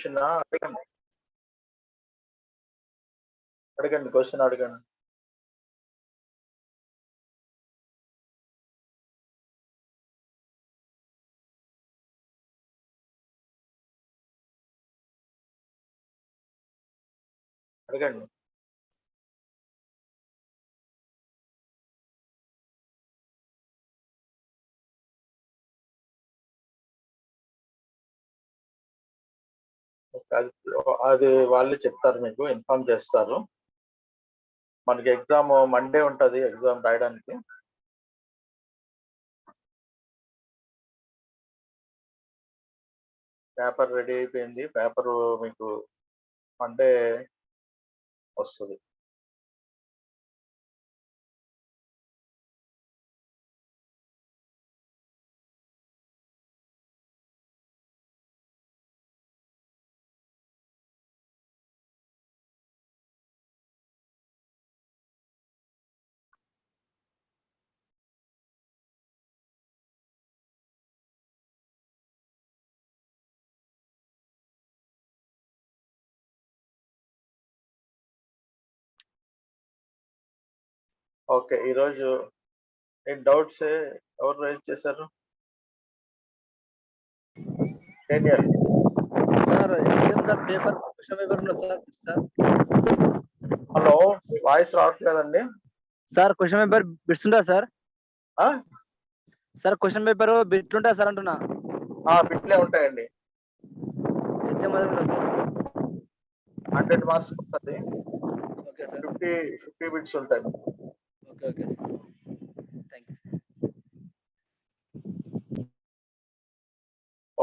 Question అడగండి. అడగండి, question అడగండి. అడగండి. అది అది వాళ్ళే చెప్తారు, మీకు ఇన్ఫార్మ్ చేస్తారు. మనకి ఎగ్జామ్ మండే ఉంటది, ఎగ్జామ్ రాయడానికి. పేపర్ రెడీ అయిపోయింది. పేపర్ మీకు మండే వస్తుంది. ఓకే, ఈరోజు డౌట్స్ ఎవరు రైజ్ చేశారు? Daniel sir exam sir paper question paper ఉన్నది సార్. హలో, వాయిస్ రావట్లేదండి. సార్ క్వశ్చన్ పేపర్ బిట్స్ ఉంటా సార్. ఆ? సార్ క్వశ్చన్ పేపర్ బిట్లు ఉంటాయి సార్ అంటున్నా. బిట్లే ఉంటాయండి. ఎగ్జామ్ ఉంటుంది సార్. 100 మార్క్స్ ఉంటుంది. Okay sir. 50 బిట్స్ ఉంటాయి. Okay okay sir, thank you.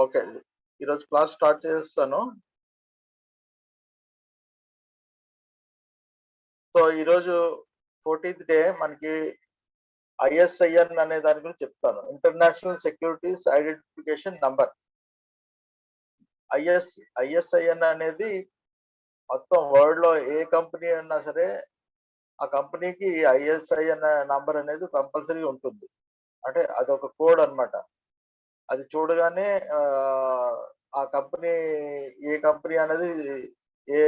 Okay, ఈరోజు క్లాస్ స్టార్ట్ చేస్తాను. సో ఈరోజు 14th డే మనకి ISIN అనే దాని గురించి చెప్తాను. International securities identification number. ISIN అనేది మొత్తం వరల్డ్ లో ఏ కంపెనీ అన్నా సరే ఆ కంపెనీకి ISIN నంబర్ అనేది కంపల్సరీ ఉంటుంది. అంటే అదొక కోడ్ అన్నమాట. అది చూడగానే ఆ కంపెనీ ఏ కంపెనీ అనేది ఏ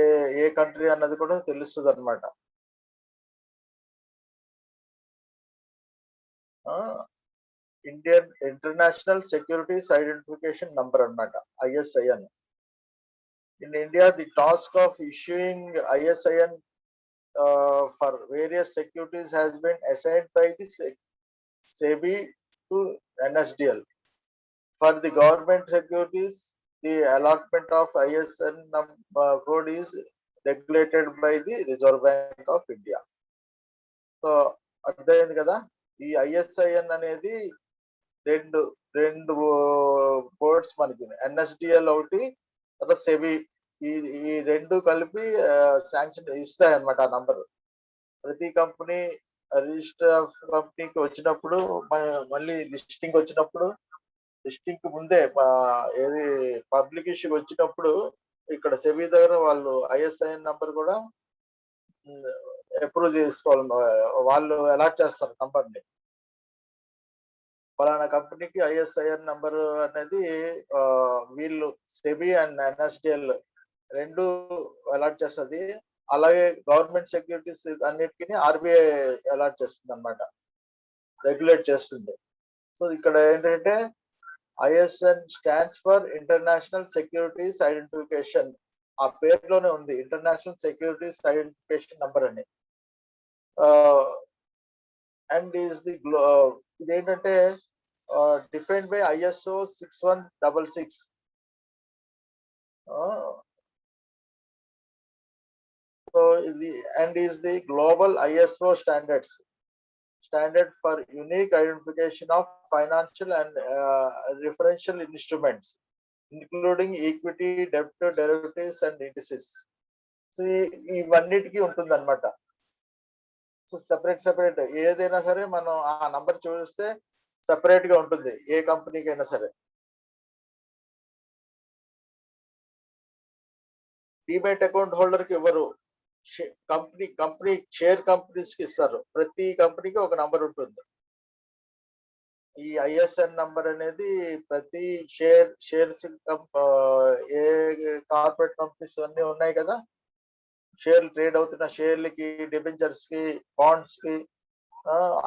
ఏ కంట్రీ అన్నది కూడా తెలుస్తుంది అనమాట. Indian international securities identification number అన్నమాట, ISIN. In India, the task of issuing ISIN for various securities has been assigned by the SEBI to NSDL. For the government securities, the allotment of ISIN code is regulated by the Reserve Bank of India. So, అర్థమైంది కదా. ఈ ISIN అనేది రెండు codes మనకి, NSDL ఒకటి, తర్వాత SEBI, ఈ రెండు కలిపి శాంక్షన్ ఇస్తాయి అన్నమాట. ఆ నంబర్ ప్రతి కంపెనీ రిజిస్టర్ ఆఫ్ కంపెనీకి వచ్చినప్పుడు, మళ్ళీ లిస్టింగ్ వచ్చినప్పుడు, లిస్టింగ్ ముందే ఏది పబ్లిక్ ఇష్యూకి వచ్చినప్పుడు ఇక్కడ సెబీ దగ్గర వాళ్ళు ISIN నంబర్ కూడా అప్రూవ్ చేసుకోవాలి. వాళ్ళు అలాట్ చేస్తారు నంబర్ని. ఫలానా కంపెనీకి ISIN నంబర్ అనేది వీళ్ళు సెబీ అండ్ NSDL రెండు అలాట్ చేస్తుంది. అలాగే గవర్నమెంట్ సెక్యూరిటీస్ అన్నిటికీ RBI అలాట్ చేస్తుంది అన్నమాట, రెగ్యులేట్ చేస్తుంది. సో ఇక్కడ ఏంటంటే ISIN stands for international securities identification. ఆ పేరులోనే ఉంది, ఇంటర్నేషనల్ సెక్యూరిటీస్ ఐడెంటిఫికేషన్ నంబర్ అని. అండ్ ఇదేంటంటే defined by ISO 6166. So is the global ISO standard for unique identification of financial and referential instruments, including equity, debt, derivatives and indices. So ఇవన్నిటికీ ఉంటుంది అనమాట. So separate ఏదైనా సరే మనం ఆ number చూస్తే సెపరేట్ గా ఉంటుంది ఏ కంపెనీకి అయినా సరే. డిమెట్ అకౌంట్ హోల్డర్ కి ఎవరు, కంపెనీ షేర్ కంపెనీస్ కి ఇస్తారు. ప్రతి కంపెనీకి ఒక నంబర్ ఉంటుంది. ఈ ఐఎస్ఎన్ నంబర్ అనేది ప్రతి షేర్స్ ఏ కార్పొరేట్ కంపెనీస్ అన్ని ఉన్నాయి కదా, షేర్లు ట్రేడ్ అవుతున్న షేర్లకి, డిబెంచర్స్ కి, బాండ్స్ కి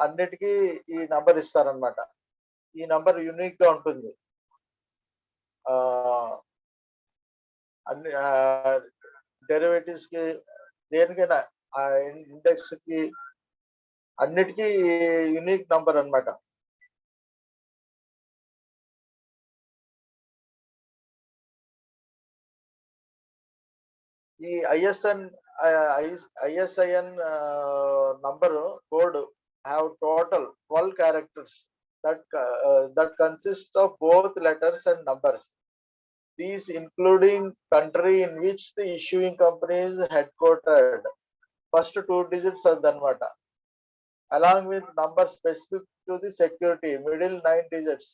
అన్నిటికీ ఈ నంబర్ ఇస్తారనమాట. ఈ నంబర్ యూనిక్ గా ఉంటుంది. అన్ని డెరివేటివ్స్ కి, దేనికైనా ఇండెక్స్ కి అన్నిటికీ యూనిక్ నంబర్ అన్నమాట. ఈ ఐఎస్ఐఎన్ number code have total 12 characters that consist of both letters and numbers. These including country in which the issuing company is headquartered. First two digits అన్నమాట. Along with numbers specific to the security, middle 9 digits,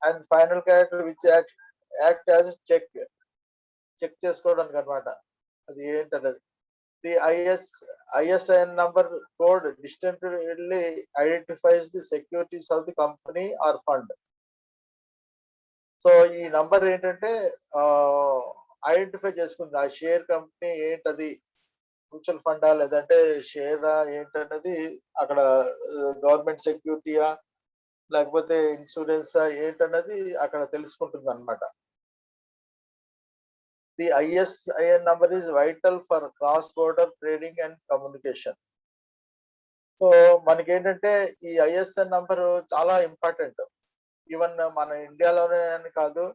and final character which act as check చేసుకోవడానికి అన్నమాట. అది ఏంటన్నది. The ISIN number code distinctly identifies the securities of the company or fund. So ఈ number ఏంటంటే identify చేసుకుంది ఆ share company ఏంటది, mutual funda లేదంటే షేరా ఏంటన్నది, అక్కడ గవర్నమెంట్ సెక్యూరిటీయా లేకపోతే ఇన్సూరెన్సా ఏంటన్నది అక్కడ తెలుసుకుంటుంది అన్నమాట. The ISIN number is vital for cross-border trading and communication. So మనకేంటంటే ఈ ఐఎస్ఎన్ నంబర్ చాలా ఇంపార్టెంట్. ఈవెన్ మన ఇండియాలోనే అని కాదు,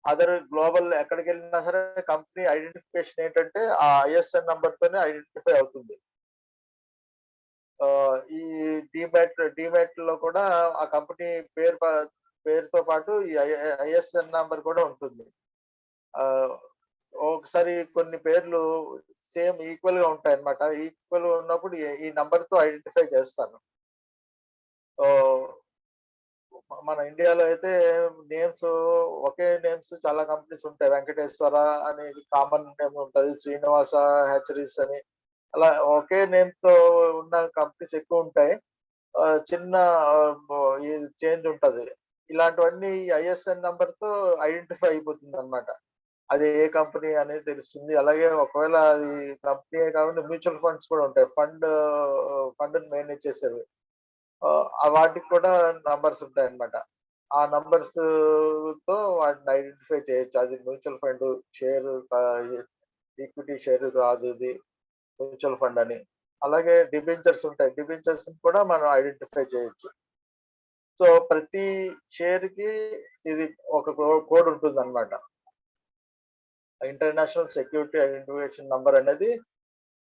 అదర్ గ్లోబల్ ఎక్కడికి వెళ్ళినా సరే కంపెనీ ఐడెంటిఫికేషన్ ఏంటంటే ఆ ఐఎస్ఎన్ నంబర్ తోనే ఐడెంటిఫై అవుతుంది. ఈ డిమాట్ లో కూడా ఆ కంపెనీ పేరుతో పాటు ఈ ఐఎస్ఎన్ నంబర్ కూడా ఉంటుంది. ఒకసారి కొన్ని పేర్లు సేమ్ ఈక్వల్ గా ఉంటాయి అన్నమాట. ఈక్వల్ ఉన్నప్పుడు ఈ నంబర్ తో ఐడెంటిఫై చేస్తాను. మన ఇండియాలో అయితే నేమ్స్ ఒకే నేమ్స్ చాలా కంపెనీస్ ఉంటాయి. వెంకటేశ్వర అని కామన్ నేమ్ ఉంటది, శ్రీనివాస హ్యాచరీస్ అని, అలా ఒకే నేమ్ తో ఉన్న కంపెనీస్ ఎక్కువ ఉంటాయి. చిన్న చేంజ్ ఉంటది. ఇలాంటివన్నీ ఐఎస్ఎన్ నంబర్ తో ఐడెంటిఫై అయిపోతుంది అన్నమాట. అది ఏ కంపెనీ అనేది తెలుస్తుంది. అలాగే ఒకవేళ అది కంపెనీ కాకుండా మ్యూచువల్ ఫండ్స్ కూడా ఉంటాయి. ఫండ్ మేనేజ్ చేసేవి, వాటికి కూడా నంబర్స్ ఉంటాయి అన్నమాట. ఆ నంబర్స్ తో వాటిని ఐడెంటిఫై చేయొచ్చు. అది mutual fund share, equity share కాదు, ఇది మ్యూచువల్ ఫండ్ అని. అలాగే డిబెంచర్స్ ఉంటాయి. డిబెంచర్స్ కూడా మనం ఐడెంటిఫై చేయొచ్చు. సో ప్రతి షేర్ కి ఇది ఒక కోడ్ ఉంటుంది అన్నమాట. ఇంటర్నేషనల్ సెక్యూరిటీ ఐడెంటిఫికేషన్ నంబర్ అనేది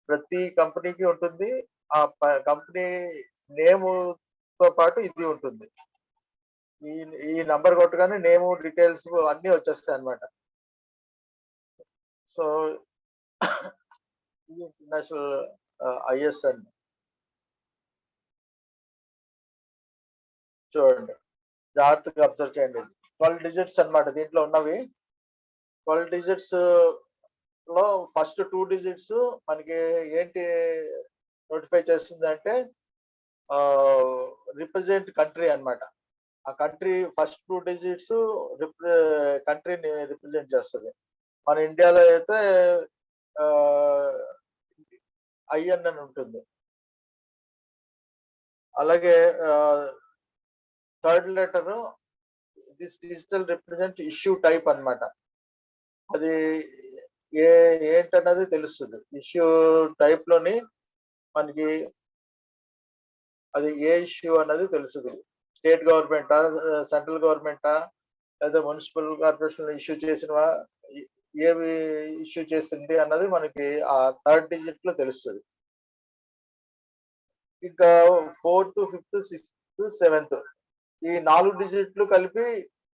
ప్రతి కంపెనీకి ఉంటుంది. ఆ కంపెనీ నేమ్ తో పాటు ఇది ఉంటుంది. ఈ నంబర్ కొట్టగానే నేమ్, డీటెయిల్స్ అన్ని వచ్చేస్తాయి అన్నమాట. సో ఇది ఇంటర్నేషనల్ ఐఎస్ఎన్. చూడండి, జాగ్రత్తగా అబ్జర్వ్ చేయండి. ఇది 12 డిజిట్స్ అన్నమాట దీంట్లో ఉన్నవి. 12 డిజిట్స్ లో ఫస్ట్ 2 డిజిట్స్ మనకి ఏంటి నోటిఫై చేస్తుంది అంటే రిప్రజెంట్ కంట్రీ అన్నమాట. ఆ కంట్రీ ఫస్ట్ 2 డిజిట్స్ కంట్రీని రిప్రజెంట్ చేస్తుంది. మన ఇండియాలో అయితే ఐఎన్ అని ఉంటుంది. అలాగే third letter this digital represent issue type అన్నమాట. అది ఏంటన్నది తెలుస్తుంది. ఇష్యూ టైప్ లోని మనకి అది ఏ ఇష్యూ అన్నది తెలుస్తుంది. స్టేట్ గవర్నమెంటా, సెంట్రల్ గవర్నమెంటా, లేదా మున్సిపల్ కార్పొరేషన్ ఇష్యూ చేసినవా, ఏవి ఇష్యూ చేసింది అన్నది మనకి ఆ థర్డ్ డిజిట్ లో తెలుస్తుంది. ఇంకా 4th, 5th, 6th, 7th ఈ 4 డిజిట్లు కలిపి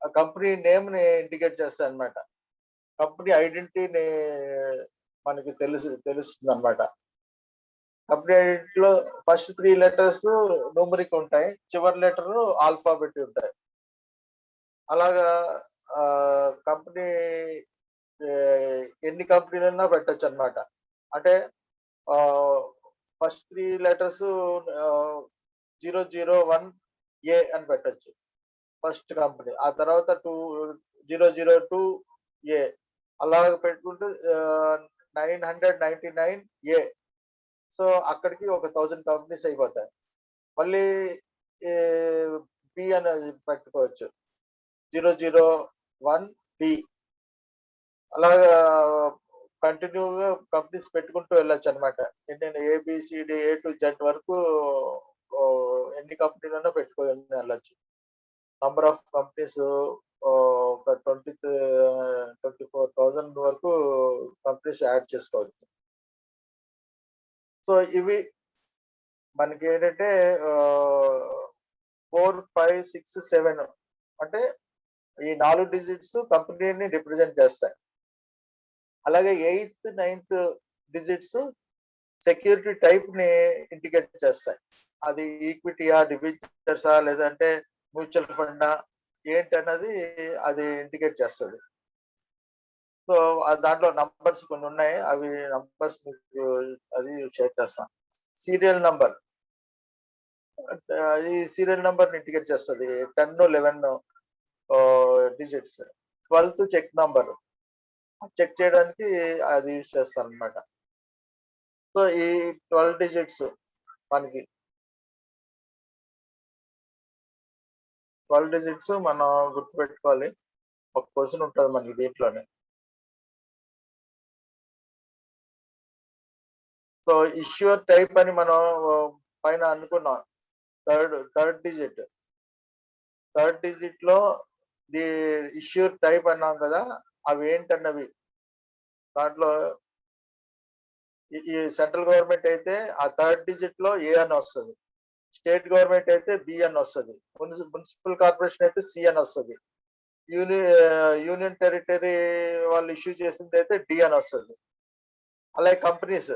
ఆ కంపెనీ నేమ్ ని ఇండికేట్ చేస్తాయి అన్నమాట. కంపెనీ ఐడెంటిటీని మనకి తెలుస్తుంది అన్నమాట. కంపెనీ ఐడెంటిటీలో ఫస్ట్ 3 లెటర్స్ న్యూమరిక్ ఉంటాయి, చివరి లెటర్ ఆల్ఫాబెట్ ఉంటాయి. అలాగా కంపెనీ ఎన్ని కంపెనీలన్నా పెట్టచ్చు అన్నమాట. అంటే ఫస్ట్ 3 లెటర్స్ 001A అని పెట్టచ్చు. First company. ఆ తర్వాత 2002 అలాగ పెట్టుకుంటూ 999 సో అక్కడికి ఒక 1000 కంపెనీస్ అయిపోతాయి. మళ్ళీ ఈ బి అనేది పెట్టుకోవచ్చు. 001 అలాగా కంటిన్యూగా కంపెనీస్ పెట్టుకుంటూ వెళ్ళొచ్చనమాట. ఎన్నెన్ని ఏబీసీడీ ఏ టు జెడ్ వరకు ఎన్ని కంపెనీలైనా పెట్టుకొని వెళ్ళొచ్చు. నంబర్ ఆఫ్ కంపెనీస్ ఒక 24,000 వరకు కంపెనీస్ యాడ్ చేసుకోవచ్చు. సో ఇవి మనకేంటంటే 4, 5, 6, 7 అంటే ఈ 4 డిజిట్స్ కంపెనీని రిప్రజెంట్ చేస్తాయి. అలాగే 8th, 9th digits security type ని ఇండికేట్ చేస్తాయి. అది ఈక్విటీయా, డిబెంచర్సా లేదంటే మ్యూచువల్ ఫండా ఏంటన్నది అది ఇండికేట్ చేస్తది. సో దాంట్లో నంబర్స్ కొన్ని ఉన్నాయి. అవి నంబర్స్ మీకు అది షేర్ చేస్తాను. సీరియల్ నంబర్ ఈ సీరియల్ నంబర్ ఇండికేట్ చేస్తది. 10, 11 digits. 12th check number check చేయడానికి అది యూజ్ చేస్తారనమాట. సో ఈ 12 డిజిట్స్ మనకి 12 డిజిట్స్ మనం గుర్తుపెట్టుకోవాలి. ఒక క్వశ్చన్ ఉంటది మనకి దీంట్లోనే. సో ఇష్యూర్ టైప్ అని మనం పైన అనుకున్నాం. Third digit. థర్డ్ డిజిట్ లో ది ఇష్యూర్ టైప్ అన్నాం కదా, అవి ఏంటన్నవి దాంట్లో ఈ సెంట్రల్ గవర్నమెంట్ అయితే ఆ థర్డ్ డిజిట్ లో ఏ అని వస్తుంది. స్టేట్ గవర్నమెంట్ అయితే బి అని వస్తుంది. మున్సిపల్ కార్పొరేషన్ అయితే సి అని వస్తుంది. యూనియన్ టెరిటరీ వాళ్ళు ఇష్యూ చేసింది అయితే డి అని వస్తుంది. అలాగే కంపెనీస్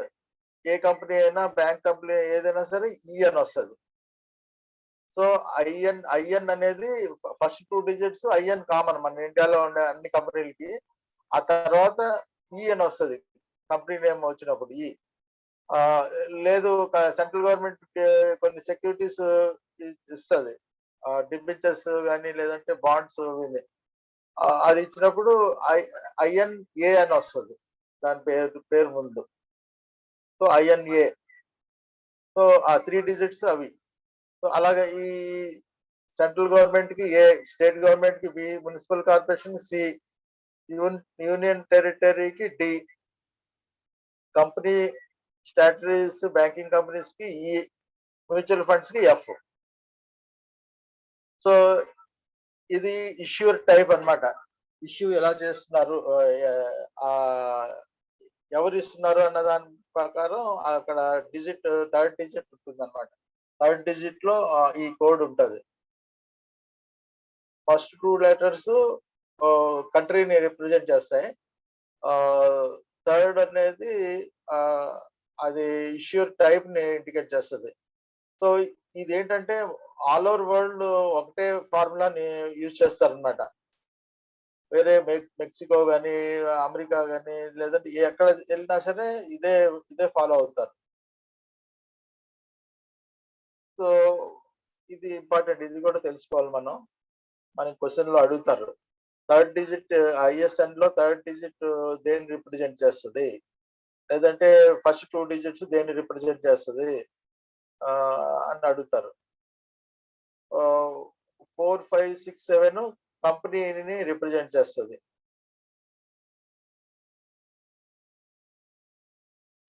ఏ కంపెనీ అయినా బ్యాంక్ కంపెనీ ఏదైనా సరే ఈ అని వస్తుంది. సో ఐఎన్ అనేది ఫస్ట్ 2 డిజిట్స్ ఐఎన్ కామన్ మన ఇండియాలో ఉండే అన్ని కంపెనీలకి. ఆ తర్వాత ఈ అని వస్తుంది కంపెనీ నేమ్ వచ్చినప్పుడు ఈ. లేదు సెంట్రల్ గవర్నమెంట్ కొన్ని సెక్యూరిటీస్ ఇస్తుంది, డిబెంచర్స్ కానీ లేదంటే బాండ్స్ అది ఇచ్చినప్పుడు ఐఎన్ఏ అని వస్తుంది దాని పేరు ముందు. So INA. సో ఆ 3 డిజిట్స్ అవి. సో అలాగే ఈ సెంట్రల్ గవర్నమెంట్ కి ఏ, స్టేట్ గవర్నమెంట్ కి B, municipal corporation C, union టెరిటరీకి D, company statutories banking companies కి ఈ, మ్యూచువల్ ఫండ్స్ కి ఎఫ్. సో ఇది ఇష్యూర్ టైప్ అన్నమాట. ఇష్యూ ఎలా చేస్తున్నారు, ఎవరు ఇస్తున్నారు అన్న దాని ప్రకారం అక్కడ థర్డ్ డిజిట్ ఉంటుంది అనమాట. థర్డ్ డిజిట్ లో ఈ కోడ్ ఉంటది. ఫస్ట్ 2 లెటర్స్ కంట్రీని రిప్రజెంట్ చేస్తాయి. థర్డ్ అనేది అది ఇష్యూర్ టైప్ ని ఇండికేట్ చేస్తుంది. సో ఇది ఏంటంటే ఆల్ ఓవర్ వరల్డ్ ఒకటే ఫార్ములాని యూజ్ చేస్తారనమాట. వేరే మెక్సికో కానీ, అమెరికా కానీ లేదంటే ఎక్కడ వెళ్ళినా సరే ఇదే ఫాలో అవుతారు. సో ఇది ఇంపార్టెంట్. ఇది కూడా తెలుసుకోవాలి మనం. మనకి క్వశ్చన్ లో అడుగుతారు. థర్డ్ డిజిట్ ఐఎస్ఎన్ లో థర్డ్ డిజిట్ దేన్ని రిప్రజెంట్ చేస్తుంది, లేదంటే ఫస్ట్ 2 డిజిట్స్ దేన్ని రిప్రజెంట్ చేస్తుంది అని అడుగుతారు. 4, 5, 6, 7 కంపెనీని రిప్రజెంట్ చేస్తుంది.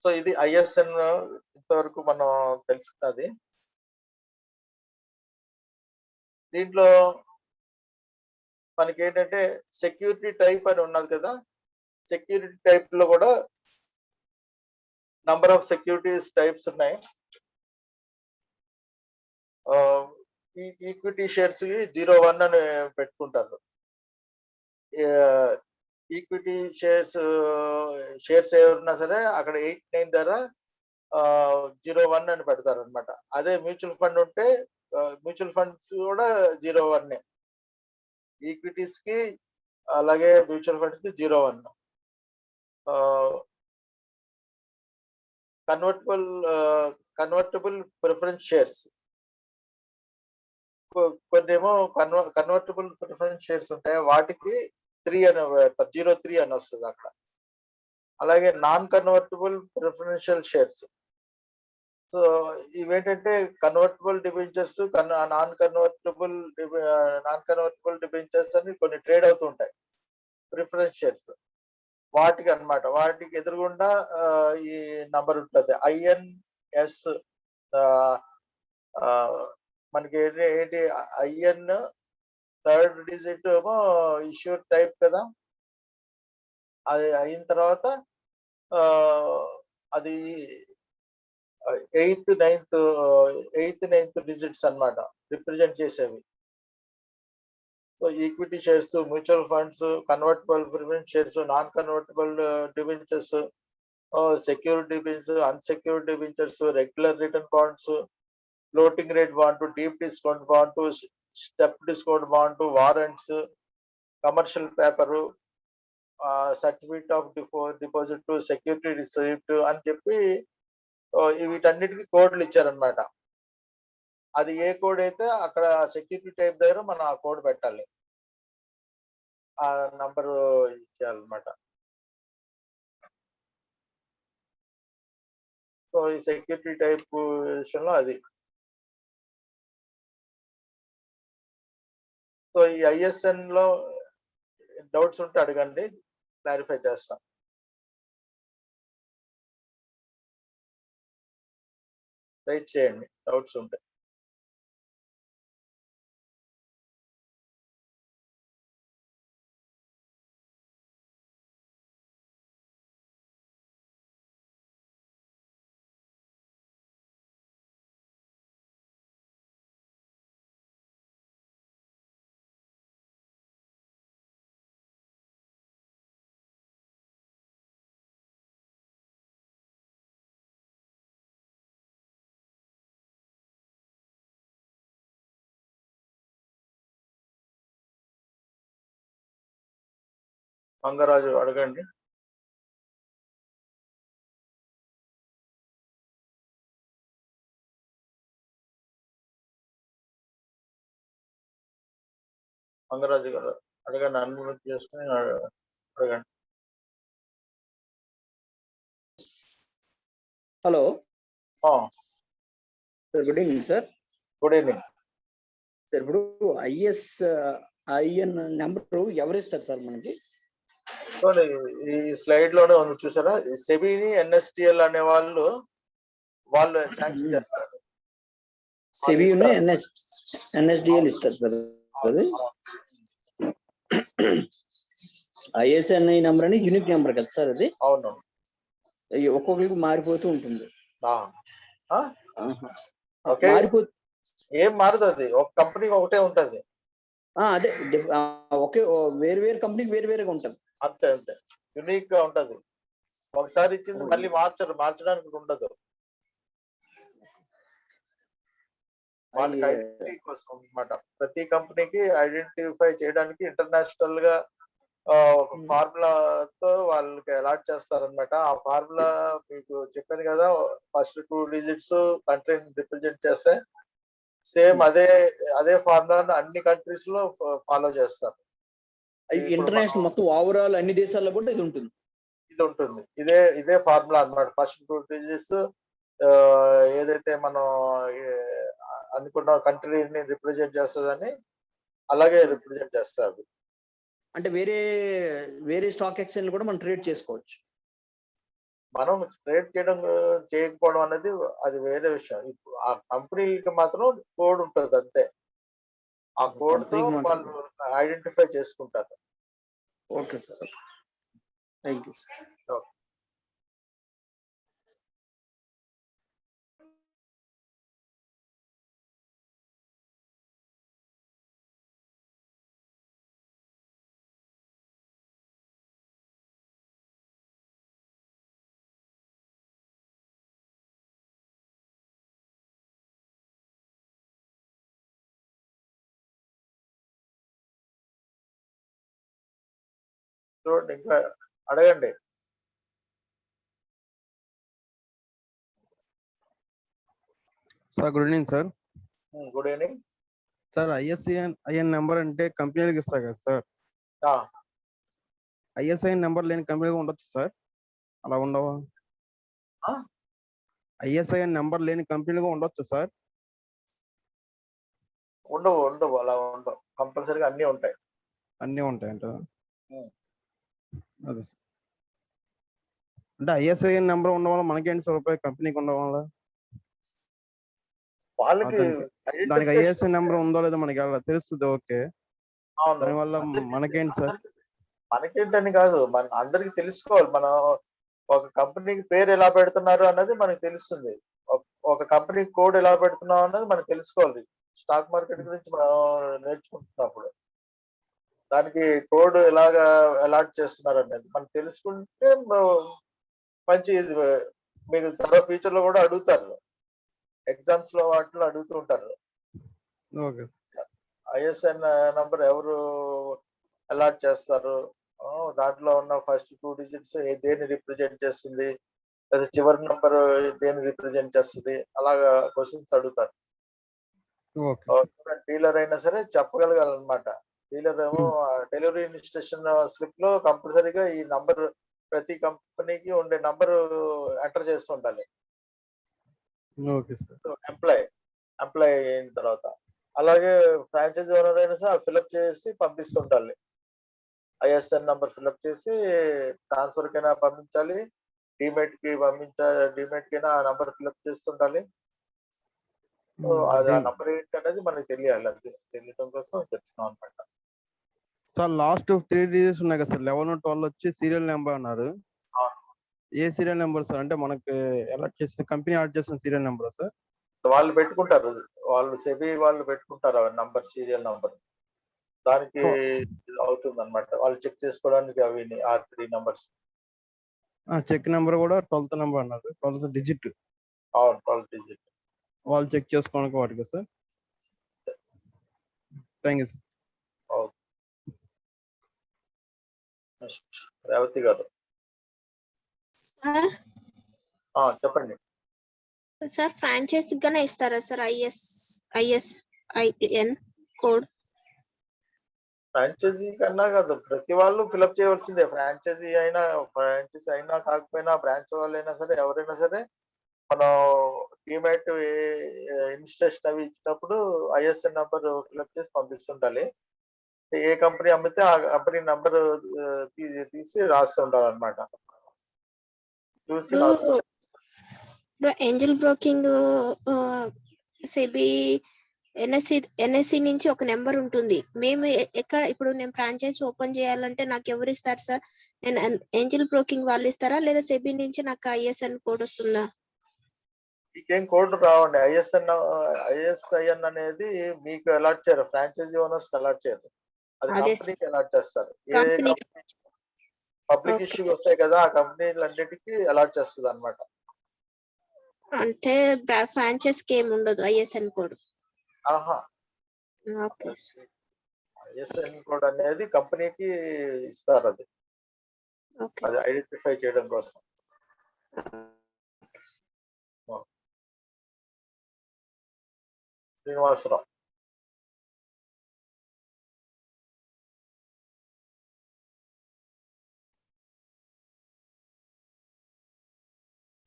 సో ఇది ఐఎస్ఎన్ ఇంతవరకు మనం తెలుసుకున్నది. దీంట్లో మనకి ఏంటంటే సెక్యూరిటీ టైప్ అని ఉన్నది కదా, సెక్యూరిటీ టైప్ లో కూడా నంబర్ ఆఫ్ సెక్యూరిటీస్ టైప్స్ ఉన్నాయి. ఈ ఈక్విటీ షేర్స్ కి 01 అని పెట్టుకుంటారు. ఈక్విటీ షేర్స్ ఏమన్నా సరే అక్కడ 8, 9 ధర 01 అని పెడతారు అనమాట. అదే మ్యూచువల్ ఫండ్ ఉంటే మ్యూచువల్ ఫండ్స్ కూడా 01. ఈక్విటీస్ కి అలాగే మ్యూచువల్ ఫండ్స్ కి 01. కన్వర్టబుల్ ప్రిఫరెన్స్ షేర్స్ కొన్నేమో కన్వర్టబుల్ ప్రిఫరెన్స్ షేర్స్ ఉంటాయి. వాటికి 3 అని పెడతారు. 03 అని వస్తది అక్కడ. అలాగే non convertible preferential shares. So ఇవేంటంటే convertible debentures, non convertible debentures అని కొన్ని ట్రేడ్ అవుతూ ఉంటాయి. Preference shares. వాటికి అన్నమాట. వాటికి ఎదురుగుండా ఈ నంబర్ ఉంటది. ఐఎన్ఎస్ ఆహ్, ఆహ్, మనకి ఏంటి ఐఎన్ థర్డ్ డిజిట్ ఏమో ఇష్యూర్ టైప్ కదా! అది అయిన తర్వాత అది ఎయిత్, నైన్త్ డిజిట్స్ అన్నమాట రిప్రజెంట్ చేసేవి. So equity shares, mutual funds, convertible preference shares, non convertible debentures, secured debentures, unsecured debentures, regular return bonds, floating rate bond, deep discount bond, step discount bond, warrants, commercial paper, certificate of deposit, security receipt అని చెప్పి వీటన్నిటికి కోడ్లు ఇచ్చారన్నమాట. అది ఏ code అయితే అక్కడ security type దగ్గర మనం ఆ కోడ్ పెట్టాలి. ఆ నంబరు ఇచ్చేయాలన్నమాట. సో ఈ సెక్యూరిటీ టైప్ విషయంలో అది. సో ఈ ఐఎస్ఎన్‌లో డౌట్స్ ఉంటే అడగండి. క్లారిఫై చేస్తాం. రైజ్ చేయండి డౌట్స్ ఉంటే. మంగరాజు అడగండి. మంగరాజు గారు అడగండి. అన్మ్యూట్ చేసుకొని అడగండి. హలో ఆ! Sir, good evening sir. Good evening. Sir, ఇప్పుడు ఐఎన్ నెంబర్ ఎవరిస్తారు సార్ మనకి? చూడండి ఈ స్లైడ్ లోనే ఉంది చూసారా? సెబీని, ఎన్ఎస్డిఎల్ అనే వాళ్ళు శాంక్షన్ చేస్తారు. సెబీని ఎన్ఎస్డిఎల్ ఇస్తారు సార్. అది ఐఎస్ఎన్ఐ నెంబర్ అని యూనిక్ నెంబర్ కదా సార్ అది? అవును. ఒక్కొక్కరికి మారిపోతూ ఉంటుంది. ఓకే. ఏం మారదు అది. ఒక కంపెనీకి ఒకటే ఉంటది. అదే ఒకే వేరు వేరు కంపెనీకి వేరు వేరుగా ఉంటది. అంతే అంతే. యూనిక్ గా ఉంటది. ఒకసారి ఇచ్చింది మళ్ళీ మార్చడానికి ఉండదు. వాళ్ళకి ఐడెంటిటీ కోసం అన్నమాట. ప్రతి కంపెనీకి ఐడెంటిఫై చేయడానికి ఇంటర్నేషనల్ గా ఒక ఫార్ములాతో వాళ్ళకి అలాట్ చేస్తారన్నమాట. ఆ ఫార్ములా మీకు చెప్పాను కదా, ఫస్ట్ 2 డిజిట్స్ కంట్రీని రిప్రజెంట్ చేస్తే సేమ్ అదే ఫార్ములాను అన్ని కంట్రీస్ లో ఫాలో చేస్తారు. ఇంటర్నేషనల్ మొత్తం ఓవరాల్ అన్ని దేశాల్లో కూడా ఇది ఉంటుంది. ఇదే ఫార్ములా అన్నమాట. ఫస్ట్ 2 డిజిట్స్ ఏదైతే మనం అనుకున్న కంట్రీని రిప్రజెంట్ చేస్తుందని అలాగే రిప్రజెంట్ చేస్తారు. అంటే వేరే స్టాక్ ఎక్స్చేంజ్ కూడా మనం ట్రేడ్ చేసుకోవచ్చు. మనం ట్రేడ్ చేయకపోవడం అనేది అది వేరే విషయం. ఇప్పుడు ఆ కంపెనీకి మాత్రం కోడ్ ఉంటుంది అంతే. ఆ కోడ్ తో వాళ్ళు ఐడెంటిఫై చేసుకుంటారు. Okay sir. Thank you sir. చూడండి ఇంకా అడగండి. Sir, good evening sir. Good evening. Sir ISIN number అంటే కంపెనీలకు ఇస్తారు కదా సార్. ఆ, ఐఎస్ఐఎన్ నెంబర్ లేని కంపెనీగా ఉండొచ్చు సార్, అలా ఉండవా? ఆ? ఐఎస్ఐఎన్ నెంబర్ లేని కంపెనీగా ఉండొచ్చు సార్. ఉండవు అలా ఉండవు, కంపల్సరీగా అన్ని ఉంటాయి. అన్నీ ఉంటాయంట. ఉం. అదే సార్. అంటే ఐఎస్ఐఎన్ నెంబర్ ఉండడం వల్ల మనకేంటి సార్ ఉపయోగం, కంపెనీకి ఉండడం వల్ల? వాళ్ళకి దానికి ఐఎస్ఐఎన్ నెంబర్ ఉందో లేదో మనకి ఎలా తెలుస్తుంది? ఓకే, అవును. దానివల్ల అందరికీ మనకేంటి సార్? మనకేంటని కాదు, మన అందరికి తెలుసుకోవాలి. మనం ఒక కంపెనీకి పేరు ఎలా పెడుతున్నారు అన్నది మనకు తెలుస్తుంది. ఒక కంపెనీ కోడ్ ఎలా పెడుతున్నాం అన్నది మనం తెలుసుకోవాలి. స్టాక్ మార్కెట్ గురించి మనం నేర్చుకుంటున్నప్పుడు దానికి కోడ్ ఎలాగా అలాట్ చేస్తున్నారు అనేది మనం తెలుసుకుంటే మంచి ఇది. మీకు తర్వాత ఫ్యూచర్ లో కూడా అడుగుతారు, ఎగ్జామ్స్ లో వాటిలో అడుగుతూ ఉంటారు. ఓకే. ఐఎస్ఎన్ నంబర్ ఎవరు అలాట్ చేస్తారు, దాంట్లో ఉన్న ఫస్ట్ 2 డిజిట్స్ దేన్ని రిప్రజెంట్ చేస్తుంది, లేదా చివరి నంబర్ దేన్ని రిప్రజెంట్ చేస్తుంది, అలాగా క్వశ్చన్స్ అడుగుతారు. ఓకే. డీలర్ అయినా సరే చెప్పగలగాలన్నమాట. డీలర్ ఏమో డెలివరీ ఇన్స్ట్రక్షన్ స్లిప్ లో కంపల్సరీగా ఈ నంబర్ ప్రతి కంపెనీకి ఉండే నంబర్ ఎంటర్ చేస్తూ ఉండాలి. Okay sir. ఎంప్లాయ్ అయిన తర్వాత అలాగే ఫ్రాంచైజీ ఓనర్ అయినా సరే ఫిల్అప్ చేసి పంపిస్తుండాలి. ఐఎస్ఎన్ నంబర్ ఫిల్అప్ చేసి ట్రాన్స్ఫర్ కైనా పంపించాలి, డిమెట్ కైనా ఆ నంబర్ ఫిల్అప్ చేస్తుండాలి. అది ఆ నంబర్ ఏంటి అనేది మనకి తెలియాలి. అది తెలియడం కోసం చెప్తున్నాం అనమాట. సార్ లాస్ట్ 3 డిజిట్స్ ఉన్నాయి కదా సార్, 11, 12 వచ్చి సీరియల్ నెంబర్ అన్నారు. ఏ సీరియల్ నెంబర్ సార్? అంటే మనకి అలాట్ చేసిన కంపెనీ యాడ్ చేసిన సీరియల్ నెంబర్ సార్? వాళ్ళు పెట్టుకుంటారు, వాళ్ళు సెబీ వాళ్ళు పెట్టుకుంటారు ఆ నంబర్, సీరియల్ నంబర్. దానికి అవుతుంది అనమాట. వాళ్ళు చెక్ చేసుకోవడానికి అవి ఆ 3 నంబర్స్. చెక్ నెంబర్ కూడా 12th నెంబర్ అన్నారు, 12th డిజిట్. అవును, 12 డిజిట్. వాళ్ళు చెక్ చేసుకోవడానికి వాటికి sir. Thank you sir. Next Revathi గారు. సార్ చెప్పండి. సార్ ఫ్రాంచైజీ గానే ఇస్తారా సార్ ఐఎస్ఐఎన్ కోడ్? ఫ్రాంచైజీ కన్నా కాదు, ప్రతి వాళ్ళు ఫిల్అప్ చేయవలసిందే. ఫ్రాంచైజీ అయినా కాకపోయినా బ్రాంచ్ వాళ్ళైనా సరే ఎవరైనా సరే మనం డిమాట్ ఇన్స్ట్రక్షన్ అవి ఇచ్చినప్పుడు ఐఎస్ఎన్ నంబర్ ఫిల్అప్ చేసి పంపిస్తుండాలి. ఏ కంపెనీ అమ్మితే ఆ కంపెనీ నంబర్ తీసి రాస్తుండాలి అనమాట. చూసి రాస్తాం. ఏంజల్ బ్రోకింగ్ సెబీ ఎన్ఎస్సి నుంచి ఒక నెంబర్ ఉంటుంది. మేము ఎక్కడ ఇప్పుడు నేను ఫ్రాంచైజ్ ఓపెన్ చేయాలంటే నాకు ఎవరు ఇస్తారు సార్? నేను ఏంజల్ బ్రోకింగ్ వాళ్ళు ఇస్తారా, లేదా సెబీ నుంచి నాకు ఐఎస్ఎన్ కోడ్ వస్తుందా? మీకేం కోడ్ రావండి. ఐఎస్ఐఎన్ అనేది మీకు అలాట్ చేయరు, ఫ్రాంచైజీ ఓనర్స్ అలాట్ చేయరు, అది కంపెనీకి అలాట్ చేస్తారు. ఏ పబ్లిక్ ఇష్యూ వస్తాయి కదా, ఆ కంపెనీలన్నిటికీ అలాట్ చేస్తుంది అనమాట. అంటే ఫ్రాంచైజ్ కి ఏమి ఉండదు ఐఎస్ఎన్ కోడ్? Okay sir. ఐఎస్ఎన్ కోడ్ అనేది కంపెనీకి ఇస్తారు, అది ఐడెంటిఫై చేయడం కోసం. శ్రీనివాసరావు.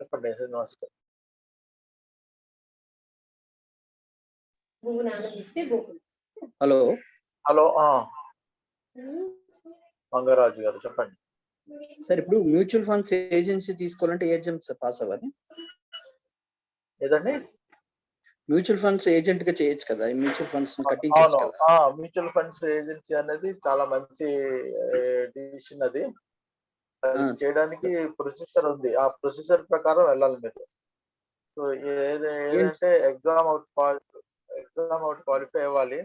చెప్పండి శ్రీనివాసరావు. హలో హలో, మంగరాజు గారు చెప్పండి. సార్, ఇప్పుడు మ్యూచువల్ ఫండ్స్ ఏజెన్సీ తీసుకోవాలంటే ఏ ఎగ్జామ్ పాస్ అవ్వాలి? ఏదండి? మ్యూచువల్ ఫండ్స్ ఏజెంట్ గా చేయొచ్చు కదా, మ్యూచువల్ ఫండ్స్ కట్టించొచ్చు కదా. మ్యూచువల్ ఫండ్స్ ఏజెన్సీ అనేది చాలా మంచి డిసిషన్. అది చేయడానికి ప్రొసీజర్ ఉంది, ఆ ప్రొసీజర్ ప్రకారం వెళ్ళాలి మీరు. సో ఏదంటే ఎగ్జామ్ అవుట్ క్వాలిఫై అవ్వాలి.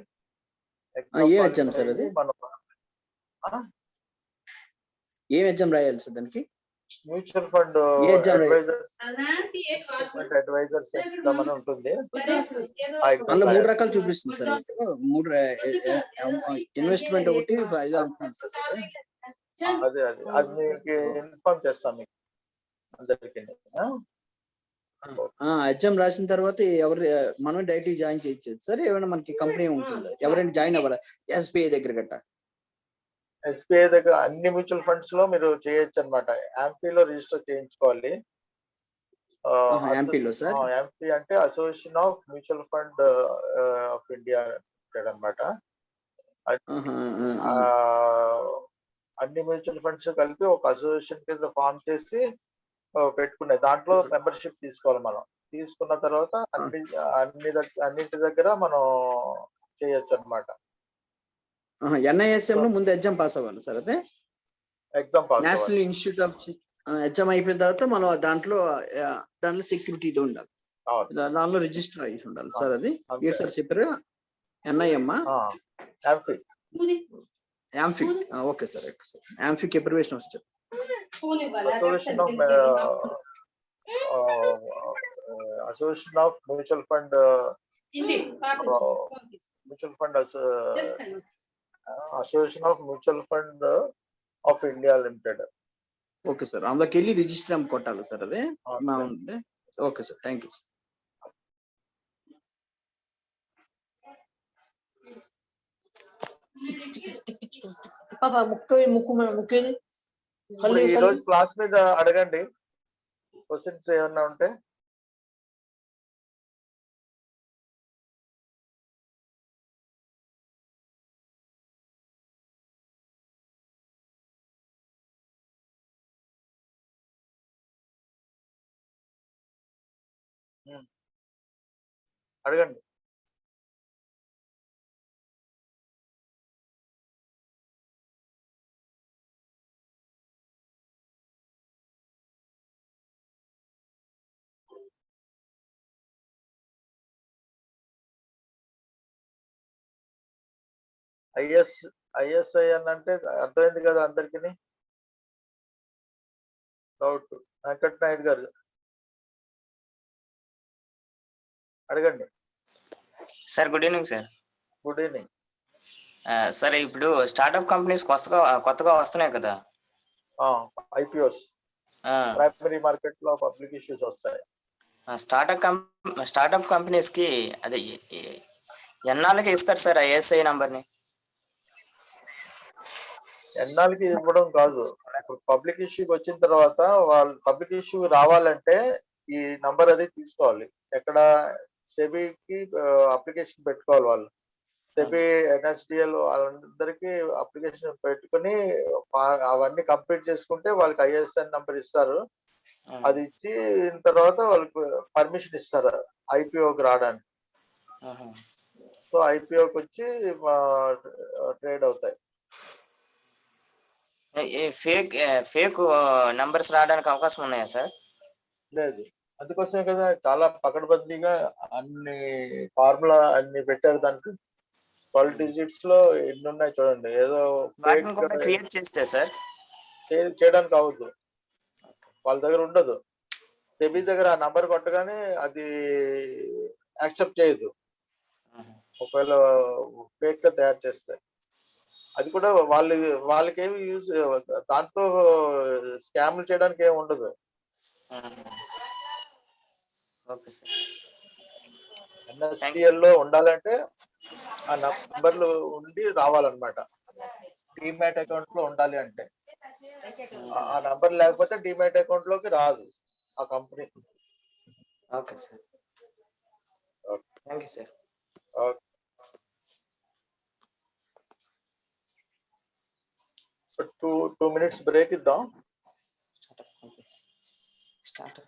ఎగ్జామ్ సార్ అది? ఏం ఎగ్జామ్ రాయాలి సార్ దానికి? మ్యూచువల్ ఫండ్ అడ్వైజర్స్ ఎగ్జామ్ అని ఉంటుంది. అందులో 3 రకాలు చూపిస్తుంది సార్. 3 ఇన్వెస్ట్మెంట్ ఒకటి అది మీకు ఇన్ఫార్మ్ చేస్తాం మీకు అందరికి. ఎగ్జామ్ రాసిన తర్వాత ఎవరు మనం డైరెక్ట్ జాయిన్ చేయొచ్చు సార్. ఏమైనా మనకి కంపెనీ ఉంటుందా? ఎవరైనా జాయిన్ అవ్వాలా ఎస్బీఐ దగ్గర గట్ట? ఎస్బీఐ దగ్గర అన్ని మ్యూచువల్ ఫండ్స్ లో మీరు చేయొచ్చు అనమాట. యాంఫీలో రిజిస్టర్ చేయించుకోవాలి. యాంపీలో సార్? యాంఫీ అంటే association of mutual fund of India అనమాట. అన్ని మ్యూచువల్ ఫండ్స్ కలిపి ఒక అసోసియేషన్ కింద ఫామ్ చేసి పెట్టుకునే దాంట్లో మెంబర్షిప్ తీసుకోవాలి. మనం తీసుకున్న తర్వాత అన్నిటి దగ్గర మనం చేయొచ్చు అనమాట. ఎన్ఐఎస్ఎం లో ముందు ఎగ్జామ్ పాస్ అవ్వాలి సార్. అదే exam pass national institute of exam అయిపోయిన తర్వాత మనం దాంట్లో సెక్యూరిటీ ఉండాలి, దానిలో రిజిస్టర్ అయ్యి ఉండాలి సార్. అది ఏంటి సార్ చెప్పారు? NIM AMFI. Okay sir, okay sir. యాంఫీకి ప్రిపరేషన్ వస్తుంది. Association of mutual fund association of mutual fund of India limited. Okay sir, అందులోకి వెళ్ళి రిజిస్టర్ కొట్టాలి సార్. అదే ఓకే సార్, థ్యాంక్ యూ. ఈ రోజు క్లాస్ మీద అడగండి క్వశ్చన్స్ ఏమన్నా ఉంటే. అడగండి. ఐఎస్ఐఎన్ అంటే అర్థమైంది కదా అందరికి? డౌట్ వెంకట్ నాయుడు గారు అడగండి. Sir good evening sir. Good evening sir. ఇప్పుడు స్టార్ట్అప్ కంపెనీస్ కొత్తగా వస్తున్నాయి కదా, ఐపీఓస్, ప్రైమరీ మార్కెట్ లో పబ్లిక్ ఇష్యూస్ వస్తాయి. స్టార్ట్అప్ కంపెనీస్ కి అదే ఎన్నాళ్ళకి ఇస్తారు సార్ ఐఎస్ఐ నంబర్ ని? ఎన్నాళ్ళకి ఇవ్వడం కాదు, ఇప్పుడు పబ్లిక్ ఇష్యూకి వచ్చిన తర్వాత వాళ్ళు పబ్లిక్ ఇష్యూ రావాలంటే ఈ నంబర్ అది తీసుకోవాలి. ఎక్కడ సెబీకి అప్లికేషన్ పెట్టుకోవాలి. వాళ్ళు సెబీ ఎన్ఎస్డిఎల్ వాళ్ళందరికీ అప్లికేషన్ పెట్టుకుని అవన్నీ కంప్లీట్ చేసుకుంటే వాళ్ళకి ఐఎస్ఎన్ నంబర్ ఇస్తారు. అది ఇచ్చిన తర్వాత వాళ్ళకి పర్మిషన్ ఇస్తారు ఐపీఓకి రావడానికి. సో ఐపీఓకి వచ్చి ట్రేడ్ అవుతాయి. ఫేక్ నంబర్స్ రావడానికి అవకాశం ఉన్నాయా సార్? లేదు, అందుకోసమే కదా చాలా పకడ్బందీగా అన్ని ఫార్ములా అన్ని పెట్టారు. దానికి 12 డిజిట్స్ లో ఎన్ని ఉన్నాయి చూడండి. ఏదో క్రియేట్ చేస్తే సార్ చేయడానికి అవ్వదు, వాళ్ళ దగ్గర ఉండదు. సెబీ దగ్గర ఆ నంబర్ కొట్టగానే అది యాక్సెప్ట్ చేయదు ఒకవేళ ఫేక్ గా తయారు చేస్తే. అది కూడా వాళ్ళకేమి యూజ్, దాంతో స్కామ్లు చేయడానికి ఏమి ఉండదు. ఎన్ఎస్డిఎల్ లో ఉండాలంటే ఆ నంబర్లు ఉండి రావాలన్నమాట. డిమాట్ అకౌంట్ లో ఉండాలి అంటే ఆ నంబర్ లేకపోతే డిమాట్ అకౌంట్ లోకి రాదు ఆ company. Okay sir, thank you sir. Okay, 2 minutes break ఇద్దాం. స్టార్ట్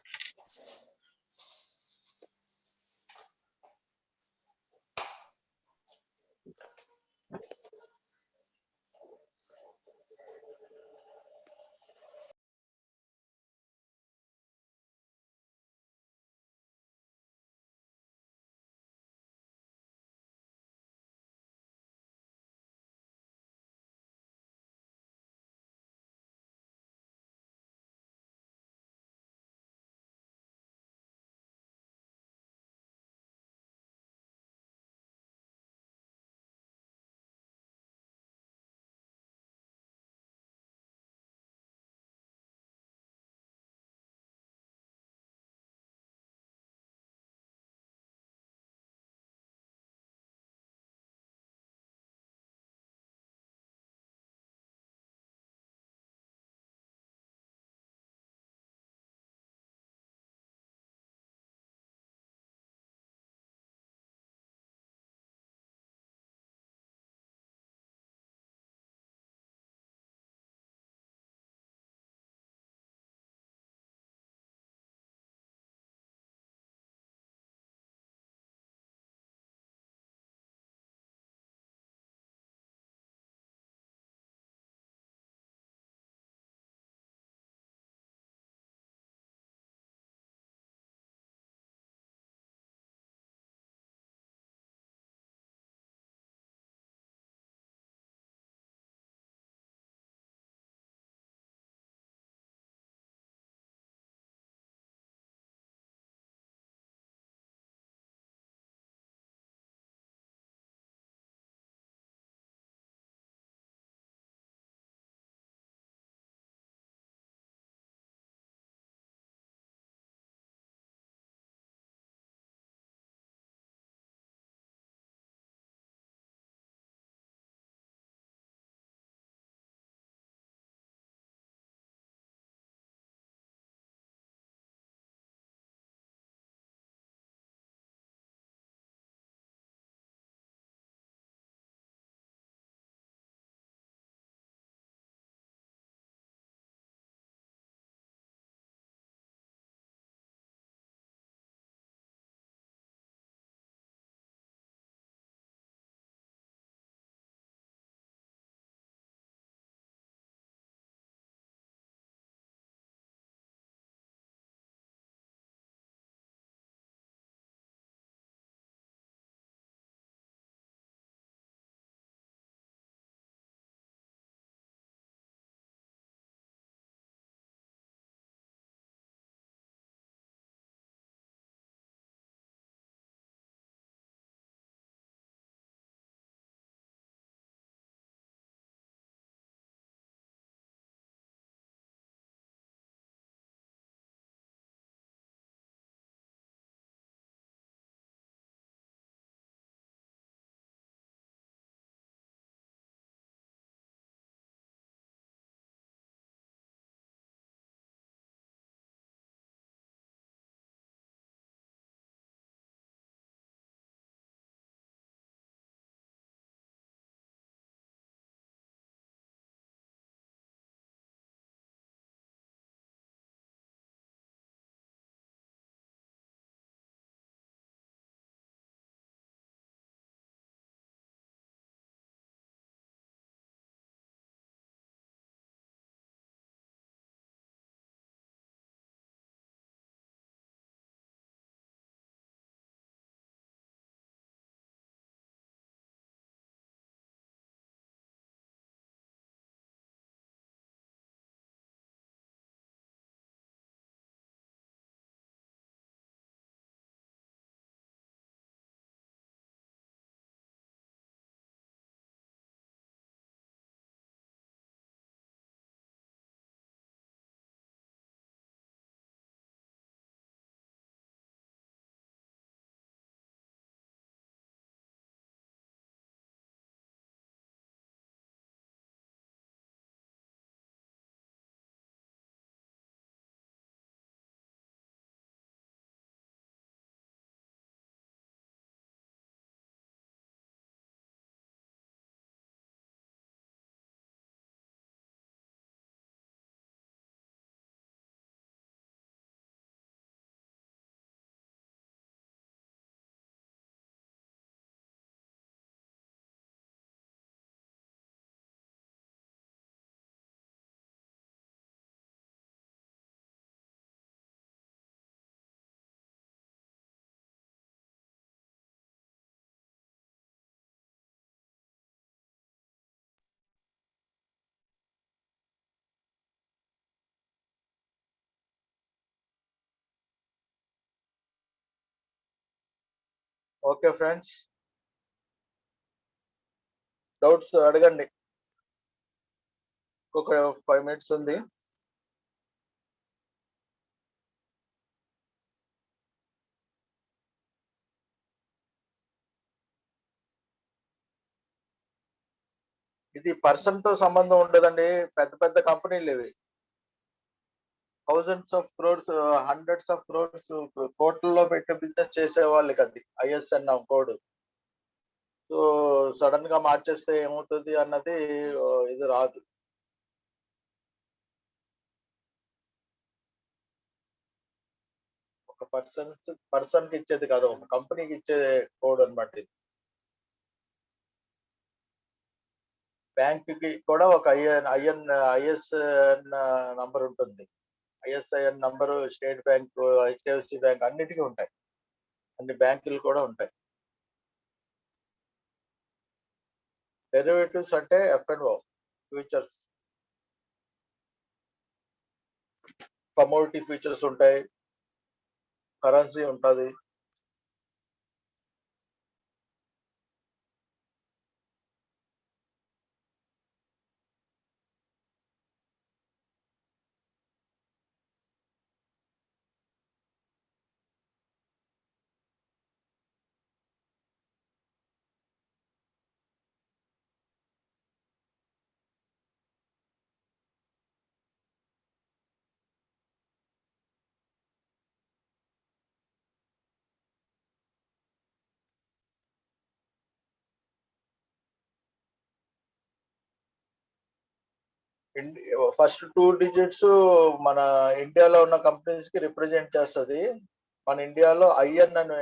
ఓకే ఫ్రెండ్స్, డౌట్స్ అడగండి. ఒక 5 minutes ఉంది. ఇది పర్సన్ తో సంబంధం ఉండదండి. పెద్ద పెద్ద కంపెనీలు ఇవి. Thousands of crores, hundreds of crores, కోట్లలో పెట్టి బిజినెస్ చేసే వాళ్ళకి అది ఐఎస్ఎన్ కోడ్. సో సడన్ గా మార్చేస్తే ఏమవుతుంది అన్నది ఇది రాదు. ఒక పర్సన్ కి ఇచ్చేది కాదు, ఒక కంపెనీకి ఇచ్చే కోడ్ అన్నమాట ఇది. బ్యాంక్ కి కూడా ఒక ఐఎస్ఎన్ నంబర్ ఉంటుంది. ISIN number state bank, HDFC bank అన్నిటికీ ఉంటాయి. అన్ని బ్యాంకులు కూడా ఉంటాయి. డెరివేటివ్స్ అంటే F&O, ఫ్యూచర్స్, కమోడిటీ ఫ్యూచర్స్ ఉంటాయి, కరెన్సీ ఉంటుంది. ఫస్ట్ 2 digits మన ఇండియాలో ఉన్న కంపెనీస్ కి రిప్రజెంట్ చేస్తుంది. మన ఇండియాలో ఐఎన్ అని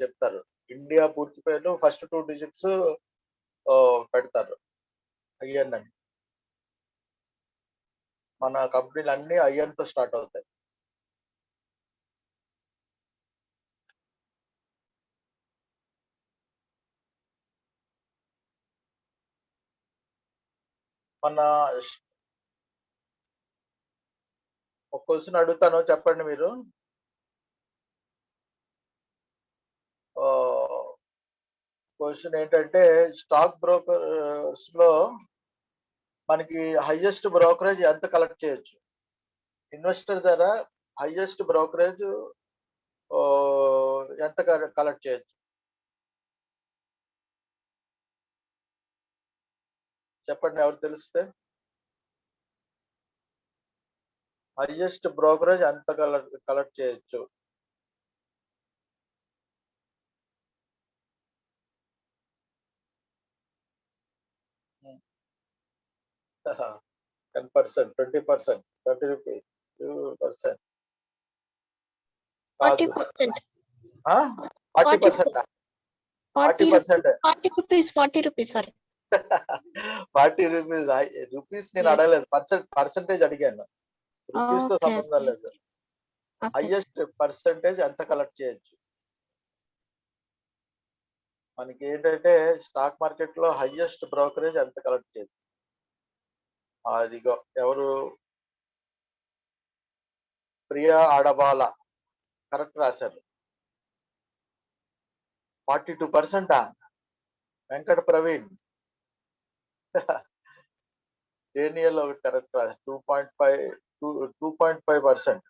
చెప్తారు. ఇండియా పూర్తి పేరు ఫస్ట్ 2 digits పెడతారు ఐఎన్ అని. మన కంపెనీలు అన్ని ఐఎన్ తో స్టార్ట్ అవుతాయి. మన ఒక క్వశ్చన్ అడుగుతాను, చెప్పండి మీరు. క్వశ్చన్ ఏంటంటే, స్టాక్ బ్రోకర్స్ లో మనకి హైయెస్ట్ బ్రోకరేజ్ ఎంత కలెక్ట్ చేయొచ్చు? ఇన్వెస్టర్ ద్వారా హైయెస్ట్ బ్రోకరేజ్ ఎంత కలెక్ట్ చేయొచ్చు? చెప్పండి, ఎవరు తెలిస్తే. హైయెస్ట్ బ్రోకరేజ్ ఎంత కలెక్ట్ చేయొచ్చు? హ. 10%, 20%, 20 రూపీస్, 2%. 40%. 40%. 40 rupees, sorry. 40 రూపీస్ నేను అడగలేదు, పర్సెంటేజ్ అడిగాను. రూపీస్ తో Okay, సంబంధం okay. లేదు. Okay, హైయెస్ట్ పర్సెంటేజ్ ఎంత కలెక్ట్ చేయొచ్చు? మనకి ఏంటంటే స్టాక్ మార్కెట్ లో హైయెస్ట్ బ్రోకరేజ్ ఎంత కలెక్ట్ చేయొచ్చు? అదిగో ఎవరు, ప్రియా ఆడబాల కరెక్ట్ రాశారు. 42%. వెంకట ప్రవీణ్ డేనియల్ ఒకటి కరెక్ట్ రాశారు. 2.5%.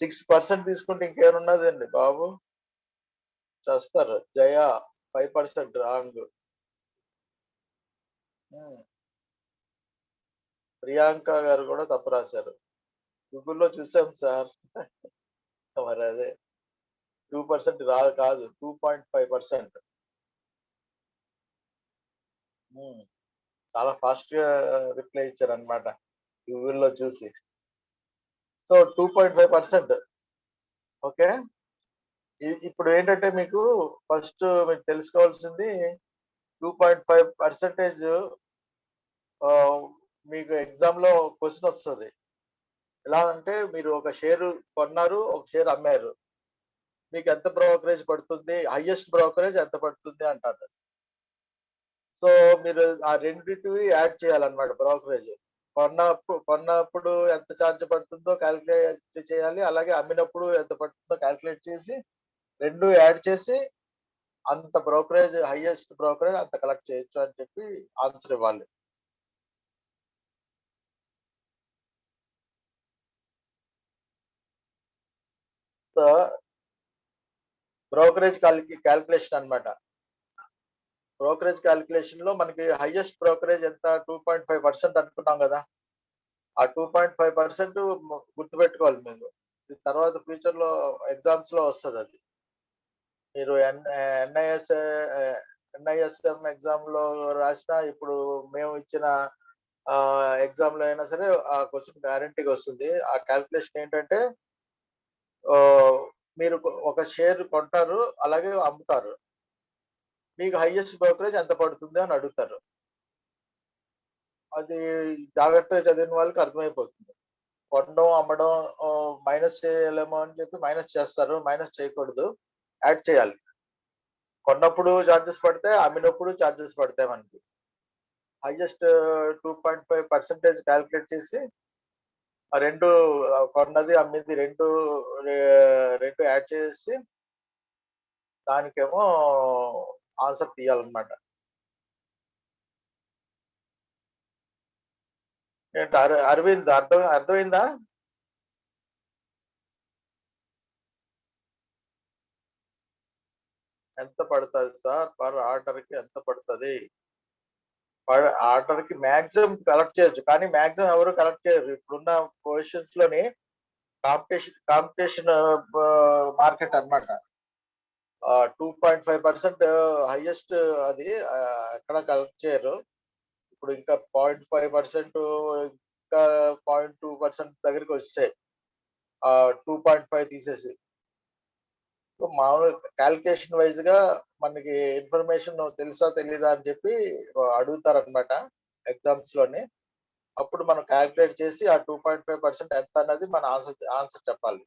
6% తీసుకుంటే ఇంకేమున్నదండి బాబు, చేస్తారు. జయ 5% రాంగ్. ప్రియాంక గారు కూడా తప్పు రాశారు. గూగుల్లో చూసాం సార్. మరి అదే 2% రాదు, కాదు 2.5%. చాలా ఫాస్ట్ గా రిప్లై ఇచ్చారు అనమాట గూగుల్లో చూసి. సో 2.5%. ఓకే, ఇప్పుడు ఏంటంటే మీకు ఫస్ట్ మీరు తెలుసుకోవాల్సింది 2.5% మీకు ఎగ్జామ్ లో క్వశ్చన్ వస్తుంది. ఎలా అంటే, మీరు ఒక షేర్ కొన్నారు, ఒక షేర్ అమ్మారు, మీకు ఎంత బ్రోకరేజ్ పడుతుంది, హైయెస్ట్ బ్రోకరేజ్ ఎంత పడుతుంది అంటారు. సో మీరు ఆ రెండింటివి యాడ్ చేయాలన్నమాట. బ్రోకరేజ్ కొన్నప్పుడు ఎంత ఛార్జ్ పడుతుందో క్యాలిక్యులేట్ చేయాలి, అలాగే అమ్మినప్పుడు ఎంత పడుతుందో క్యాలిక్యులేట్ చేసి రెండు యాడ్ చేసి అంత బ్రోకరేజ్, హైయెస్ట్ బ్రోకరేజ్ అంత కలెక్ట్ చేయొచ్చు అని చెప్పి ఆన్సర్ ఇవ్వాలి. సో బ్రోకరేజ్ క్యాలిక్యులేషన్ అన్నమాట. బ్రోకరేజ్ క్యాలిక్యులేషన్ లో మనకి హైయెస్ట్ బ్రోకరేజ్ ఎంత 2.5% అనుకున్నాం కదా. ఆ 2.5% గుర్తుపెట్టుకోవాలి మీరు. తర్వాత ఫ్యూచర్ లో ఎగ్జామ్స్ లో వస్తుంది అది. మీరు ఎన్ఐఎస్ఎం ఎగ్జామ్ లో రాసిన, ఇప్పుడు మేము ఇచ్చిన ఎగ్జామ్ లో అయినా సరే ఆ క్వశ్చన్ గ్యారంటీగా వస్తుంది. ఆ క్యాల్కులేషన్ ఏంటంటే మీరు ఒక షేర్ కొంటారు, అలాగే అమ్ముతారు. మీకు హైయెస్ట్ బ్రోకరేజ్ ఎంత పడుతుంది అని అడుగుతారు. అది జాగ్రత్తగా చదివిన వాళ్ళకి అర్థమైపోతుంది. కొనడం, అమ్మడం మైనస్ చేయలేమో అని చెప్పి మైనస్ చేస్తారు. మైనస్ చేయకూడదు, యాడ్ చేయాలి. కొన్నప్పుడు చార్జెస్ పడితే, అమ్మినప్పుడు చార్జెస్ పడతాయి మనకి. హైయెస్ట్ 2.5% క్యాల్కులేట్ చేసి ఆ రెండు కొన్నది అమ్మింది రెండు యాడ్ చేసి దానికేమో ఆన్సర్ తీయాలన్నమాట. ఏంటి అరవింద్, అర్థమైందా? ఎంత పడుతుంది సార్ పర్ ఆర్డర్ కి? ఎంత పడుతుంది పర్ ఆర్డర్ కి? మాక్సిమం కలెక్ట్ చేయొచ్చు, కానీ మాక్సిమం ఎవరు కలెక్ట్ చేయరు. ఇప్పుడున్న పొజిషన్స్ లోని కాంపిటీషన్ మార్కెట్ అన్నమాట. 2.5% హైయెస్ట్ అది ఎక్కడ కలెక్ట్ చేయరు. ఇప్పుడు ఇంకా 0.5%, ఇంకా 0.2% దగ్గరికి వస్తాయి 2.5 తీసేసి. మామూలు క్యాలిక్యులేషన్ వైజ్ గా మనకి ఇన్ఫర్మేషన్ తెలుసా తెలీదా అని చెప్పి అడుగుతారనమాట ఎగ్జామ్స్ లోని. అప్పుడు మనం క్యాలిక్యులేట్ చేసి ఆ 2.5% ఎంత అన్నది మన ఆన్సర్ చెప్పాలి.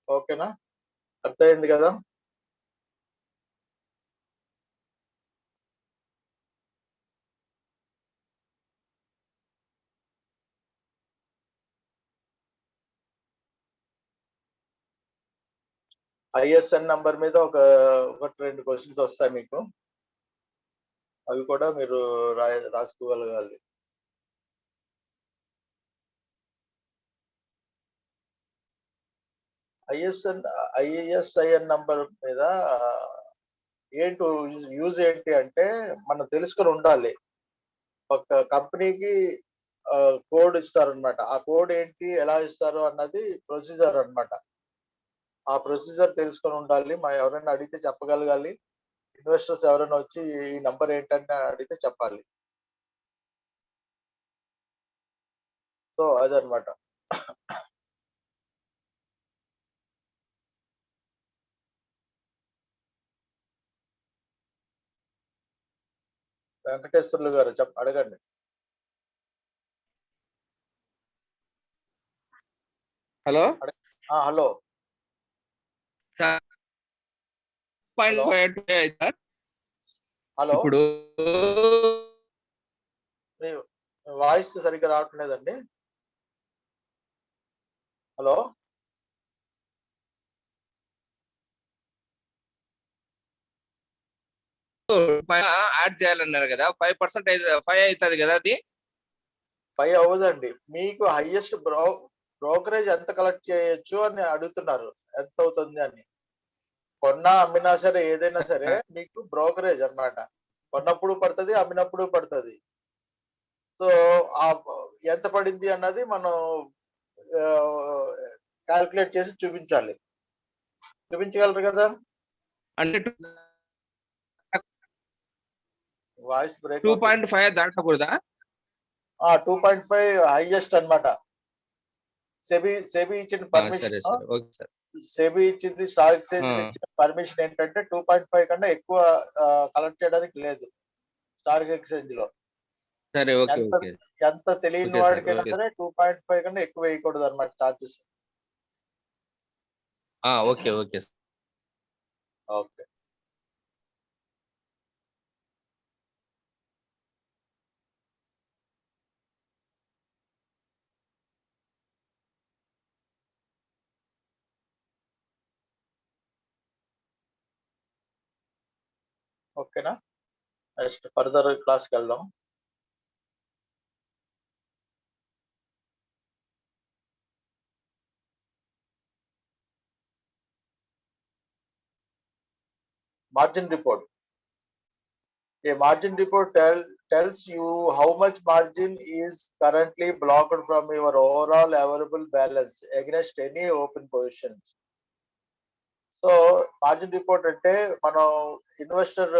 ఓకేనా? అర్థమైంది కదా? ఐఎస్ఎన్ నంబర్ మీద ఒకటి రెండు క్వశ్చన్స్ వస్తాయి మీకు. అవి కూడా మీరు రాసుకోగలగాలి. ఐఎస్ఐఎన్ నంబర్ మీద ఏంటి యూజ్ ఏంటి అంటే, మనం తెలుసుకొని ఉండాలి. ఒక కంపెనీకి కోడ్ ఇస్తారనమాట. ఆ కోడ్ ఏంటి, ఎలా ఇస్తారు అన్నది ప్రొసీజర్ అన్నమాట. ఆ ప్రొసీజర్ తెలుసుకొని ఉండాలి. ఎవరైనా అడిగితే చెప్పగలగాలి. ఇన్వెస్టర్స్ ఎవరైనా వచ్చి ఈ నంబర్ ఏంటంటే అడిగితే చెప్పాలి. సో అదనమాట. వెంకటేశ్వర్లు గారు అడగండి. Hello hello. హలో, ఇప్పుడు మీ వాయిస్ సరిగ్గా రావట్లేదండి. హలో. యాడ్ చేయాలన్నారు కదా, 5% 5 అవుతుంది కదా అది? 5 అవ్వదండి. మీకు హైయెస్ట్ బ్రోకరేజ్ ఎంత కలెక్ట్ చేయొచ్చు అని అడుగుతున్నారు, ఎంత అవుతుంది అని. కొన్నా అమ్మినా సరే ఏదైనా సరే మీకు బ్రోకరేజ్ అన్నమాట. కొన్నప్పుడు పడుతుంది, అమ్మినప్పుడు పడుతుంది. సో ఎంత పడింది అన్నది మనం క్యాల్కులేట్ చేసి చూపించాలి. చూపించగలరు కదా? అంటే వాయిస్ బ్రేక్. 2.5 దాటకూడదా? 2.5 హైయెస్ట్ అన్నమాట. సెబీ ఇచ్చిన సరే పర్మిషన్, సరే, ఓకే సార్. సెబీ ఇచ్చింది, స్టాక్ ఎక్స్చేంజ్ ఇచ్చిన పర్మిషన్ ఏంటంటే 2.5 కన్నా ఎక్కువ కలెక్ట్ చేయడానికి లేదు స్టాక్ ఎక్స్చేంజ్ లో. సరే, ఓకే ఓకే ఎంత తెలియని ఓకే సార్, వాడికైనా ఓకే. సరే 2.5 కన్నా ఎక్కువ వేయకూడదు అన్నమాట charges. Okay okay sir. Okay. ఓకేనా? నెక్స్ట్ ఫర్దర్ క్లాస్కి వెళ్దాం. Margin report. A margin report tells you how much margin is currently blocked from your overall available balance against any open positions. So margin report అంటే మనం investor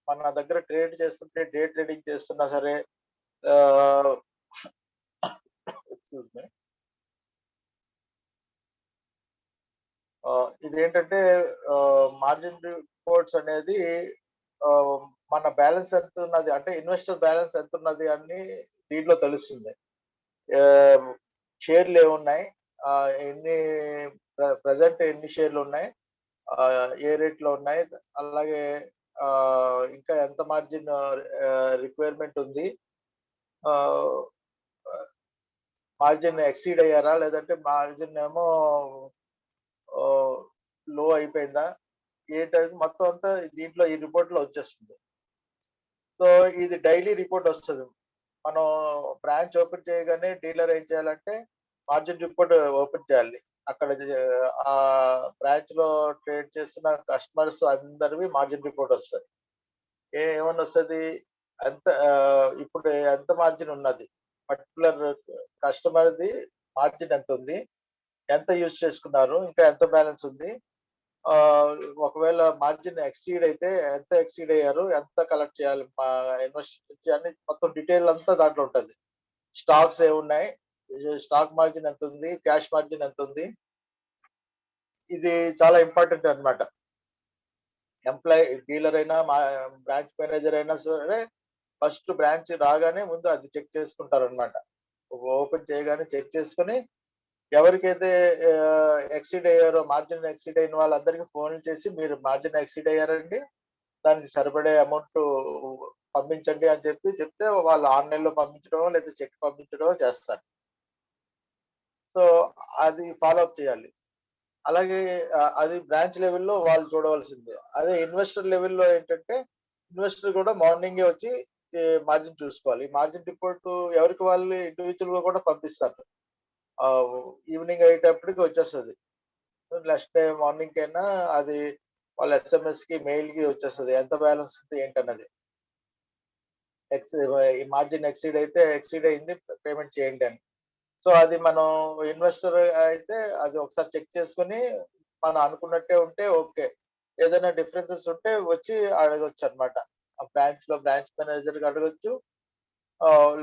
మన దగ్గర trade చేస్తుంటే, day trading చేస్తున్నా సరే, excuse me, ఇదేంటంటే margin reports అనేది మన బ్యాలెన్స్ ఎంత ఉన్నది అంటే ఇన్వెస్టర్ బ్యాలెన్స్ ఎంత ఉన్నది అని దీంట్లో తెలుస్తుంది. షేర్లు ఏమున్నాయి, ఎన్ని ప్రజెంట్ ఎన్ని షేర్లు ఉన్నాయి, ఏ రేట్ లో ఉన్నాయి, అలాగే ఇంకా ఎంత మార్జిన్ రిక్వైర్మెంట్ ఉంది, మార్జిన్ ఎక్సీడ్ అయ్యారా, లేదంటే మార్జిన్ ఏమో లో అయిపోయిందా, ఏంటది మొత్తం అంతా దీంట్లో ఈ రిపోర్ట్ లో వచ్చేస్తుంది. సో ఇది డైలీ రిపోర్ట్ వస్తుంది. మనం బ్రాంచ్ ఓపెన్ చేయగానే డీలర్ ఏం చేయాలంటే మార్జిన్ రిపోర్ట్ ఓపెన్ చేయాలి. అక్కడ ఆ బ్రాంచ్ లో ట్రేడ్ చేస్తున్న కస్టమర్స్ అందరివి మార్జిన్ రిపోర్ట్ వస్తుంది. ఏమన్నా వస్తుంది, ఎంత ఇప్పుడు ఎంత మార్జిన్ ఉన్నది, పర్టికులర్ కస్టమర్ది మార్జిన్ ఎంత ఉంది, ఎంత యూజ్ చేసుకున్నారు, ఇంకా ఎంత బ్యాలెన్స్ ఉంది, ఒకవేళ మార్జిన్ ఎక్సీడ్ అయితే ఎంత ఎక్సీడ్ అయ్యారు, ఎంత కలెక్ట్ చేయాలి ఇన్వెస్టర్ నుంచి అని మొత్తం డీటెయిల్ అంతా దాంట్లో ఉంటుంది. స్టాక్స్ ఏమున్నాయి, స్టాక్ మార్జిన్ ఎంత ఉంది, క్యాష్ మార్జిన్ ఎంత ఉంది, ఇది చాలా ఇంపార్టెంట్ అన్నమాట. ఎంప్లాయీ, డీలర్ అయినా బ్రాంచ్ మేనేజర్ అయినా సరే ఫస్ట్ బ్రాంచ్ రాగానే ముందు అది చెక్ చేసుకుంటారు అనమాట. ఓపెన్ చేయగానే చెక్ చేసుకుని ఎవరికైతే ఎక్సీడ్ అయ్యారో, మార్జిన్ ఎక్సీడ్ అయిన వాళ్ళందరికీ ఫోన్ చేసి మీరు మార్జిన్ ఎక్సీడ్ అయ్యారండి, దానికి సరిపడే అమౌంట్ పంపించండి అని చెప్తే వాళ్ళు ఆన్లైన్ లో పంపించడం లేదా చెక్ పంపించడం చేస్తారు. సో అది ఫాలో అప్ చేయాలి. అలాగే అది బ్రాంచ్ లెవెల్లో వాళ్ళు చూడవలసిందే. అదే ఇన్వెస్టర్ లెవెల్లో ఏంటంటే ఇన్వెస్టర్ కూడా మార్నింగే వచ్చి మార్జిన్ చూసుకోవాలి. మార్జిన్ రిపోర్ట్ ఎవరికి వాళ్ళు ఇండివిజువల్ గా కూడా పంపిస్తారు. ఈవినింగ్ అయ్యేటప్పటికి వచ్చేస్తుంది. నెక్స్ట్ డే మార్నింగ్ కైనా అది వాళ్ళ SMS కి, మెయిల్ కి వచ్చేస్తుంది ఎంత బ్యాలెన్స్ ఉంది ఏంటన్నది. ఈ మార్జిన్ ఎక్సీడ్ అయితే ఎక్సీడ్ అయింది, పేమెంట్ చేయండి అని. సో అది మనం ఇన్వెస్టర్ అయితే అది ఒకసారి చెక్ చేసుకుని మనం అనుకున్నట్టే ఉంటే ఓకే, ఏదైనా డిఫరెన్సెస్ ఉంటే వచ్చి అడగొచ్చు అనమాట. ఆ బ్రాంచ్ మేనేజర్ కి అడగొచ్చు,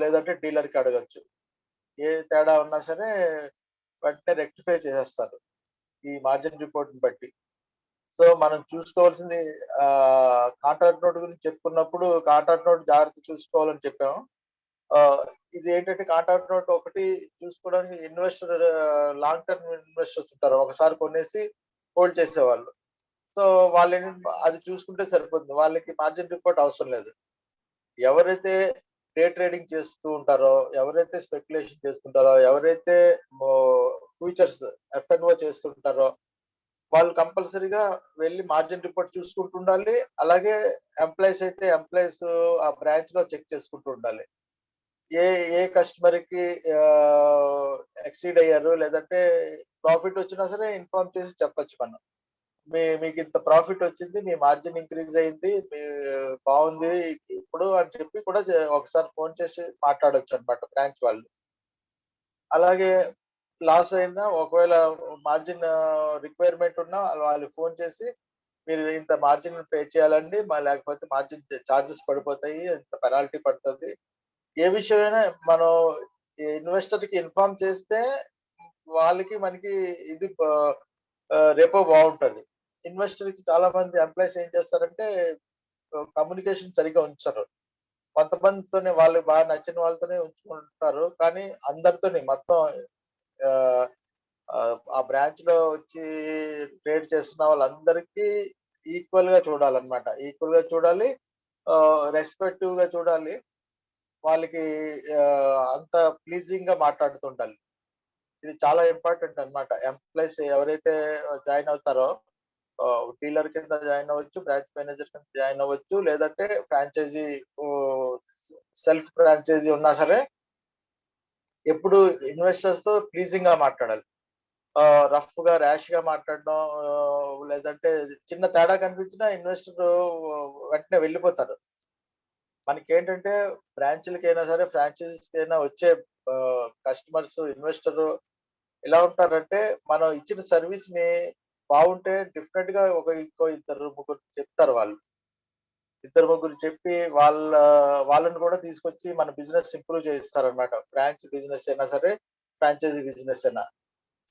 లేదంటే డీలర్ కి అడగొచ్చు. ఏ తేడా ఉన్నా సరే వెంటనే రెక్టిఫై చేసేస్తారు ఈ మార్జిన్ రిపోర్ట్ బట్టి. సో మనం చూసుకోవాల్సింది కాంట్రాక్ట్ నోట్ గురించి చెప్పుకున్నప్పుడు కాంట్రాక్ట్ నోట్ జాగ్రత్త చూసుకోవాలని చెప్పాము. ఇది ఏంటంటే కాంట్రాక్ట్ నోట్ ఒకటి చూసుకోవడానికి ఇన్వెస్టర్, లాంగ్ టర్మ్ ఇన్వెస్టర్స్ ఉంటారు, ఒకసారి కొనేసి హోల్డ్ చేసేవాళ్ళు. సో వాళ్ళు అది చూసుకుంటే సరిపోతుంది, వాళ్ళకి మార్జిన్ రిపోర్ట్ అవసరం లేదు. ఎవరైతే డే ట్రేడింగ్ చేస్తూ ఉంటారో, ఎవరైతే స్పెక్యులేషన్ చేస్తుంటారో, ఎవరైతే ఫ్యూచర్స్ FNO చేస్తుంటారో వాళ్ళు కంపల్సరీగా వెళ్ళి మార్జిన్ రిపోర్ట్ చూసుకుంటూ ఉండాలి. అలాగే ఎంప్లాయీస్ అయితే ఎంప్లాయీస్ ఆ బ్రాంచ్ లో చెక్ చేసుకుంటూ ఉండాలి. ఏ కస్టమర్ కి ఎక్సీడ్ అయ్యారు, లేదంటే ప్రాఫిట్ వచ్చినా సరే ఇన్ఫార్మ్ చేసి చెప్పొచ్చు మనం. మీకు ఇంత ప్రాఫిట్ వచ్చింది, మీ మార్జిన్ ఇంక్రీజ్ అయింది, మీ బాగుంది ఇప్పుడు అని చెప్పి కూడా ఒకసారి ఫోన్ చేసి మాట్లాడొచ్చు అనమాట బ్రాంచ్ వాళ్ళు. అలాగే లాస్ అయినా ఒకవేళ మార్జిన్ రిక్వైర్మెంట్ ఉన్నా వాళ్ళు ఫోన్ చేసి మీరు ఇంత మార్జిన్ పే చేయాలండి, లేకపోతే మార్జిన్ చార్జెస్ పడిపోతాయి, ఇంత పెనాల్టీ పడుతుంది. ఏ విషయమైనా మనం ఇన్వెస్టర్ కి ఇన్ఫార్మ్ చేస్తే వాళ్ళకి మనకి ఇది రేపో బాగుంటది. ఇన్వెస్టర్ కి చాలా మంది ఎంప్లాయీస్ ఏం చేస్తారంటే కమ్యూనికేషన్ సరిగ్గా ఉంచరు. కొంతమందితోనే వాళ్ళు బాగా నచ్చిన వాళ్ళతోనే ఉంచుకుంటారు, కానీ అందరితోని మొత్తం ఆ బ్రాంచ్ లో వచ్చి ట్రేడ్ చేస్తున్న వాళ్ళందరికీ ఈక్వల్ గా చూడాలన్నమాట. ఈక్వల్ గా చూడాలి, రెస్పెక్టివ్ గా చూడాలి, వాళ్ళకి అంత ప్లీజింగ్ గా మాట్లాడుతుండాలి. ఇది చాలా ఇంపార్టెంట్ అన్నమాట. ఎంప్లాయీస్ ఎవరైతే జాయిన్ అవుతారో డీలర్ కింద జాయిన్ అవ్వచ్చు, బ్రాంచ్ మేనేజర్ కింద జాయిన్ అవ్వచ్చు, లేదంటే ఫ్రాంచైజీ సెల్ఫ్ ఫ్రాంచైజీ ఉన్నా సరే ఎప్పుడు ఇన్వెస్టర్స్ తో ప్లీజింగ్ గా మాట్లాడాలి. రఫ్ గా ర్యాష్ గా మాట్లాడడం, లేదంటే చిన్న తేడా కనిపించినా ఇన్వెస్టర్ వెంటనే వెళ్ళిపోతారు. మనకేంటంటే బ్రాంచ్లకైనా సరే ఫ్రాంచైజీస్ కైనా వచ్చే కస్టమర్స్, ఇన్వెస్టర్ ఎలా ఉంటారంటే మనం ఇచ్చిన సర్వీస్ ని బాగుంటే డిఫరెంట్ గా ఇంకో ఇద్దరు ముగ్గురు చెప్తారు. వాళ్ళు ఇద్దరు ముగ్గురు చెప్పి వాళ్ళని కూడా తీసుకొచ్చి మన బిజినెస్ ఇంప్రూవ్ చేయిస్తారు అనమాట. బ్రాంచ్ బిజినెస్ అయినా సరే, ఫ్రాంచైజీ బిజినెస్ అయినా.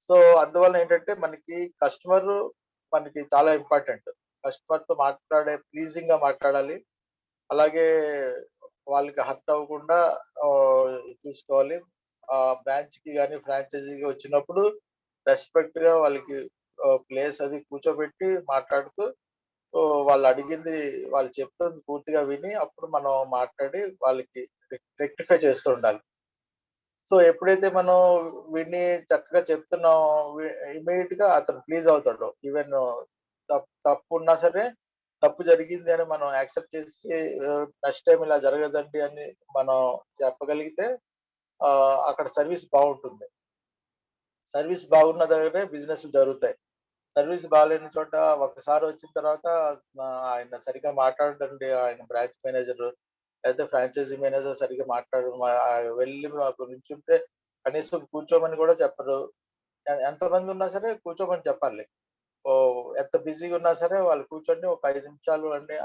సో అందువల్ల ఏంటంటే మనకి కస్టమర్ మనకి చాలా ఇంపార్టెంట్. కస్టమర్ తో ప్లీజింగ్ గా మాట్లాడాలి. అలాగే వాళ్ళకి హర్ట్ అవ్వకుండా చూసుకోవాలి. బ్రాంచ్ కి కానీ ఫ్రాంచైజీకి వచ్చినప్పుడు రెస్పెక్ట్ గా వాళ్ళకి ప్లేస్ అది కూర్చోబెట్టి మాట్లాడుతూ వాళ్ళు అడిగింది, వాళ్ళు చెప్తుంది పూర్తిగా విని అప్పుడు మనం మాట్లాడి వాళ్ళకి రెక్టిఫై చేస్తూ ఉండాలి. సో ఎప్పుడైతే మనం విని చక్కగా చెప్తున్నాం, ఇమీడియట్ గా అతను ప్లీజ్ అవుతాడు. ఈవెన్ తప్పు ఉన్నా సరే, తప్పు జరిగింది అని మనం యాక్సెప్ట్ చేసి నెక్స్ట్ టైం ఇలా జరగదండి అని మనం చెప్పగలిగితే అక్కడ సర్వీస్ బాగుంటుంది. సర్వీస్ బాగున్న దగ్గరే బిజినెస్ జరుగుతాయి. సర్వీస్ బాగాలేని చోట ఒకసారి వచ్చిన తర్వాత ఆయన సరిగ్గా మాట్లాడండి, ఆయన బ్రాంచ్ మేనేజర్ అయితే ఫ్రాంచైజీ మేనేజర్ సరిగ్గా వెళ్ళి మాకు నుంచుంటే కనీసం కూర్చోమని కూడా చెప్పరు. ఎంతమంది ఉన్నా సరే కూర్చోమని చెప్పాలి. ఎంత బిజీగా ఉన్నా సరే వాళ్ళు కూర్చొని ఒక 5 నిమిషాలు అని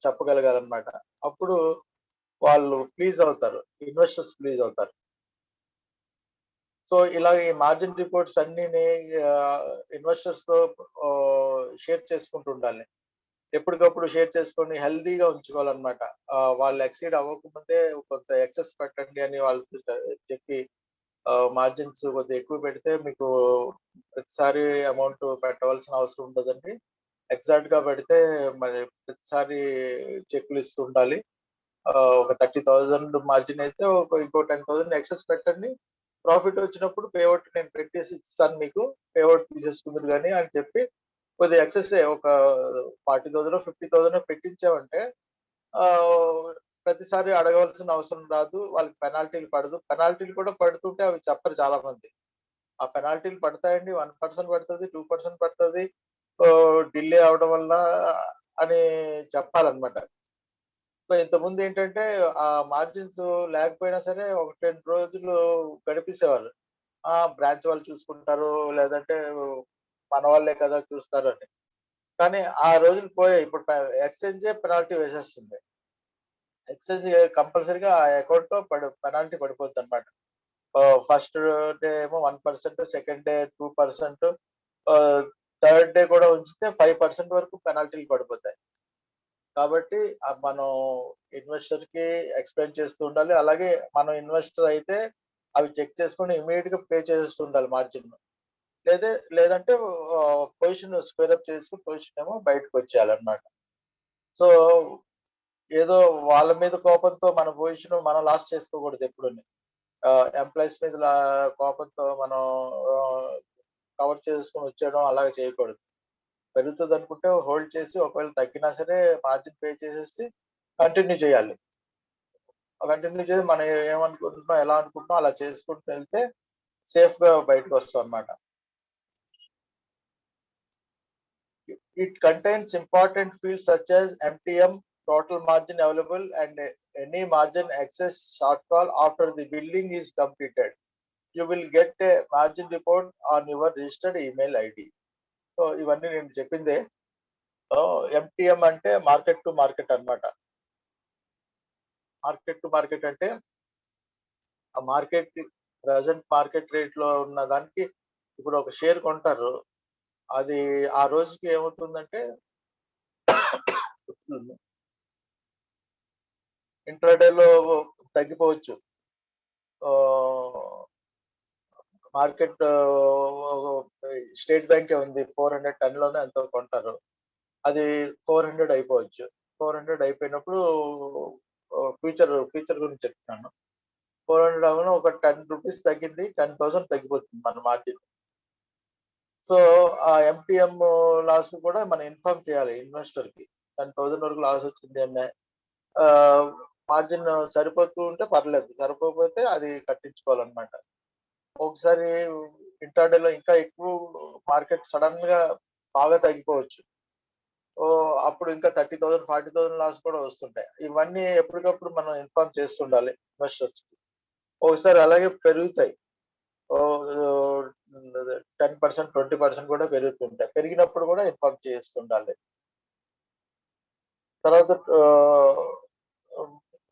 చెప్పగలగాలన్నమాట. అప్పుడు వాళ్ళు ప్లీజ్ అవుతారు, ఇన్వెస్టర్స్ ప్లీజ్ అవుతారు. సో ఇలా ఈ మార్జిన్ రిపోర్ట్స్ అన్ని ఇన్వెస్టర్స్ తో షేర్ చేసుకుంటూ ఉండాలి. ఎప్పటికప్పుడు షేర్ చేసుకొని హెల్దీగా ఉంచుకోవాలన్నమాట. వాళ్ళు ఎక్సీడ్ అవ్వకముందే కొంత ఎక్సెస్ పెట్టండి అని వాళ్ళకి చెప్పి మార్జిన్స్ కొద్దిగా ఎక్కువ పెడితే మీకు ప్రతిసారి అమౌంట్ పెట్టవలసిన అవసరం ఉండదండి. ఎగ్జాక్ట్ గా పెడితే మరి ప్రతిసారి చెక్లు ఇస్తూ ఉండాలి. ఒక 30,000 మార్జిన్ అయితే ఇంకో 10,000 ఎక్సెస్ పెట్టండి. ప్రాఫిట్ వచ్చినప్పుడు పేఅవుట్ నేను పెట్టేసి ఇస్తాను మీకు, పేఅవుట్ తీసేసుకుందరు కానీ అని చెప్పి కొద్దిగా ఎక్సెస్ ఒక 40,000 50,000 పెట్టించామంటే ప్రతిసారి అడగవలసిన అవసరం రాదు. వాళ్ళకి పెనాల్టీలు పడదు. పెనాల్టీలు కూడా పడుతుంటే అవి చెప్పరు చాలా మంది. ఆ పెనాల్టీలు పడతాయండి. 1% పడుతుంది, 2% పడుతుంది, డిలే అవడం వల్ల అని చెప్పాలన్నమాట. సో ఇంతకుముందు ఏంటంటే ఆ మార్జిన్స్ లేకపోయినా సరే ఒక 10 రోజులు గడిపేసేవాళ్ళు. బ్రాంచ్ వాళ్ళు చూసుకుంటారు, లేదంటే మన వాళ్ళే కదా చూస్తారని. కానీ ఆ రోజులు పోయాయి. ఇప్పుడు ఎక్స్చేంజే పెనాల్టీ వేసేస్తుంది. ఎక్స్చేంజ్ కంపల్సరీగా ఆ అకౌంట్ లో పెనాల్టీ పడిపోతుంది అనమాట. ఫస్ట్ డే ఏమో 1%, సెకండ్ డే 2%, థర్డ్ డే కూడా ఉంచితే 5% వరకు పెనాల్టీలు పడిపోతాయి. కాబట్టి మనం ఇన్వెస్టర్ కి ఎక్స్ప్లెయిన్ చేస్తూ ఉండాలి. అలాగే మనం ఇన్వెస్టర్ అయితే అవి చెక్ చేసుకుని ఇమీడియట్ గా పే చేస్తూ ఉండాలి మార్జిన్. లేదంటే పొజిషన్ స్క్వేర్ అప్ చేసుకుని పొజిషన్ ఏమో బయటకు వచ్చేయాలన్నమాట. సో ఏదో వాళ్ళ మీద కోపంతో మన పొజిషన్ మనం లాస్ చేసుకోకూడదు ఎప్పుడు. ఎంప్లాయీస్ మీద కోపంతో మనం కవర్ చేసుకుని వచ్చేయడం అలాగే చేయకూడదు. పెరుగుతుంది అనుకుంటే హోల్డ్ చేసి ఒకవేళ తగ్గినా సరే మార్జిన్ పే చేసేసి కంటిన్యూ చేయాలి. కంటిన్యూ చేసి మనం ఏమనుకుంటున్నాం, ఎలా అనుకుంటున్నాం అలా చేసుకుంటూ వెళ్తే సేఫ్ గా బయటకు వస్తాం అన్నమాట. It contains important fields such as MTM, total margin available, and any margin excess shortfall after the billing is completed. You will get a margin report on your registered email ID. So ఇవన్నీ నేను చెప్పిందే. MTM అంటే market to market అన్నమాట. Market to market అంటే ఆ market present market rate లో ఉన్న దానికి ఇప్పుడు ఒక షేర్ కొంటారు, అది ఆ రోజుకి ఏమవుతుందంటే ఇంట్రాడేలో తగ్గిపోవచ్చు. మార్కెట్ స్టేట్ బ్యాంకే ఉంది 410 లోనే ఎంతో కొంటారు, అది 400 అయిపోవచ్చు. 400 అయిపోయినప్పుడు ఫ్యూచర్ గురించి చెప్తున్నాను. 400 అవును ఒక 10 రూపీస్ తగ్గింది, 10,000 తగ్గిపోతుంది మన మార్జిన్. సో ఆ MTM లాస్ కూడా మనం ఇన్ఫార్మ్ చేయాలి ఇన్వెస్టర్ కి. 10,000 వరకు లాస్ వచ్చింది అన్న మార్జిన్ సరిపోతూ ఉంటే పర్లేదు, సరిపోకపోతే అది కట్టించుకోవాలన్నమాట. ఒకసారి ఇంట్రాడేలో ఇంకా ఎక్కువ మార్కెట్ సడన్ గా బాగా తగ్గిపోవచ్చు. అప్పుడు ఇంకా 30,000 40,000 లాస్ కూడా వస్తుంటాయి. ఇవన్నీ ఎప్పటికప్పుడు మనం ఇన్ఫార్మ్ చేస్తుండాలి ఇన్వెస్టర్స్ కి. ఒకసారి అలాగే పెరుగుతాయి. 10% 20% కూడా పెరుగుతుంటాయి. పెరిగినప్పుడు కూడా ఇన్ఫార్మ్ చేస్తుండాలి. తర్వాత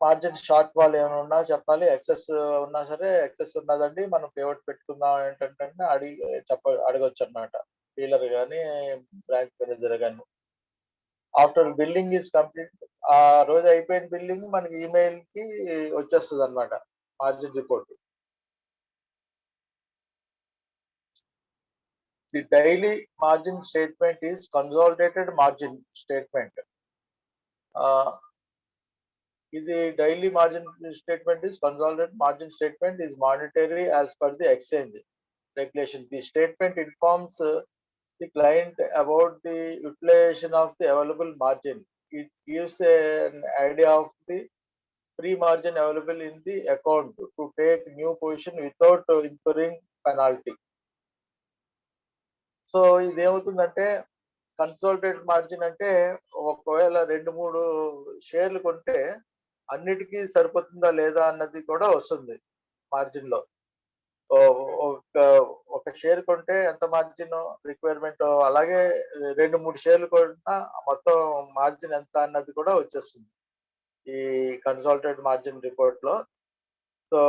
మార్జిన్ షార్ట్ ఫాల్ ఏమైనా ఉన్నా చెప్పాలి. ఎక్సెస్ ఉన్నా సరే, ఎక్సెస్ ఉన్నదండి మనం పేఅవుట్ పెట్టుకుందాం ఏంటంటే అడగొచ్చు అన్నమాట. డీలర్ గాని, బ్రాంచ్ మేనేజర్ గాని. ఆఫ్టర్ బిల్లింగ్ ఈస్ కంప్లీట్, ఆ రోజు అయిపోయిన బిల్లింగ్ మనకి ఈమెయిల్ కి వచ్చేస్తుంది అన్నమాట margin report. The daily margin statement is consolidated margin statement. ఇది daily margin statement is consolidated margin statement is monetary as per the exchange regulation. The statement informs the client about the utilization of the available margin. It gives an idea of the free margin available in the account to take new position without incurring penalty. So ఇది ఏమవుతుందంటే consolidated margin అంటే ఒకవేళ 2-3 షేర్లు కొంటే అన్నిటికీ సరిపోతుందా లేదా అన్నది కూడా వస్తుంది మార్జిన్ లో. ఒక షేర్ కొంటే ఎంత మార్జిన్ రిక్వైర్మెంట్, అలాగే 2-3 షేర్లు కొన్నా మొత్తం మార్జిన్ ఎంత అన్నది కూడా వచ్చేస్తుంది ఈ కన్సాలిడేటెడ్ మార్జిన్ రిపోర్ట్ లో. సో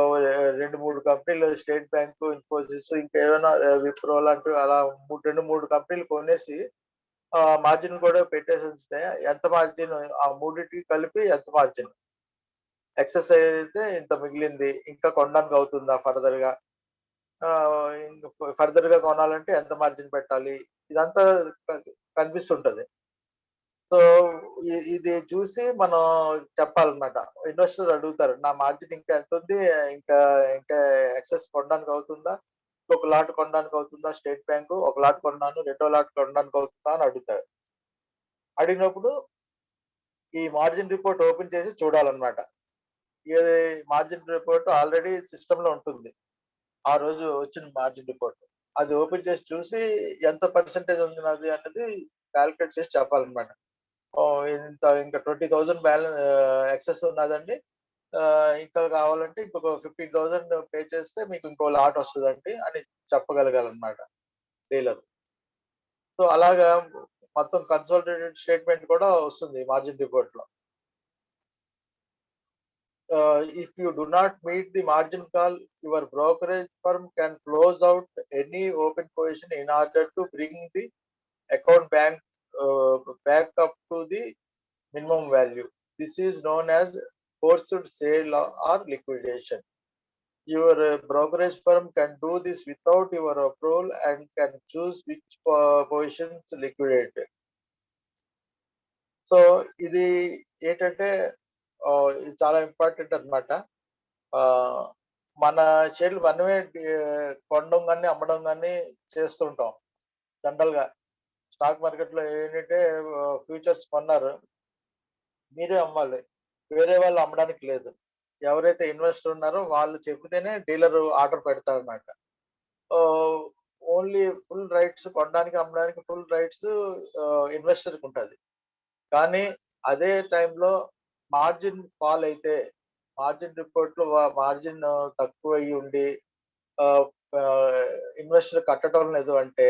2-3 కంపెనీలు, స్టేట్ బ్యాంక్, ఇన్ఫోసిస్, ఇంకేమైనా విప్రో లాంటి అలా 2-3 కంపెనీలు కొనేసి మార్జిన్ కూడా పెట్టేసి ఉంచితే ఎంత మార్జిన్, ఆ మూడింటికి కలిపి ఎంత మార్జిన్, ఎక్సెస్ అయితే ఇంత మిగిలింది, ఇంకా కొనడానికి అవుతుందా ఫర్దర్ గా, ఫర్దర్ గా కొనాలంటే ఎంత మార్జిన్ పెట్టాలి, ఇదంతా కనిపిస్తుంటది. సో ఇది చూసి మనం చెప్పాలన్నమాట. ఇన్వెస్టర్ అడుగుతారు, నా మార్జిన్ ఇంకా ఎంత ఉంది, ఇంకా ఇంకా ఎక్సెస్ కొనడానికి అవుతుందా, ఒక లాట్ కొనడానికి అవుతుందా, స్టేట్ బ్యాంకు ఒక లాట్ కొన్నాను, రెండో లాట్ కొనడానికి అవుతుందా అని అడుగుతాడు. అడిగినప్పుడు ఈ మార్జిన్ రిపోర్ట్ ఓపెన్ చేసి చూడాలన్నమాట. ఇది మార్జిన్ రిపోర్ట్ ఆల్రెడీ సిస్టమ్ లో ఉంటుంది, ఆ రోజు వచ్చిన మార్జిన్ రిపోర్ట్. అది ఓపెన్ చేసి చూసి ఎంత పర్సెంటేజ్ ఉంది నాది అనేది క్యాలిక్యులేట్ చేసి చెప్పాలన్నమాట. ఇంత ఇంకా 20,000 బ్యాలెన్స్ ఎక్సెస్ ఉన్నదండి, ఇంకా కావాలంటే ఇంకొక 15,000 పే చేస్తే మీకు ఇంకో లాట్ వస్తుందండి అని చెప్పగలగాలన్నమాట డీలర్. సో అలాగా మొత్తం కన్సాలిడేటెడ్ స్టేట్మెంట్ కూడా వస్తుంది మార్జిన్ రిపోర్ట్ లో. If you do not meet the margin call, your brokerage firm can close out any open position in order to bring the account back up to the minimum value. This is known as forced sale or liquidation. Your brokerage firm can do this without your approval and can choose which positions liquidate. So ఇది ఏంటంటే ఇది చాలా important అన్నమాట. మన షేర్లు మనమే కొనడం కానీ అమ్మడం కానీ చేస్తుంటాం జనరల్ గా. స్టాక్ మార్కెట్ లో ఏంటంటే ఫ్యూచర్స్ కొన్నారు, మీరే అమ్మాలి, వేరే వాళ్ళు అమ్మడానికి లేదు. ఎవరైతే ఇన్వెస్టర్ ఉన్నారో వాళ్ళు చెబితేనే డీలర్ ఆర్డర్ పెడతారన్నమాట. ఓన్లీ ఫుల్ రైట్స్, కొనడానికి అమ్మడానికి ఫుల్ రైట్స్ ఇన్వెస్టర్ కి ఉంటుంది. కానీ అదే టైంలో మార్జిన్ ఫాల్ అయితే, మార్జిన్ రిపోర్ట్ లో మార్జిన్ తక్కువ అయ్యి ఉండి ఇన్వెస్టర్ కట్టడం లేదు అంటే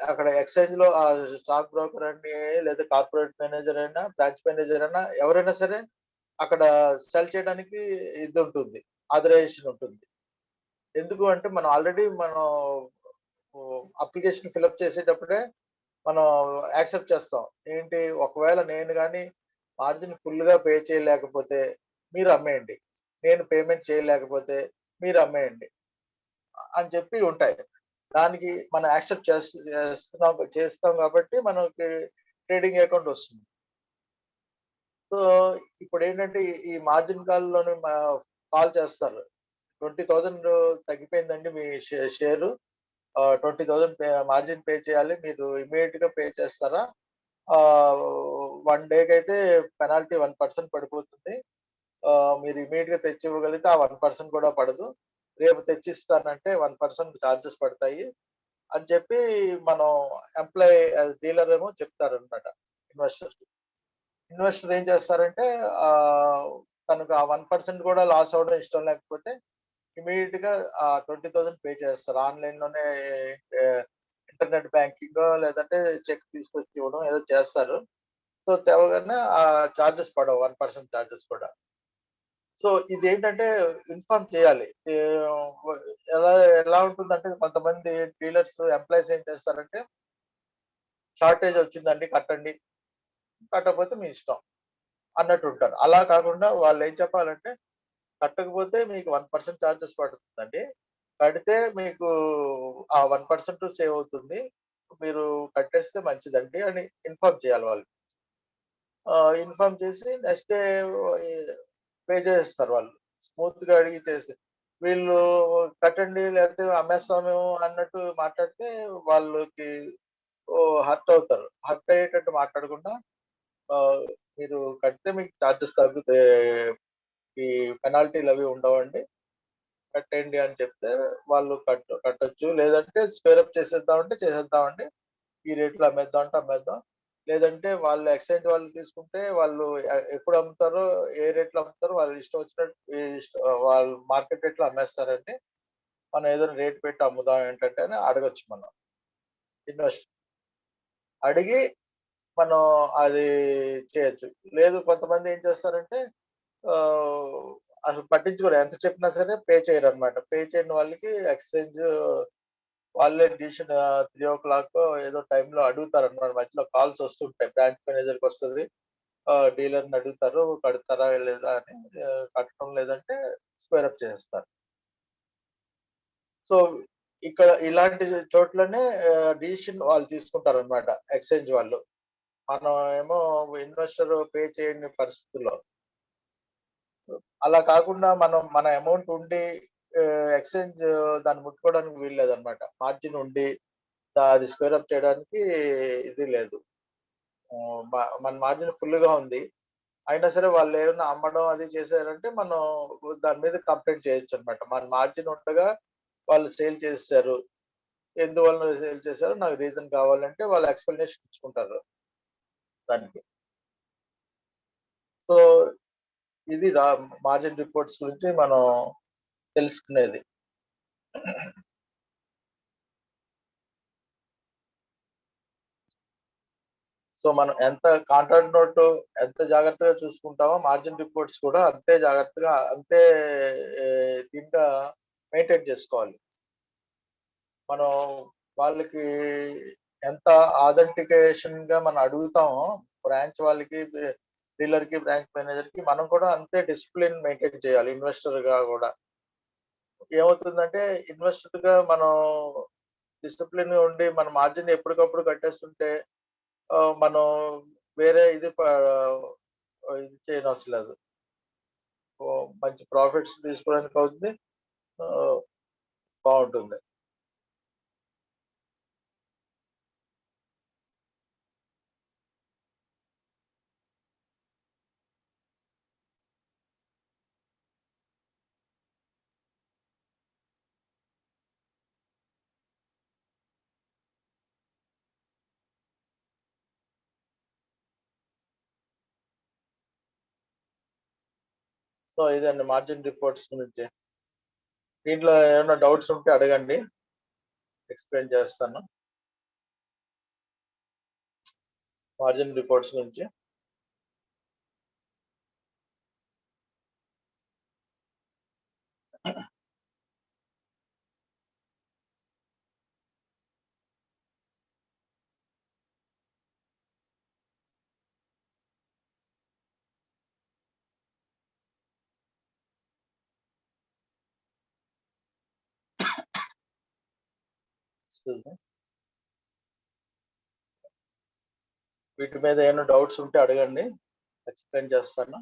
అక్కడ ఎక్స్చేంజ్ లో ఆ స్టాక్ బ్రోకర్ అని, లేదా కార్పొరేట్ మేనేజర్ అయినా, బ్రాంచ్ మేనేజర్ అయినా, ఎవరైనా సరే అక్కడ సెల్ చేయడానికి ఇది ఉంటుంది, ఆథరైజేషన్ ఉంటుంది. ఎందుకు అంటే మనం ఆల్రెడీ అప్లికేషన్ ఫిల్అప్ చేసేటప్పుడే మనం యాక్సెప్ట్ చేస్తాం ఏంటి, ఒకవేళ నేను కానీ మార్జిన్ ఫుల్ గా పే చేయలేకపోతే మీరు అమ్మేయండి, నేను పేమెంట్ చేయలేకపోతే మీరు అమ్మేయండి అని చెప్పి ఉంటాయి. దానికి మనం యాక్సెప్ట్ చేస్తాం కాబట్టి మనకి ట్రేడింగ్ అకౌంట్ వస్తుంది. సో ఇప్పుడు ఏంటంటే ఈ మార్జిన్ కాల్ లోని కాల్ చేస్తారు, 20,000 తగ్గిపోయిందండి మీ షేరు, 20,000 మార్జిన్ పే చేయాలి. మీరు ఇమ్మీడియట్ గా పే చేస్తారా? 1 డేకి అయితే పెనాల్టీ 1% పడిపోతుంది. మీరు ఇమ్మీడియట్ గా తెచ్చి ఇవ్వగలిగితే ఆ 1% కూడా పడదు. రేపు తెచ్చిస్తానంటే 1% చార్జెస్ పడతాయి అని చెప్పి మనం ఎంప్లాయ్ డీలర్ ఏమో చెప్తారనమాట ఇన్వెస్టర్. ఇన్వెస్టర్ ఏం చేస్తారంటే తనకు ఆ 1% కూడా లాస్ అవ్వడం ఇష్టం లేకపోతే ఇమీడియట్ గా 20,000 పే చేస్తారు. ఆన్లైన్ లోనే ఇంటర్నెట్ బ్యాంకింగ్ లేదంటే చెక్ తీసుకొచ్చి ఇవ్వడం ఏదో చేస్తారు. సో తేవగానే ఆ చార్జెస్ పడవు, 1% చార్జెస్ కూడా. సో ఇదేంటంటే ఇన్ఫార్మ్ చేయాలి. ఎలా ఎలా ఉంటుందంటే కొంతమంది డీలర్స్ ఎంప్లాయీస్ ఏం చేస్తారంటే షార్టేజ్ వచ్చిందండి కట్టండి, కట్టకపోతే మీ ఇష్టం అన్నట్టు ఉంటారు. అలా కాకుండా వాళ్ళు ఏం చెప్పాలంటే కట్టకపోతే మీకు 1% చార్జెస్ పడుతుందండి. కడితే మీకు ఆ 1% సేవ్ అవుతుంది. మీరు కట్టేస్తే మంచిదండి అని ఇన్ఫార్మ్ చేయాలి వాళ్ళు. ఇన్ఫార్మ్ చేసి నెక్స్ట్ డే పే చేసేస్తారు వాళ్ళు. స్మూత్ గా అడిగి చేస్తే వీళ్ళు కట్టండి లేకపోతే అమ్మేస్తాం మేము అన్నట్టు మాట్లాడితే వాళ్ళకి హర్ట్ అవుతారు. హర్ట్ అయ్యేటట్టు మాట్లాడకుండా మీరు కడితే మీకు చార్జెస్ తగ్గుతాయి, ఈ పెనాల్టీలు అవి ఉండవండి, కట్టేయండి అని చెప్తే వాళ్ళు కట్టొచ్చు. లేదంటే స్క్వేరప్ చేసేద్దామంటే చేసేద్దామండి, ఈ రేట్లో అమ్మేద్దాం అంటే అమ్మేద్దాం. లేదంటే వాళ్ళు ఎక్స్చేంజ్ వాళ్ళు తీసుకుంటే వాళ్ళు ఎప్పుడు అమ్ముతారో ఏ రేట్లో అమ్ముతారో వాళ్ళు ఇష్టం వచ్చినట్టు వాళ్ళు మార్కెట్ రేట్లో అమ్మేస్తారండి. మనం ఏదైనా రేట్ పెట్టి అమ్ముదాం ఏంటంటే అని అడగొచ్చు మనం ఇన్వెస్ట్ అడిగి మనం అది చేయొచ్చు. లేదు కొంతమంది ఏం చేస్తారంటే అసలు పట్టించుకోరు, ఎంత చెప్పినా సరే పే చేయరు అనమాట. పే చేయని వాళ్ళకి ఎక్స్చేంజ్ వాళ్ళే డిసిషన్ 3:00 ఏదో టైంలో అడుగుతారు అనమాట. మధ్యలో కాల్స్ వస్తుంటాయి, బ్రాంచ్ మేనేజర్కి వస్తుంది, డీలర్ని అడుగుతారు కడతారా లేదా అని. కట్టడం లేదంటే స్క్వేర్ అప్ చేసేస్తారు. సో ఇక్కడ ఇలాంటి చోట్లనే డిసిషన్ వాళ్ళు తీసుకుంటారు అనమాట ఎక్స్చేంజ్ వాళ్ళు. మనం ఏమో ఇన్వెస్టర్ పే చేయని పరిస్థితుల్లో. అలా కాకుండా మన అమౌంట్ ఉండి ఎక్స్చేంజ్ దాన్ని ముట్టుకోవడానికి వీలు లేదనమాట. మార్జిన్ ఉండి అది స్క్వేర్ అప్ చేయడానికి ఇది లేదు. మన మార్జిన్ ఫుల్ గా ఉంది, అయినా సరే వాళ్ళు ఏమైనా అమ్మడం అది చేశారంటే మనం దాని మీద కంప్లైంట్ చేయొచ్చు అనమాట. మన మార్జిన్ ఉండగా వాళ్ళు సేల్ చేశారు, ఎందువల్ల సేల్ చేశారో నాకు రీజన్ కావాలంటే వాళ్ళు ఎక్స్ప్లెనేషన్ ఇచ్చుకుంటారు దానికి. సో ఇది మార్జిన్ రిపోర్ట్స్ గురించి మనం తెలుసుకునేది. సో మనం ఎంత కాంట్రాక్ట్ నోట్ ఎంత జాగ్రత్తగా చూసుకుంటామో మార్జిన్ రిపోర్ట్స్ కూడా అంతే జాగ్రత్తగా అంతే దీంట్లో మెయింటైన్ చేసుకోవాలి. మనం వాళ్ళకి ఎంత ఆథెంటికేషన్ గా మనం అడుగుతామో బ్రాంచ్ వాళ్ళకి, డీలర్ కి, బ్రాంచ్ మేనేజర్ కి మనం కూడా అంతే డిసిప్లిన్ మెయింటైన్ చేయాలి. ఇన్వెస్టర్ గా కూడా ఏమవుతుందంటే ఇన్వెస్టర్ గా మనం డిసిప్లిన్ ఉండి మన మార్జిన్ ఎప్పటికప్పుడు కట్టేస్తుంటే మనం వేరే ఇది ఇది చేయనవసరం లేదు. మంచి ప్రాఫిట్స్ తీసుకోవడానికి అవుతుంది, బాగుంటుంది. సో ఇదండి మార్జిన్ రిపోర్ట్స్ గురించి. దీంట్లో ఏమైనా డౌట్స్ ఉంటే అడగండి, ఎక్స్ప్లెయిన్ చేస్తాను మార్జిన్ రిపోర్ట్స్ గురించి. వీటి మీద ఏమైనా డౌట్స్ ఉంటే అడగండి, ఎక్స్ప్లెయిన్ చేస్తాను.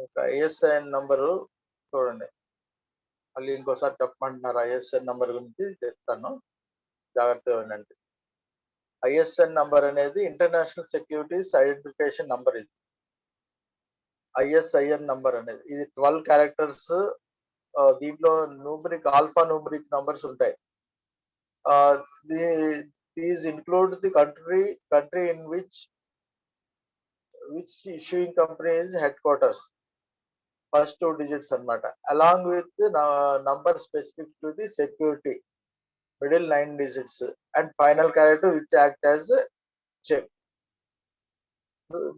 ఒక ఐఎస్ఐఎన్ నంబరు చూడండి. మళ్ళీ ఇంకోసారి చెప్పమంటున్నారు. ఐఎస్ఎన్ నంబర్ గురించి చెప్తాను, జాగ్రత్తగా వినండి. ఐఎస్ఎన్ నంబర్ అనేది ఇంటర్నేషనల్ సెక్యూరిటీస్ ఐడెంటిఫికేషన్ నంబర్. ఇది ఐఎస్ఐఎన్ నంబర్ అనేది ఇది 12 క్యారెక్టర్స్. దీంట్లో న్యూమరిక్ ఆల్ఫా న్యూమరిక్ నంబర్స్ ఉంటాయి. These include the country in which issuing company is head quarters. First 2 digits అన్నమాట. Along with number specific to the security, middle 9 digits, and final character which act as a check.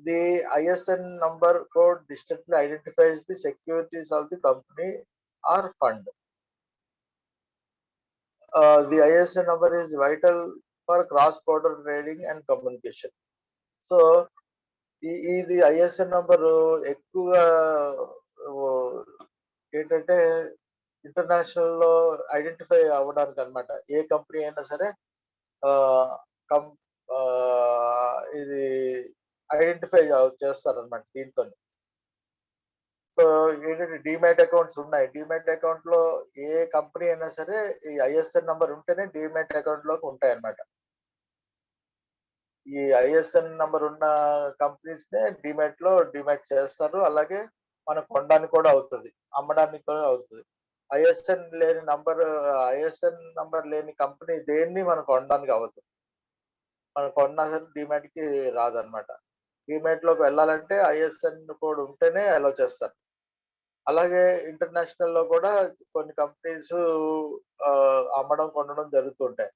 The ISN number code distinctly identifies the securities of the company or fund. The ISN number is vital for cross-border trading and communication. So, the ISN number ఎక్కువగా ఏంటంటే international లో identify అవ్వడానికి అన్నమాట. ఏ company అయినా సరే ఇది identify చేస్తారన్నమాట దీంతో. సో ఏంటంటే డిమాట్ అకౌంట్స్ ఉన్నాయి. డిమాట్ అకౌంట్ లో ఏ కంపెనీ అయినా సరే ఈ ఐఎస్ఎన్ నంబర్ ఉంటేనే డిమాట్ అకౌంట్ లోకి ఉంటాయి అన్నమాట. ఈ ఐఎస్ఎన్ నంబర్ ఉన్న కంపెనీస్ నే డిమాట్ చేస్తారు. అలాగే మనకు కొనడానికి కూడా అవుతుంది, అమ్మడానికి కూడా అవుతుంది. ఐఎస్ఎన్ నంబర్ లేని కంపెనీ దేన్ని మనకు కొనడానికి అవ్వదు. మనం కొన్నా సరే డిమాట్ కి రాదన్నమాట. డిమాట్ లోకి వెళ్ళాలంటే ఐఎస్ఎన్ కోడ్ ఉంటేనే అలౌ చేస్తారు. అలాగే ఇంటర్నేషనల్ లో కూడా కొన్ని కంపెనీస్ అమ్మడం కొనడం జరుగుతుంటాయి.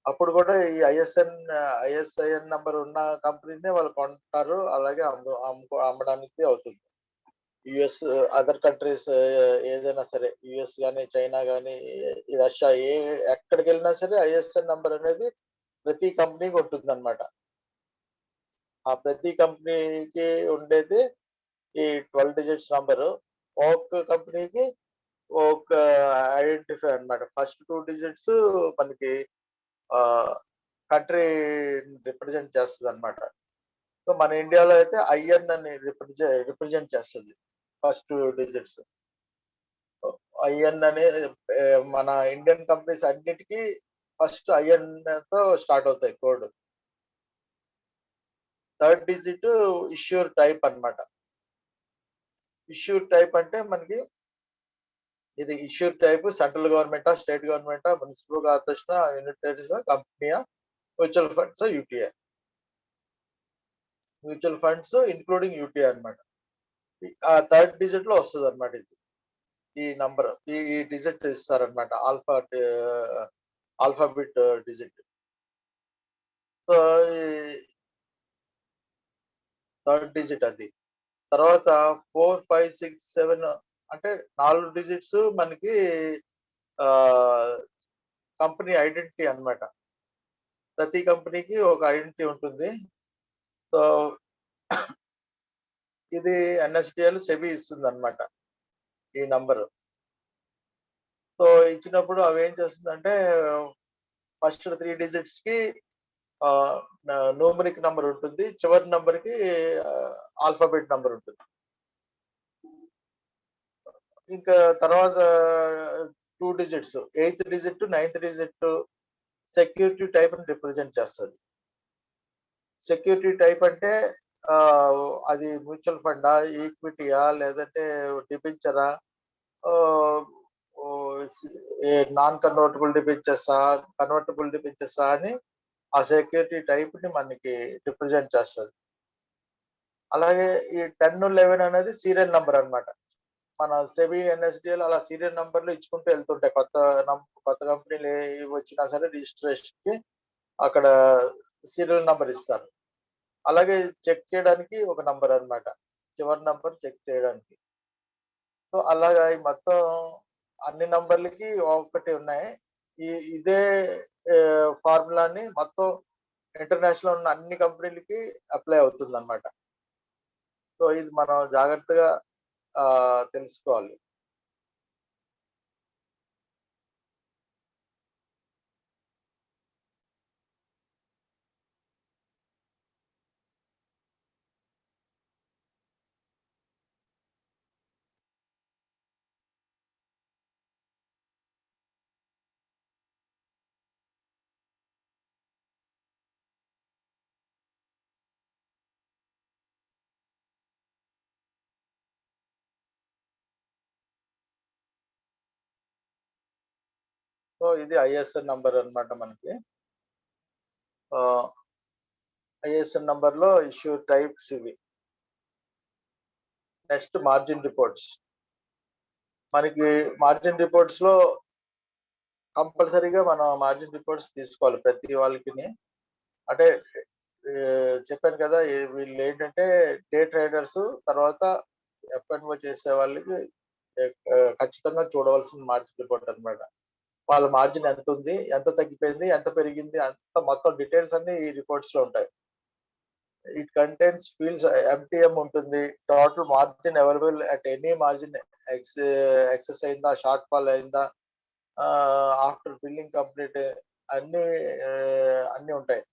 అప్పుడు కూడా ఈ ఐఎస్ఐఎన్ నంబర్ ఉన్న కంపెనీనే వాళ్ళు కొంటారు, అలాగే అమ్మడానికి అవుతుంది. యుఎస్ అదర్ కంట్రీస్ ఏదైనా సరే, యుఎస్ కానీ చైనా కానీ రష్యా ఎక్కడికి వెళ్ళినా సరే ఐఎస్ఎన్ నంబర్ అనేది ప్రతి కంపెనీకి ఉంటుంది అన్నమాట. ఆ ప్రతి కంపెనీకి ఉండేది ఈ 12 digits నంబరు. ఒక్క కంపెనీకి ఒక ఐడెంటిఫై అన్నమాట. ఫస్ట్ 2 digits మనకి కంట్రీ రిప్రజెంట్ చేస్తుంది అన్నమాట. సో మన ఇండియాలో అయితే ఐఎన్ అని రిప్రజెంట్ చేస్తుంది ఫస్ట్ 2 digits. ఐఎన్ అని మన ఇండియన్ కంపెనీస్ అన్నిటికీ ఫస్ట్ ఐఎన్ తో స్టార్ట్ అవుతాయి code. Third digit issuer type అన్నమాట. ఇష్యూర్ టైప్ అంటే మనకి ఇది ఇష్యూర్ టైప్ సెంట్రల్ గవర్నమెంటా, స్టేట్ గవర్నమెంటా, మున్సిపల్ కార్పొరేషన్, యూనిటరీస్, కంపెనీయా, mutual funds, UTI. Mutual funds including UTI అన్నమాట. ఆ థర్డ్ డిజిట్ లో వస్తుంది అన్నమాట ఇది. ఈ నంబర్ ఈ డిజిట్ ఇస్తారనమాట, alphabet digit. So third digit అది. తర్వాత 4, 5, 6, 7 అంటే 4 digits మనకి కంపెనీ ఐడెంటిటీ అన్నమాట. ప్రతి కంపెనీకి ఒక ఐడెంటిటీ ఉంటుంది. సో ఇది ఎన్ఎస్డిఎల్ సెబీ ఇస్తుంది అన్నమాట ఈ నంబరు. సో ఇచ్చినప్పుడు అవి ఏం చేస్తుందంటే ఫస్ట్ 3 digits కి న్యూమరిక్ నంబర్ ఉంటుంది, చివరి నంబర్ కి ఆల్ఫాబెట్ నంబర్ ఉంటుంది. ఇంకా తర్వాత 2 digits 8th digit 9th digit security type ని రిప్రజెంట్ చేస్తుంది. సెక్యూరిటీ టైప్ అంటే అది మ్యూచువల్ ఫండా, ఈక్విటీయా, లేదంటే డిబెంచరా, నాన్ కన్వర్టబుల్ డిబెంచర్సా అని ఆ సెక్యూరిటీ టైప్ ని మనకి రిప్రజెంట్ చేస్తుంది. అలాగే ఈ 10, 11 అనేది సీరియల్ నంబర్ అన్నమాట. మన సెబీ, ఎన్ఎస్డిఎల్ అలా సీరియల్ నంబర్లు ఇచ్చుకుంటూ వెళ్తుంటాయి. కొత్త కంపెనీలు వచ్చినా సరే రిజిస్ట్రేషన్ కి అక్కడ సీరియల్ నంబర్ ఇస్తారు. అలాగే చెక్ చేయడానికి ఒక నంబర్ అన్నమాట, చివరి నంబర్ చెక్ చేయడానికి. సో అలాగా ఈ మొత్తం అన్ని నంబర్లకి ఒకటి ఉన్నాయి. ఇదే ఫార్ములాని మొత్తం ఇంటర్నేషనల్ ఉన్న అన్ని కంపెనీలకి అప్లై అవుతుంది అన్నమాట. సో ఇది మనం జాగ్రత్తగా తెలుసుకోవాలి. ఇది ఐఎస్ఎన్ నంబర్ అన్నమాట మనకి. ఐఎస్ఎన్ నంబర్ లో ఇష్యూ టైప్స్ ఇవి. Next margin reports. మనకి మార్జిన్ రిపోర్ట్స్ లో కంపల్సరీగా మనం మార్జిన్ రిపోర్ట్స్ తీసుకోవాలి ప్రతి వాళ్ళకిని. అంటే చెప్పాను కదా, వీళ్ళు ఏంటంటే డే ట్రేడర్స్, తర్వాత ఎఫ్ఎన్ఓ చేసే వాళ్ళకి ఖచ్చితంగా చూడవలసిన మార్జిన్ రిపోర్ట్ అన్నమాట. వాళ్ళ మార్జిన్ ఎంత ఉంది, ఎంత తగ్గిపోయింది, ఎంత పెరిగింది, అంత మొత్తం డీటెయిల్స్ అన్ని ఈ రిపోర్ట్స్ లో ఉంటాయి. ఇట్ కంటైన్స్ ఫీల్డ్స్ ఎంటీఎం ఉంటుంది, total margin available at any margin, excess అయిందా, షార్ట్ ఫాల్ అయిందా, ఆఫ్టర్ బిల్లింగ్ కంప్లీట్, అన్ని ఉంటాయి.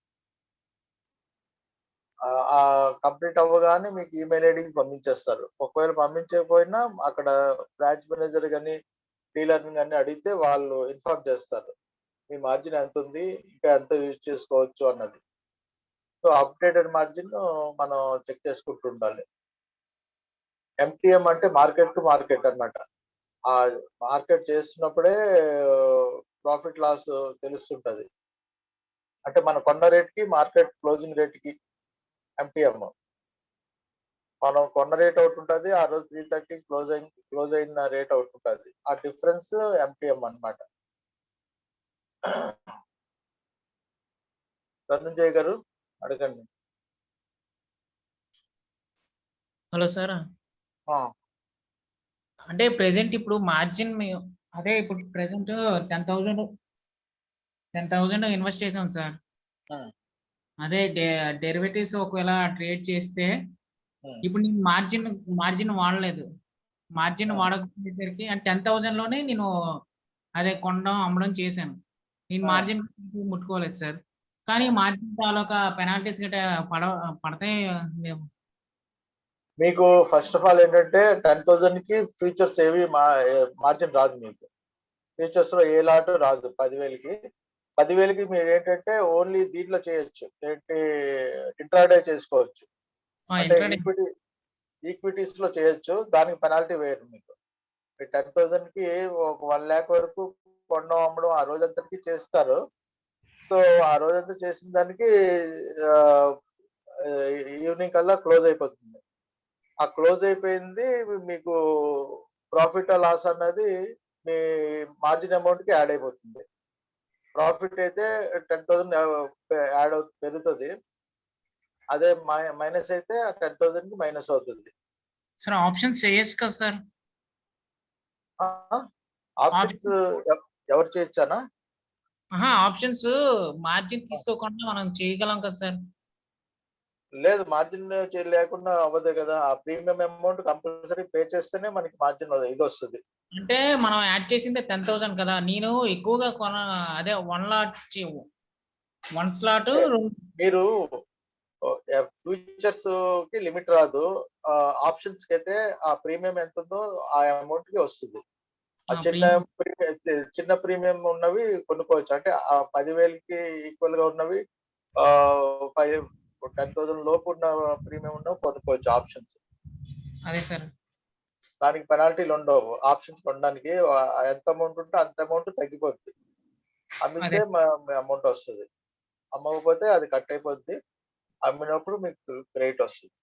ఆ కంప్లీట్ అవ్వగానే మీకు ఈమెయిల్ ఐడికి పంపించేస్తారు. ఒకవేళ పంపించకపోయినా అక్కడ బ్రాంచ్ మేనేజర్ కానీ డీలర్ కానీ అడిగితే వాళ్ళు ఇన్ఫార్మ్ చేస్తారు మీ మార్జిన్ ఎంత ఉంది, ఇంకా ఎంత యూజ్ చేసుకోవచ్చు అన్నది. సో అప్డేటెడ్ మార్జిన్ మనం చెక్ చేసుకుంటూ ఉండాలి. ఎంటీఎం అంటే మార్కెట్ టు మార్కెట్ అన్నమాట. ఆ మార్కెట్ చేస్తున్నప్పుడే ప్రాఫిట్ లాస్ తెలుస్తుంటది. అంటే మన కొన్న రేట్ కి మార్కెట్ క్లోజింగ్ రేట్ కి ఎంటీఎం. మనం కొన్న రేట్ ఒకటి ఉంటుంది, ఆ రోజు 3:30 క్లోజ్ అయిన రేట్ ఒకటి ఉంటుంది. ఆ డిఫరెన్స్ ఎంటీఎం అన్నమాట. ధనంజయ్ గారు అడగండి. హలో సార్, అంటే ప్రెసెంట్ ఇప్పుడు మార్జిన్ అదే ఇప్పుడు ప్రెసెంట్ 10,000 ఇన్వెస్ట్ చేసాం సార్. అదే డెరివేటివ్స్ ఒకవేళ ట్రేడ్ చేస్తే ఇప్పుడు నేను మార్జిన్ వాడలేదు. మార్జిన్ వాడకపోయేసరికి అంటే 10,000 లోనే నేను అదే కొనడం అమ్మడం చేశాను. నేను మార్జిన్ ముట్టుకోలేదు సార్. కానీ మార్జిన్ తాలూకా పెనాల్టీస్ గట్రా పడతాయి. మీకు ఫస్ట్ ఆఫ్ ఆల్ ఏంటంటే 10,000 కి ఫ్యూచర్స్ ఏవి మార్జిన్ రాదు. మీకు ఫ్యూచర్స్ లో ఏ లాట్ రాదు. 10,000కి 10,000కి మీరు ఏంటంటే ఓన్లీ దీంట్లో చేయొచ్చు, ఏంటి ఇంట్రాడే చేసుకోవచ్చు. అంటే ఈక్విటీస్ లో చేయొచ్చు, దానికి పెనాల్టీ వేయరు. మీకు 10,000కి ఒక 1 lakh వరకు కొనడం అమ్మడం ఆ రోజంతటికి చేస్తారు. సో ఆ రోజంతా చేసిన దానికి ఈవినింగ్ కల్లా క్లోజ్ అయిపోతుంది. ఆ క్లోజ్ అయిపోయింది మీకు ప్రాఫిట్ లాస్ అన్నది మీ మార్జిన్ అమౌంట్ కి యాడ్ అయిపోతుంది. ప్రాఫిట్ అయితే 10,000 యాడ్ పెరుగుతుంది, అదే మైనస్ అయితే 10,000 కి మైనస్ అవుతుంది. సార్ ఆప్షన్స్ చేయొచ్చు కదా సార్? ఆప్షన్స్ ఎవరు చేయొచ్చానా? ఆప్షన్స్ మార్జిన్ తీసుకోకుండా మనం చేయగలం కదా సార్? లేదు, మార్జిన్ లేకుండా అవ్వదు కదా. ఆ ప్రీమియం అమౌంట్ కంపల్సరీ పే చేస్తేనే మనకి మార్జిన్ ఇది వస్తుంది. అంటే మనం యాడ్ చేసిందే 10,000 కదా. నేను ఎక్కువగా అదే 1 స్లాట్ మీరు ఫ్యూచర్స్ కి లిమిట్ రాదు, ఆప్షన్స్ కి అయితే ఆ ప్రీమియం ఎంత ఉందో ఆ అమౌంట్ కి వస్తుంది. ఆ చిన్న ప్రీమియం ఉన్నవి కొనుక్కోవచ్చు. అంటే ఆ 10,000కి ఈక్వల్ గా ఉన్నవి 10,000 లోపు ఉన్న ప్రీమియం ఉన్నవి కొనుక్కోవచ్చు ఆప్షన్స్. అదే సార్, దానికి పెనాల్టీలు ఉండవు. ఆప్షన్స్ కొనడానికి ఎంత అమౌంట్ ఉంటే అంత అమౌంట్ తగ్గిపోద్ది. అమ్మితే అమౌంట్ వస్తుంది, అమ్మకపోతే అది కట్ అయిపోద్ది. అమ్మినప్పుడు మీకు క్రెడిట్ వస్తుంది.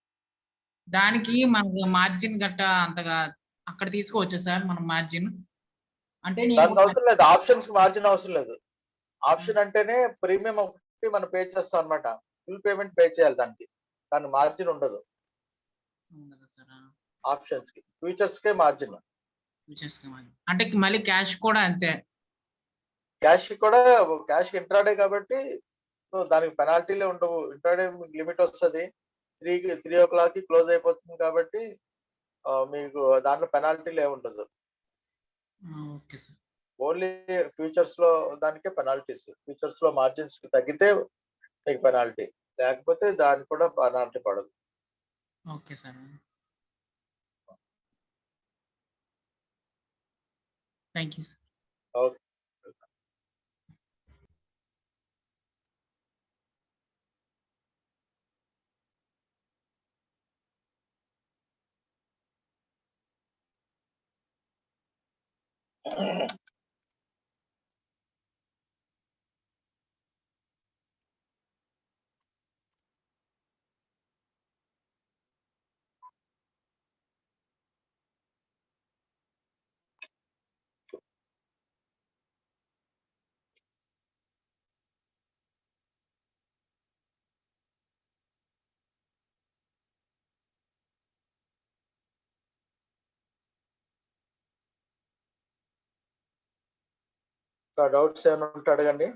దానికి మనకు మార్జిన్ గట్ట అంతగా అక్కడ తీసుకోవచ్చు సార్ మనం మార్జిన్? అంటే దానికి అవసరం లేదు, ఆప్షన్స్ మార్జిన్ అవసరం లేదు. ఆప్షన్ అంటేనే ప్రీమియం ఒకటి మనం పే చేస్తాం అన్నమాట. ఫుల్ పేమెంట్ పే చేయాలి దానికి, దాని మార్జిన్ ఉండదు ఆప్షన్స్ కి. ఫ్యూచర్స్ కే మార్జిన్. అంటే మళ్ళీ క్యాష్ కూడా అంతే? క్యాష్ ఇంట్రాడే కాబట్టి సో దానికి పెనాల్టీలే ఉండవు. ఇంట్రాడే మీకు లిమిట్ వస్తుంది, 3 o'clock కి క్లోజ్ అయిపోతుంది కాబట్టి మీకు దాంట్లో పెనాల్టీలే ఉండదు. Okay sir. ఓన్లీ ఫ్యూచర్స్ లో దానికే పెనాల్టీస్. ఫ్యూచర్స్ లో మార్జిన్స్ తగ్గితే మీకు పెనాల్టీ, లేకపోతే దానికి కూడా పెనాల్టీ పడదు. Okay sir, thank you sir. Okay. Doubts ఏమైనా ఉంటే అడగండి.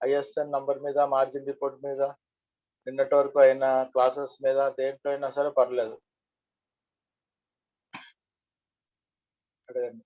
ఐఎస్ఎన్ నంబర్ మీద, మార్జిన్ రిపోర్ట్ మీద, నిన్నటి వరకు అయిన క్లాసెస్ మీద, దేంట్లో అయినా సరే పర్లేదు, అడగండి.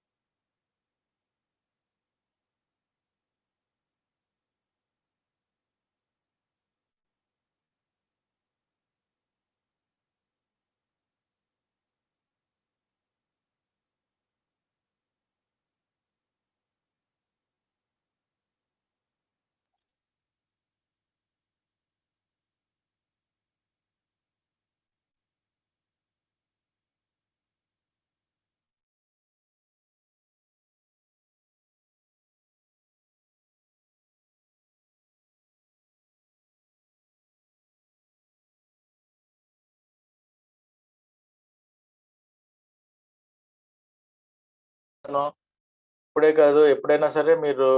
ఇప్పుడే కాదు, ఎప్పుడైనా సరే మీరు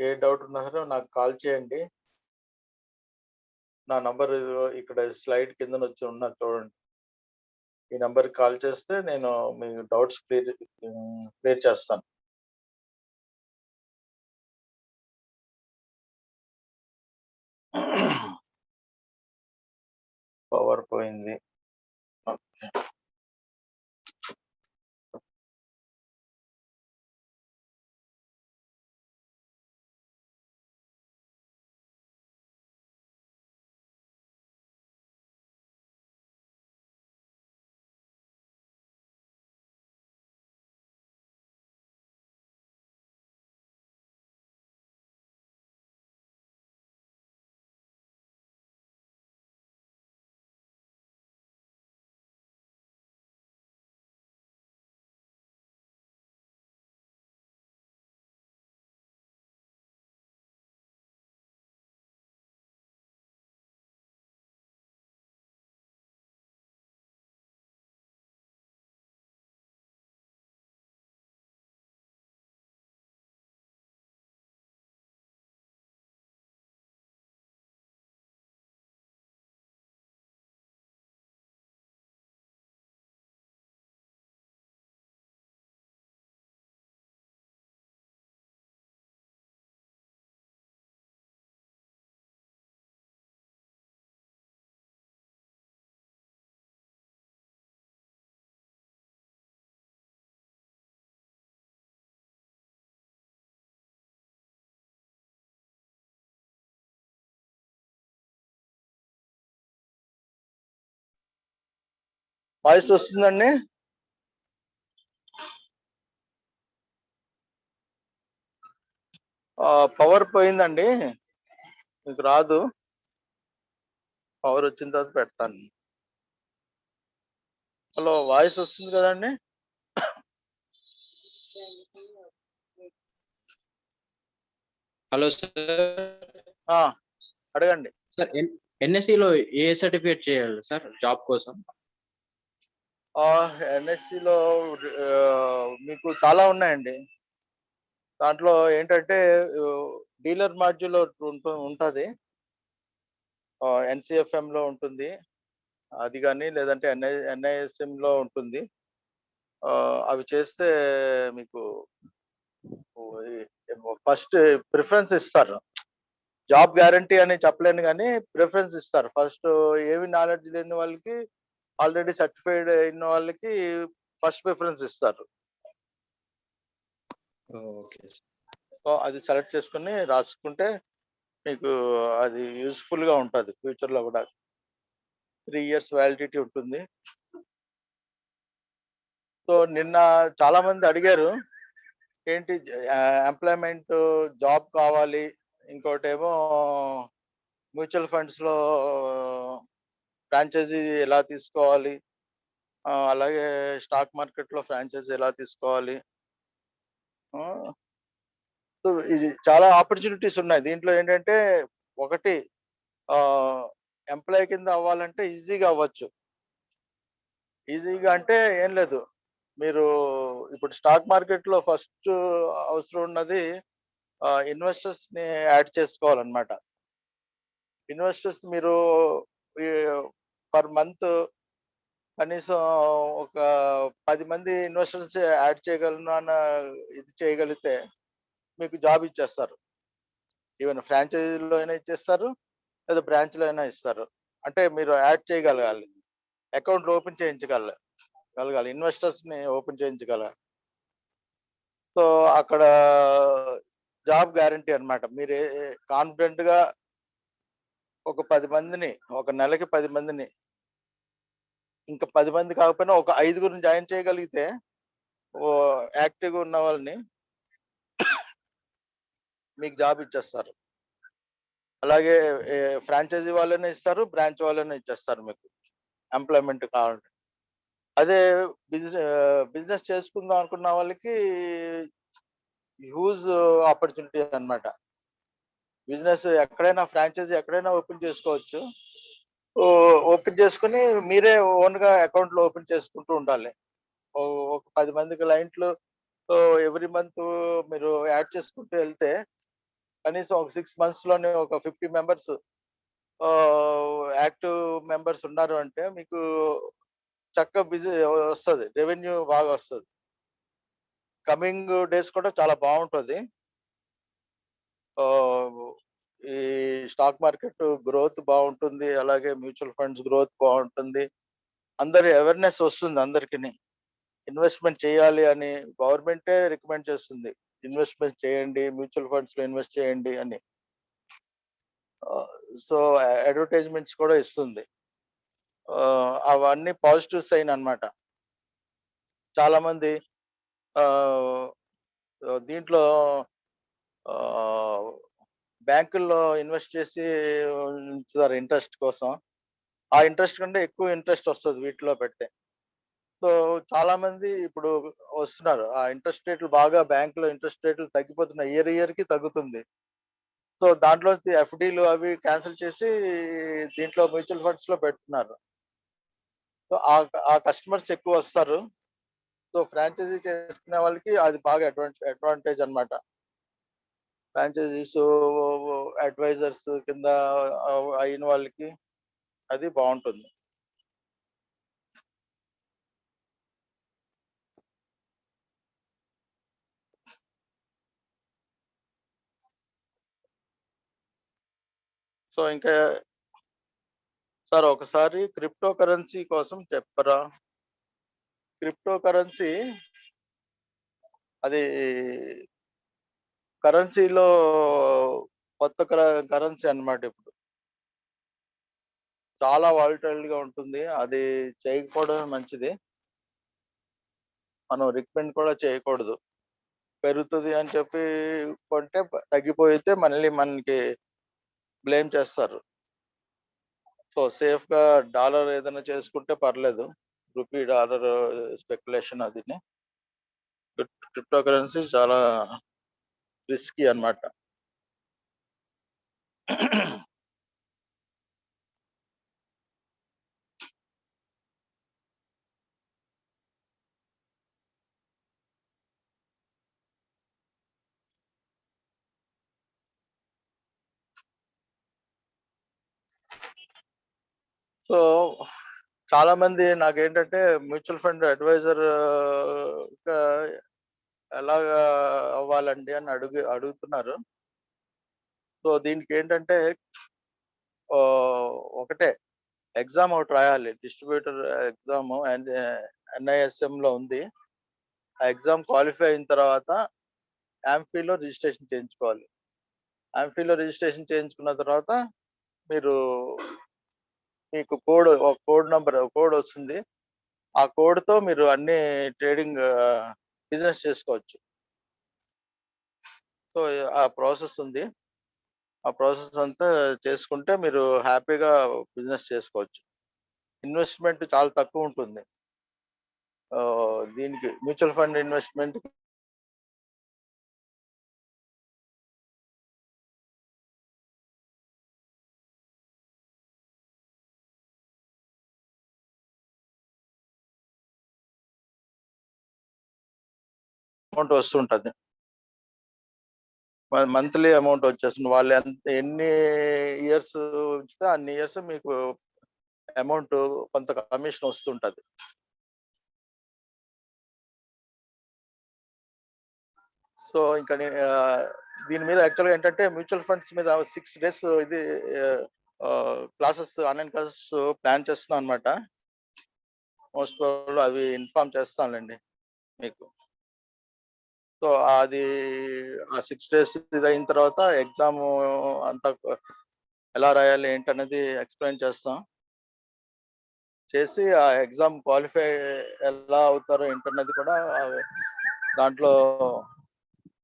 ఏ డౌట్ ఉన్నా సరే నాకు కాల్ చేయండి. నా నంబర్ ఇక్కడ స్లైడ్ కింద వచ్చి ఉన్నా చూడండి. ఈ నంబర్కి కాల్ చేస్తే నేను మీ డౌట్స్ క్లియర్ చేస్తాను. పవర్ పోయింది. ఓకే. వాయిస్ వస్తుందండి? పవర్ పోయిందండి, మీకు రాదు. పవర్ వచ్చిన తర్వాత పెడతాను. హలో, వాయిస్ వస్తుంది కదండి? Hello sir. అడగండి. సార్ ఎన్ఎస్సిలో ఏ సర్టిఫికేట్ చేయాలి సార్ జాబ్ కోసం? ఎన్ఎస్సిలో మీకు చాలా ఉన్నాయండి. దాంట్లో ఏంటంటే డీలర్ మాడ్యూల్ ఉంటుంది, ఎన్సిఎఫ్ఎం లో ఉంటుంది అది, కానీ లేదంటే ఎన్ఐఎస్ఎం లో ఉంటుంది. అవి చేస్తే మీకు ఫస్ట్ ప్రిఫరెన్స్ ఇస్తారు. జాబ్ గ్యారంటీ అని చెప్పలేను కానీ ప్రిఫరెన్స్ ఇస్తారు. ఫస్ట్ ఏమి నాలెడ్జ్ లేని వాళ్ళకి, ఆల్రెడీ సర్టిఫైడ్ అయిన వాళ్ళకి ఫస్ట్ ప్రిఫరెన్స్ ఇస్తారు. ఓకే. సో అది సెలెక్ట్ చేసుకుని రాసుకుంటే మీకు అది యూస్ఫుల్ గా ఉంటుంది. ఫ్యూచర్ లో కూడా 3 years వ్యాలిడిటీ ఉంటుంది. సో నిన్న చాలా మంది అడిగారు, ఏంటి ఎంప్లాయ్మెంట్ జాబ్ కావాలి, ఇంకోటేమో మ్యూచువల్ ఫండ్స్ లో ఫ్రాంచైజీ ఎలా తీసుకోవాలి, అలాగే స్టాక్ మార్కెట్ లో ఫ్రాంచైజీ ఎలా తీసుకోవాలి. సో ఇది చాలా ఆపర్చునిటీస్ ఉన్నాయి దీంట్లో. ఏంటంటే ఒకటి, ఎంప్లాయ్ కింద అవ్వాలంటే ఈజీగా అవ్వచ్చు. ఈజీగా అంటే ఏం లేదు, మీరు ఇప్పుడు స్టాక్ మార్కెట్ లో ఫస్ట్ అవసరం ఉన్నది ఇన్వెస్టర్స్ ని యాడ్ చేసుకోవాలన్నమాట. ఇన్వెస్టర్స్ మీరు పర్ మంత్ కనీసం ఒక 10 మంది ఇన్వెస్టర్స్ యాడ్ చేయగలను అన్న ఇది చేయగలిగితే మీకు జాబ్ ఇచ్చేస్తారు. ఈవెన్ ఫ్రాంచైజీలో అయినా ఇచ్చేస్తారు, లేదా బ్రాంచ్లో అయినా ఇస్తారు. అంటే మీరు యాడ్ చేయగలగాలి, అకౌంట్లు ఓపెన్ చేయించగలగాలి, ఇన్వెస్టర్స్ని ఓపెన్ చేయించగలగాలి. సో అక్కడ జాబ్ గ్యారంటీ అన్నమాట. మీరు కాన్ఫిడెంట్గా ఒక 10 మందిని, ఒక నెలకి 10 మందిని, ఇంకా 10 మంది కాకపోయినా ఒక 5గురిని జాయిన్ చేయగలిగితే యాక్టివ్గా ఉన్న వాళ్ళని మీకు జాబ్ ఇచ్చేస్తారు. అలాగే ఫ్రాంచైజీ వాళ్ళనే ఇస్తారు, బ్రాంచ్ వాళ్ళనే ఇచ్చేస్తారు మీకు ఎంప్లాయ్మెంట్ కావాలంటే. అదే బిజినెస్ చేసుకుందాం అనుకున్న వాళ్ళకి హ్యూజ్ ఆపర్చునిటీ అన్నమాట. బిజినెస్ ఎక్కడైనా, ఫ్రాంచైజీ ఎక్కడైనా ఓపెన్ చేసుకోవచ్చు. ఓపెన్ చేసుకుని మీరే ఓన్గా అకౌంట్లు ఓపెన్ చేసుకుంటూ ఉండాలి. ఒక 10 మంది క్లయింట్లు ఎవ్రీ మంత్ మీరు యాడ్ చేసుకుంటూ వెళ్తే కనీసం ఒక 6 months లోనే ఒక 50 మెంబర్స్ యాక్టివ్ మెంబర్స్ ఉన్నారు అంటే మీకు చక్కగా బిజీ వస్తుంది, రెవెన్యూ బాగా వస్తుంది. కమింగ్ డేస్ కూడా చాలా బాగుంటుంది. ఈ స్టాక్ మార్కెట్ గ్రోత్ బాగుంటుంది, అలాగే మ్యూచువల్ ఫండ్స్ గ్రోత్ బాగుంటుంది. అందరి అవేర్నెస్ వస్తుంది, అందరికి ఇన్వెస్ట్మెంట్ చేయాలి అని గవర్నమెంటే రికమెండ్ చేస్తుంది. ఇన్వెస్ట్మెంట్ చేయండి, మ్యూచువల్ ఫండ్స్ లో ఇన్వెస్ట్ చేయండి అని. సో అడ్వర్టైజ్మెంట్స్ కూడా ఇస్తుంది. అవన్నీ పాజిటివ్ సైన్ అన్నమాట. చాలా మంది దీంట్లో బ్యాంకుల్లో ఇన్వెస్ట్ చేసి ఉంచుతారు ఇంట్రెస్ట్ కోసం. ఆ ఇంట్రెస్ట్ కంటే ఎక్కువ ఇంట్రెస్ట్ వస్తుంది వీటిలో పెడితే. సో చాలా మంది ఇప్పుడు వస్తున్నారు. ఆ ఇంట్రెస్ట్ రేట్లు బాగా, బ్యాంకులో ఇంట్రెస్ట్ రేట్లు తగ్గిపోతున్నాయి, ఇయర్ కి తగ్గుతుంది. సో దాంట్లో ఎఫ్డీలు అవి క్యాన్సిల్ చేసి దీంట్లో మ్యూచువల్ ఫండ్స్ లో పెడుతున్నారు. సో ఆ కస్టమర్స్ ఎక్కువ వస్తారు. సో ఫ్రాంచైజీ చేసుకునే వాళ్ళకి అది బాగా అడ్వాంటేజ్ అన్నమాట. ఫ్రాంచైజీస్ అడ్వైజర్స్ కింద అయిన వాళ్ళకి అది బాగుంటుంది. సో ఇంకా సార్ ఒకసారి క్రిప్టో కరెన్సీ కోసం చెప్పరా? క్రిప్టో కరెన్సీ అది కరెన్సీలో కొత్త కరెన్సీ అన్నమాట. ఇప్పుడు చాలా వాలటైల్ గా ఉంటుంది. అది చేయకపోవడం మంచిది. మనం రికమెండ్ కూడా చేయకూడదు. పెరుగుతుంది అని చెప్పి కొంటే తగ్గిపోయితే మళ్ళీ మనకి బ్లేమ్ చేస్తారు. సో సేఫ్ గా డాలర్ ఏదైనా చేసుకుంటే పర్లేదు. రూపీ డాలర్ స్పెక్యులేషన్ అది. క్రిప్టో కరెన్సీ చాలా రిస్కీ అన్నమాట. సో చాలా మంది నాకేంటంటే మ్యూచువల్ ఫండ్ అడ్వైజర్ ఎలాగా అవ్వాలండి అని అడుగుతున్నారు. సో దీనికి ఏంటంటే ఒకటే ఎగ్జామ్ ఒకటి రాయాలి, డిస్ట్రిబ్యూటర్ ఎగ్జామ్ NISM లో ఉంది. ఆ ఎగ్జామ్ క్వాలిఫై అయిన తర్వాత యాంఫీలో రిజిస్ట్రేషన్ చేయించుకోవాలి. యాంఫీలో రిజిస్ట్రేషన్ చేయించుకున్న తర్వాత మీకు కోడ్ వస్తుంది. ఆ కోడ్తో మీరు అన్ని ట్రేడింగ్ బిజినెస్ చేసుకోవచ్చు. సో ఆ ప్రాసెస్ ఉంది. ఆ ప్రాసెస్ అంతా చేసుకుంటే మీరు హ్యాపీగా బిజినెస్ చేసుకోవచ్చు. ఇన్వెస్ట్మెంట్ చాలా తక్కువ ఉంటుంది దీనికి. మ్యూచువల్ ఫండ్ ఇన్వెస్ట్మెంట్ అమౌంట్ వస్తుంటుంది, మంత్లీ అమౌంట్ వచ్చేస్తుంది. వాళ్ళు ఎన్ని ఇయర్స్ ఉంచితే అన్ని ఇయర్స్ మీకు అమౌంట్ కొంత కమిషన్ వస్తుంటది. సో ఇంకా దీని మీద యాక్చువల్గా ఏంటంటే మ్యూచువల్ ఫండ్స్ మీద 6 days ఇది క్లాసెస్, ఆన్లైన్ క్లాసెస్ ప్లాన్ చేస్తున్నాం అనమాట. మోస్ట్ ప్రాబబ్లీ అవి ఇన్ఫార్మ్ చేస్తానులేండి మీకు. సో అది ఆ 6 days ఇది అయిన తర్వాత ఎగ్జామ్ అంతా ఎలా రాయాలి ఏంటనేది ఎక్స్ప్లెయిన్ చేస్తాం. చేసి ఆ ఎగ్జామ్ క్వాలిఫై ఎలా అవుతారో ఏంటన్నది కూడా దాంట్లో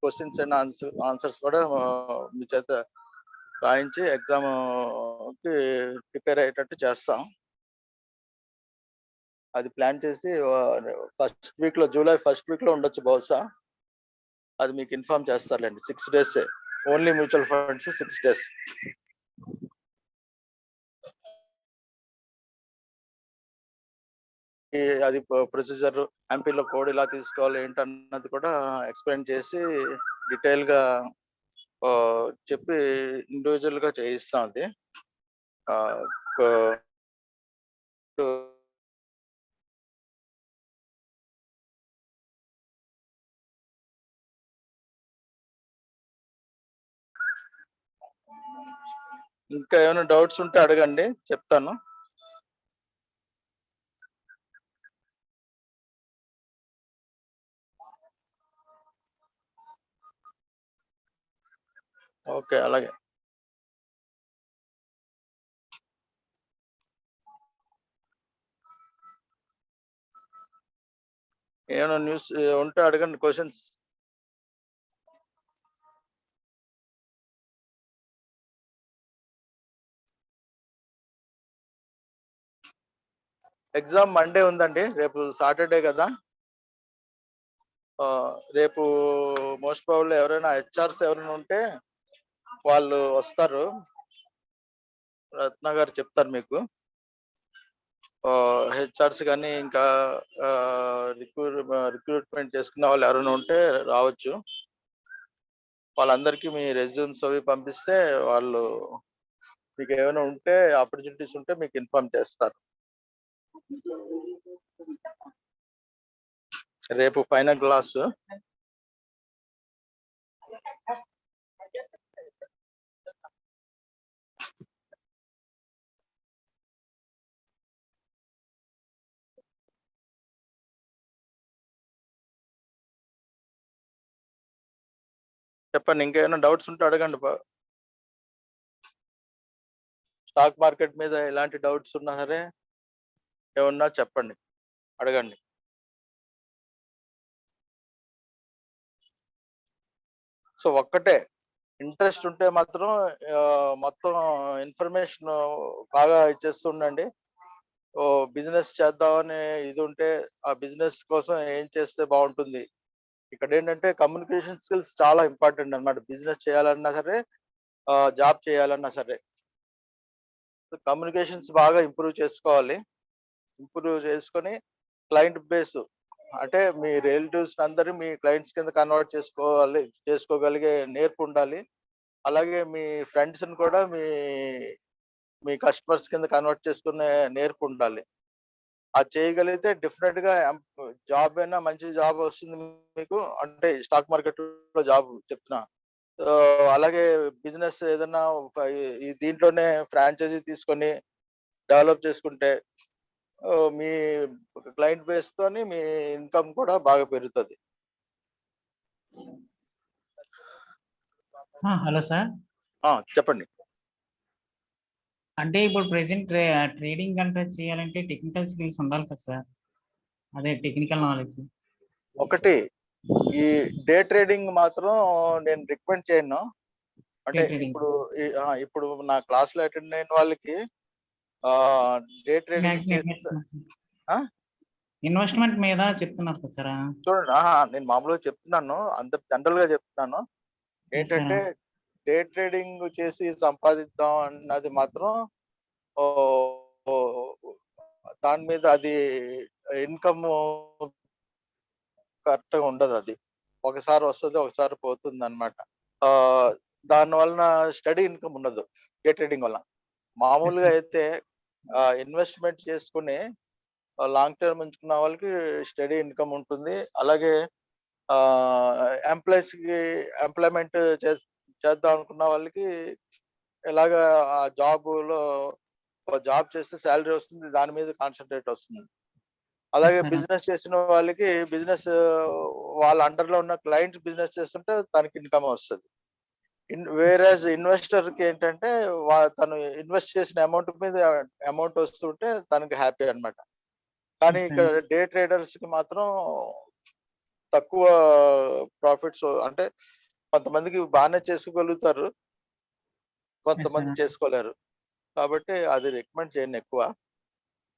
క్వశ్చన్స్ అండ్ ఆన్సర్స్ కూడా మీ చేత రాయించి ఎగ్జామ్ కి ప్రిపేర్ అయ్యేటట్టు చేస్తాం. అది ప్లాన్ చేసి ఫస్ట్ వీక్ లో, జూలై ఫస్ట్ వీక్ లో ఉండొచ్చు బహుశా. అది మీకు ఇన్ఫార్మ్ చేస్తారులేండి. 6 days only mutual funds 6 days. అది ప్రొసీజర్, ఎంపీలో కోడ్ ఇలా తీసుకోవాలి ఏంటన్నది కూడా ఎక్స్ప్లెయిన్ చేసి డీటెయిల్ గా చెప్పి ఇండివిజువల్ గా చేయిస్తాం. అది ఇంకా ఏమైనా డౌట్స్ ఉంటే అడగండి, చెప్తాను. ఓకే, అలాగే. ఏమైనా న్యూస్ ఉంటే అడగండి, క్వశ్చన్స్. ఎగ్జామ్ మండే ఉందండి, రేపు సాటర్డే కదా. రేపు మోస్ట్ ప్రాబబ్లీ ఎవరైనా హెచ్ఆర్స్ ఎవరైనా ఉంటే వాళ్ళు వస్తారు. రత్న గారు చెప్తారు మీకు. హెచ్ఆర్స్ కానీ ఇంకా రిక్రూట్మెంట్ చేసుకున్న వాళ్ళు ఎవరైనా ఉంటే రావచ్చు. వాళ్ళందరికీ మీ రెజ్యూమ్స్ అవి పంపిస్తే వాళ్ళు మీకు ఏమైనా ఉంటే ఆపర్చునిటీస్ ఉంటే మీకు ఇన్ఫార్మ్ చేస్తారు. రేపు ఫైనల్ క్లాస్. చెప్పండి, ఇంకేమైనా డౌట్స్ ఉంటే అడగండి. స్టాక్ మార్కెట్ మీద ఎలాంటి డౌట్స్ ఉన్నా సరే ఏమన్నా చెప్పండి, అడగండి. సో ఒక్కటే, ఇంట్రెస్ట్ ఉంటే మాత్రం మొత్తం ఇన్ఫర్మేషన్ బాగా ఇచ్చేస్తుండండి. బిజినెస్ చేద్దామని ఇది ఉంటే ఆ బిజినెస్ కోసం ఏం చేస్తే బాగుంటుంది. ఇక్కడ ఏంటంటే కమ్యూనికేషన్ స్కిల్స్ చాలా ఇంపార్టెంట్ అన్నమాట. బిజినెస్ చేయాలన్నా సరే, జాబ్ చేయాలన్నా సరే కమ్యూనికేషన్స్ బాగా ఇంప్రూవ్ చేసుకోవాలి. ఇంప్రూవ్ చేసుకొని క్లయింట్ బేస్ అంటే మీ రిలేటివ్స్ అందరూ మీ క్లయింట్స్ కింద కన్వర్ట్ చేసుకోగలిగే నేర్పు ఉండాలి. అలాగే మీ ఫ్రెండ్స్ ని కూడా మీ కస్టమర్స్ కింద కన్వర్ట్ చేసుకునే నేర్పు ఉండాలి. అది చేయగలిగితే డెఫినెట్ గా జాబ్ అయినా మంచి జాబ్ వస్తుంది మీకు. అంటే స్టాక్ మార్కెట్ లో జాబ్ చెప్తున్నా. అలాగే బిజినెస్ ఏదైనా దీంట్లోనే ఫ్రాంచైజీ తీసుకొని డెవలప్ చేసుకుంటే మీ క్లయింట్ బేస్ తోని మీ ఇన్కమ్ కూడా బాగా పెరుగుతుంది. హలో సార్, చెప్పండి. అంటే ఇప్పుడు ప్రెసెంట్ ట్రేడింగ్ అంటే చేయాలంటే టెక్నికల్ స్కిల్స్ ఉండాలి కదా సార్, అదే టెక్నికల్ నాలెడ్జ్. ఒకటి, ఈ డే ట్రేడింగ్ మాత్రం నేను రికమెండ్ చేయను. అంటే ఇప్పుడు నా క్లాస్ లో అటెండ్ అయిన వాళ్ళకి డే ట్రేడింగ్ ఇన్వెస్ట్మెంట్ మీద చెప్తున్నారు కదా సార్. చూడండి, నేను మామూలుగా చెప్తున్నాను, అందరు జనరల్ గా చెప్తున్నాను. ఏంటంటే డే ట్రేడింగ్ చేసి సంపాదిద్దాం అన్నది మాత్రం దాని మీద అది ఇన్కమ్ కరెక్ట్ గా ఉండదు. అది ఒకసారి వస్తుంది, ఒకసారి పోతుంది అన్నమాట. దాని వలన స్టడీ ఇన్కమ్ ఉండదు డే ట్రేడింగ్ వల్ల. మామూలుగా అయితే ఇన్వెస్ట్మెంట్ చేసుకుని లాంగ్ టర్మ్ ఉంచుకున్న వాళ్ళకి స్టడీ ఇన్కమ్ ఉంటుంది. అలాగే ఎంప్లాయీస్ కి ఎంప్లాయ్మెంట్ చేద్దాం అనుకున్న వాళ్ళకి ఎలాగా ఆ జాబ్లో జాబ్ చేస్తే శాలరీ వస్తుంది, దాని మీద కాన్సన్ట్రేట్ వస్తుంది. అలాగే sir. బిజినెస్ చేసిన వాళ్ళకి బిజినెస్ వాళ్ళ అండర్ లో ఉన్న క్లయింట్స్ బిజినెస్ చేస్తుంటే తనకి ఇన్కమ్ వస్తుంది. వేరేజ్ ఇన్వెస్టర్ కి ఏంటంటే తను ఇన్వెస్ట్ చేసిన అమౌంట్ మీద అమౌంట్ వస్తుంటే తనకి హ్యాపీ అన్నమాట. కానీ Yes, sir. ఇక్కడ డే ట్రేడర్స్ కి మాత్రం తక్కువ ప్రాఫిట్స్, అంటే కొంతమందికి బాగానే చేసుకోగలుగుతారు, కొంతమంది sir. చేసుకోలేరు. కాబట్టి అది రికమెండ్ చేయను ఎక్కువ.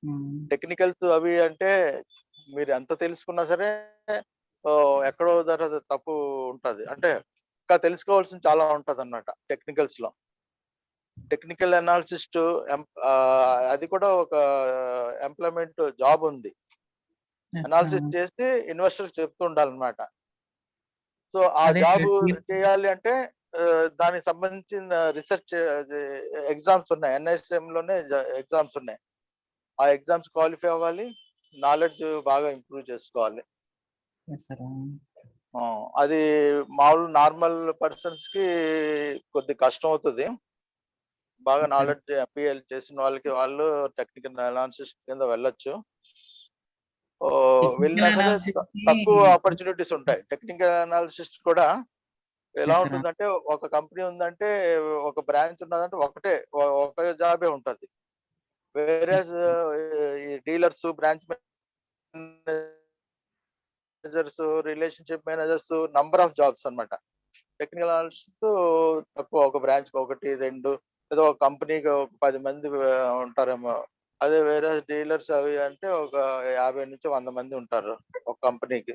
Hmm. టెక్నికల్స్ అవి అంటే మీరు ఎంత తెలుసుకున్నా సరే ఎక్కడో ధర తప్పు ఉంటది. అంటే ఇంకా తెలుసుకోవాల్సింది చాలా ఉంటది అన్నమాట టెక్నికల్స్ లో. టెక్నికల్ అనాలిసిస్ట్ అది కూడా ఒక ఎంప్లాయ్మెంట్ జాబ్ ఉంది. Yes, analysis sir. చేసి ఇన్వెస్టర్స్ చెప్తూ ఉండాలన్నమాట. సో ఆ అదే జాబ్ sir. చేయాలి అంటే దానికి సంబంధించిన రీసెర్చ్ ఎగ్జామ్స్ ఉన్నాయి, NISM లోనే ఎగ్జామ్స్ ఉన్నాయి. ఆ ఎగ్జామ్స్ క్వాలిఫై అవ్వాలి, నాలెడ్జ్ బాగా ఇంప్రూవ్ చేసుకోవాలి. Yes, sir. అది మామూలు నార్మల్ పర్సన్స్ కి కొద్ది కష్టం అవుతుంది. బాగా Yes, sir. నాలెడ్జ్ అపిఎల్ చేసిన వాళ్ళకి వాళ్ళు టెక్నికల్ అనాలిసిస్ కింద వెళ్ళొచ్చు. వెళ్ళినా Technical సరే analysis కి తక్కువ ఆపర్చునిటీస్ ఉంటాయి. టెక్నికల్ అనాలిసిస్ కూడా ఎలా Yes, sir. ఉంటుందంటే ఒక కంపెనీ ఉందంటే ఒక బ్రాంచ్ ఉన్నదంటే ఒక జాబే ఉంటది. వేరే ఈ dealers, branch managers, relationship managers number of jobs అన్నమాట. టెక్నికల్ అనాలిసిస్ తక్కువ, ఒక బ్రాంచ్ కి 1, 2, ఏదో ఒక కంపెనీకి ఒక 10 మంది ఉంటారేమో. అదే వేరే డీలర్స్ అవి అంటే ఒక 50 నుంచి 100 మంది ఉంటారు ఒక కంపెనీకి.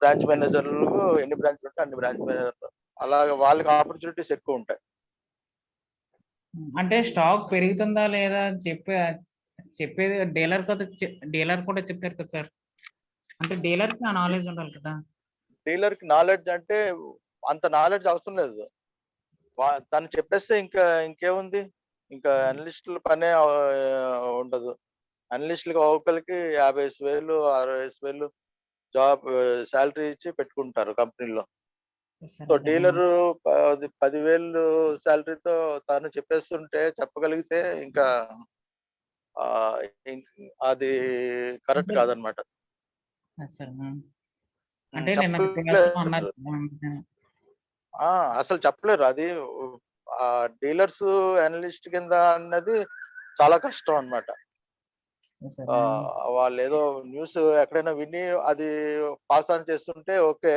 బ్రాంచ్ మేనేజర్లు ఎన్ని బ్రాంచ్లు ఉంటే అన్ని బ్రాంచ్ మేనేజర్లు, అలాగే వాళ్ళకి ఆపర్చునిటీస్ ఎక్కువ ఉంటాయి. అంటే స్టాక్ పెరుగుతుందా లేదా అని చెప్పేది డీలర్ కూడా చెప్తారు కదా సార్. అంటే డీలర్ కి ఆ నాలెడ్జ్ ఉండాలి కదా. డీలర్ కి నాలెడ్జ్ అంటే అంత నాలెడ్జ్ అవసరం లేదు. తను చెప్పేస్తే ఇంకేముంది, ఇంకా అనలిస్టుల పనే ఉండదు. అనలిస్టులకి ఒక్కొక్కరికి 50,000 60,000 జాబ్ శాలరీ ఇచ్చి పెట్టుకుంటారు కంపెనీలో. Yes, sir. సో డీలర్ 10,000 శాలరీతో తను చెప్పగలిగితే ఇంకా అది కరెక్ట్ అంటే కాదనమాట. Yes, sir. అంటే నిన్న క్లాస్ లో అన్నారు. అసలు చెప్పలేరు. అది డీలర్స్ అనలిస్ట్ కింద అన్నది చాలా కష్టం అన్నమాట. Yes, sir. వాళ్ళు ఏదో న్యూస్ ఎక్కడైనా విని అది పాస్ ఆన్ చేస్తుంటే ఓకే,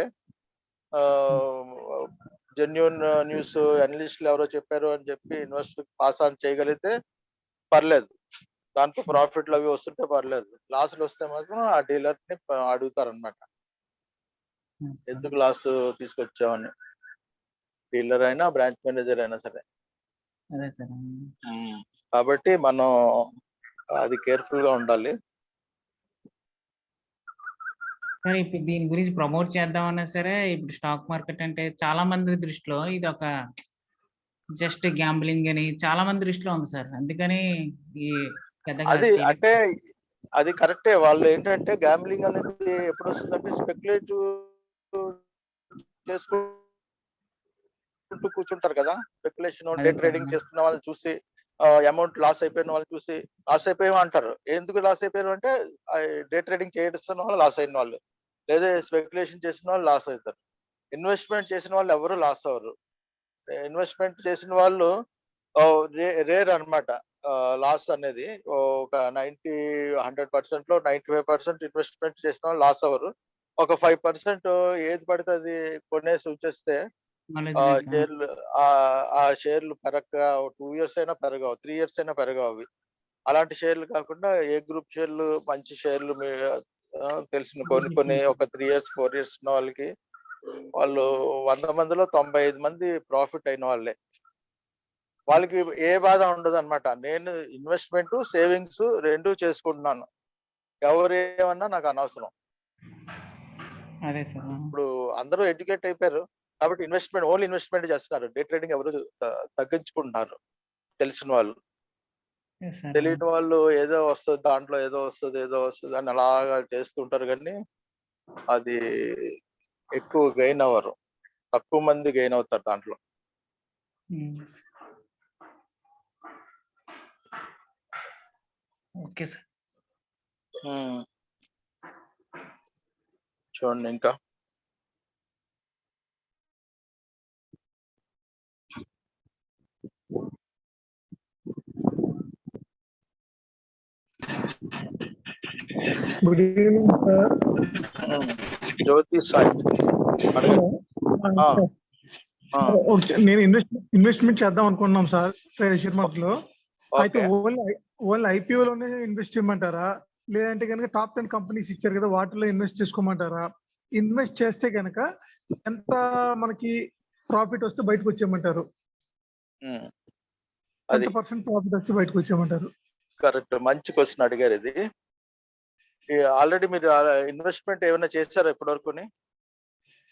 జెన్యూన్ న్యూస్ అనలిస్టులు ఎవరో చెప్పారు అని చెప్పి ఇన్వెస్టర్ పాస్ ఆన్ చేయగలిగితే పర్లేదు, దాంట్లో ప్రాఫిట్లు అవి వస్తుంటే పర్లేదు. లాస్లు వస్తే మాత్రం ఆ డీలర్ ని అడుగుతారన్నమాట, Yes, sir. ఎందుకు లాస్ తీసుకొచ్చామని. డీలర్ అయినా బ్రాంచ్ మేనేజర్ అయినా సరే. అదే సార్. కాబట్టి మనం అది కేర్ఫుల్ గా ఉండాలి. సరే, ఇప్పుడు దీని గురించి ప్రమోట్ చేద్దామన్నా సరే ఇప్పుడు స్టాక్ మార్కెట్ అంటే చాలా మంది దృష్టిలో ఇది ఒక జస్ట్ గ్యాంబ్లింగ్ అని చాలా మంది దృష్టిలో ఉంది సార్. అందుకని ఈ పెద్దగా అది అంటే అది కరెక్టే. వాళ్ళు ఏంటంటే గ్యాంబ్లింగ్ అనేది ఎప్పుడు వస్తుందంటే స్పెక్యులేటివ్ చేసుకుంటూ కూర్చుంటారు కదా. స్పెక్యులేషన్, డే ట్రేడింగ్ చేసుకున్న వాళ్ళని చూసి అమౌంట్ లాస్ అయిపోయిన వాళ్ళని చూసి లాస్ అయిపోయాం అంటారు. ఎందుకు లాస్ అయిపోయారు అంటే డే ట్రేడింగ్ చేస్తున్న వాళ్ళు లాస్ అయిన వాళ్ళు, లేదా స్పెక్యులేషన్ చేసిన వాళ్ళు లాస్ అవుతారు. ఇన్వెస్ట్మెంట్ చేసిన వాళ్ళు ఎవరు లాస్ అవ్వరు. ఇన్వెస్ట్మెంట్ చేసిన వాళ్ళు రేర్ అన్నమాట. లాస్ అనేది ఒక 100% లో 95% ఇన్వెస్ట్మెంట్ చేసిన వాళ్ళు లాస్ అవ్వరు. ఒక 5% ఏది పడితే అది కొనేసి ఉంచేస్తే షేర్లు ఆ షేర్లు పెరగ 2 ఇయర్స్ అయినా పెరగవు, 3 ఇయర్స్ అయినా పెరగవు అవి. అలాంటి షేర్లు కాకుండా ఏ గ్రూప్ షేర్లు, మంచి షేర్లు తెలిసిన కొన్ని ఒక 3 ఇయర్స్ 4 ఇయర్స్ ఉన్న వాళ్ళకి, వాళ్ళు 100 మందిలో 95 మంది ప్రాఫిట్ అయిన వాళ్ళే. వాళ్ళకి ఏ బాధ ఉండదు అనమాట. నేను ఇన్వెస్ట్మెంట్, సేవింగ్స్ 2 చేసుకుంటున్నాను, ఎవరు ఏమన్నా నాకు అనవసరం. అదే సార్. ఇప్పుడు అందరూ ఎడ్యుకేట్ అయిపోయారు కాబట్టి ఓన్లీ ఇన్వెస్ట్మెంట్ చేస్తున్నారు. డే ట్రేడింగ్ ఎవరు తగ్గించుకుంటున్నారు తెలిసిన వాళ్ళు. తెలియని వాళ్ళు ఏదో వస్తుంది, దాంట్లో ఏదో వస్తుంది అని అలాగా చేస్తుంటారు. కానీ అది ఎక్కువ గెయిన్ అవ్వరు, తక్కువ మంది గెయిన్ అవుతారు దాంట్లో. Okay sir. చూడండి ఇంకా గుడ్ ఈవినింగ్ సార్. జ్యోతి సాయి అడగండి. ఆ, ఆ, నేను ఇన్వెస్ట్మెంట్ చేద్దాం అనుకున్నాం సార్ షేర్ మార్కెట్ లో. అయితే ఓకే. ఓన్లీ ఐపీఓ లోనే ఇన్వెస్ట్ చేయమంటారా, లేదంటే కనుక టాప్ 10 కంపెనీస్ ఇచ్చారు కదా వాటిలో ఇన్వెస్ట్ చేసుకోమంటారా? ఇన్వెస్ట్ చేస్తే కనుక ఎంత మనకి ప్రాఫిట్ వస్తే బయటకు వచ్చేయమంటారు? అది ఎంత పర్సెంట్ ప్రాఫిట్ వస్తే బయటకు వచ్చేయమంటారు? కరెక్ట్, మంచి క్వశ్చన్ అడిగారు. ఇది ఆల్రెడీ మీరు ఇన్వెస్ట్మెంట్ ఏమైనా చేశారా ఇప్పటి వరకు?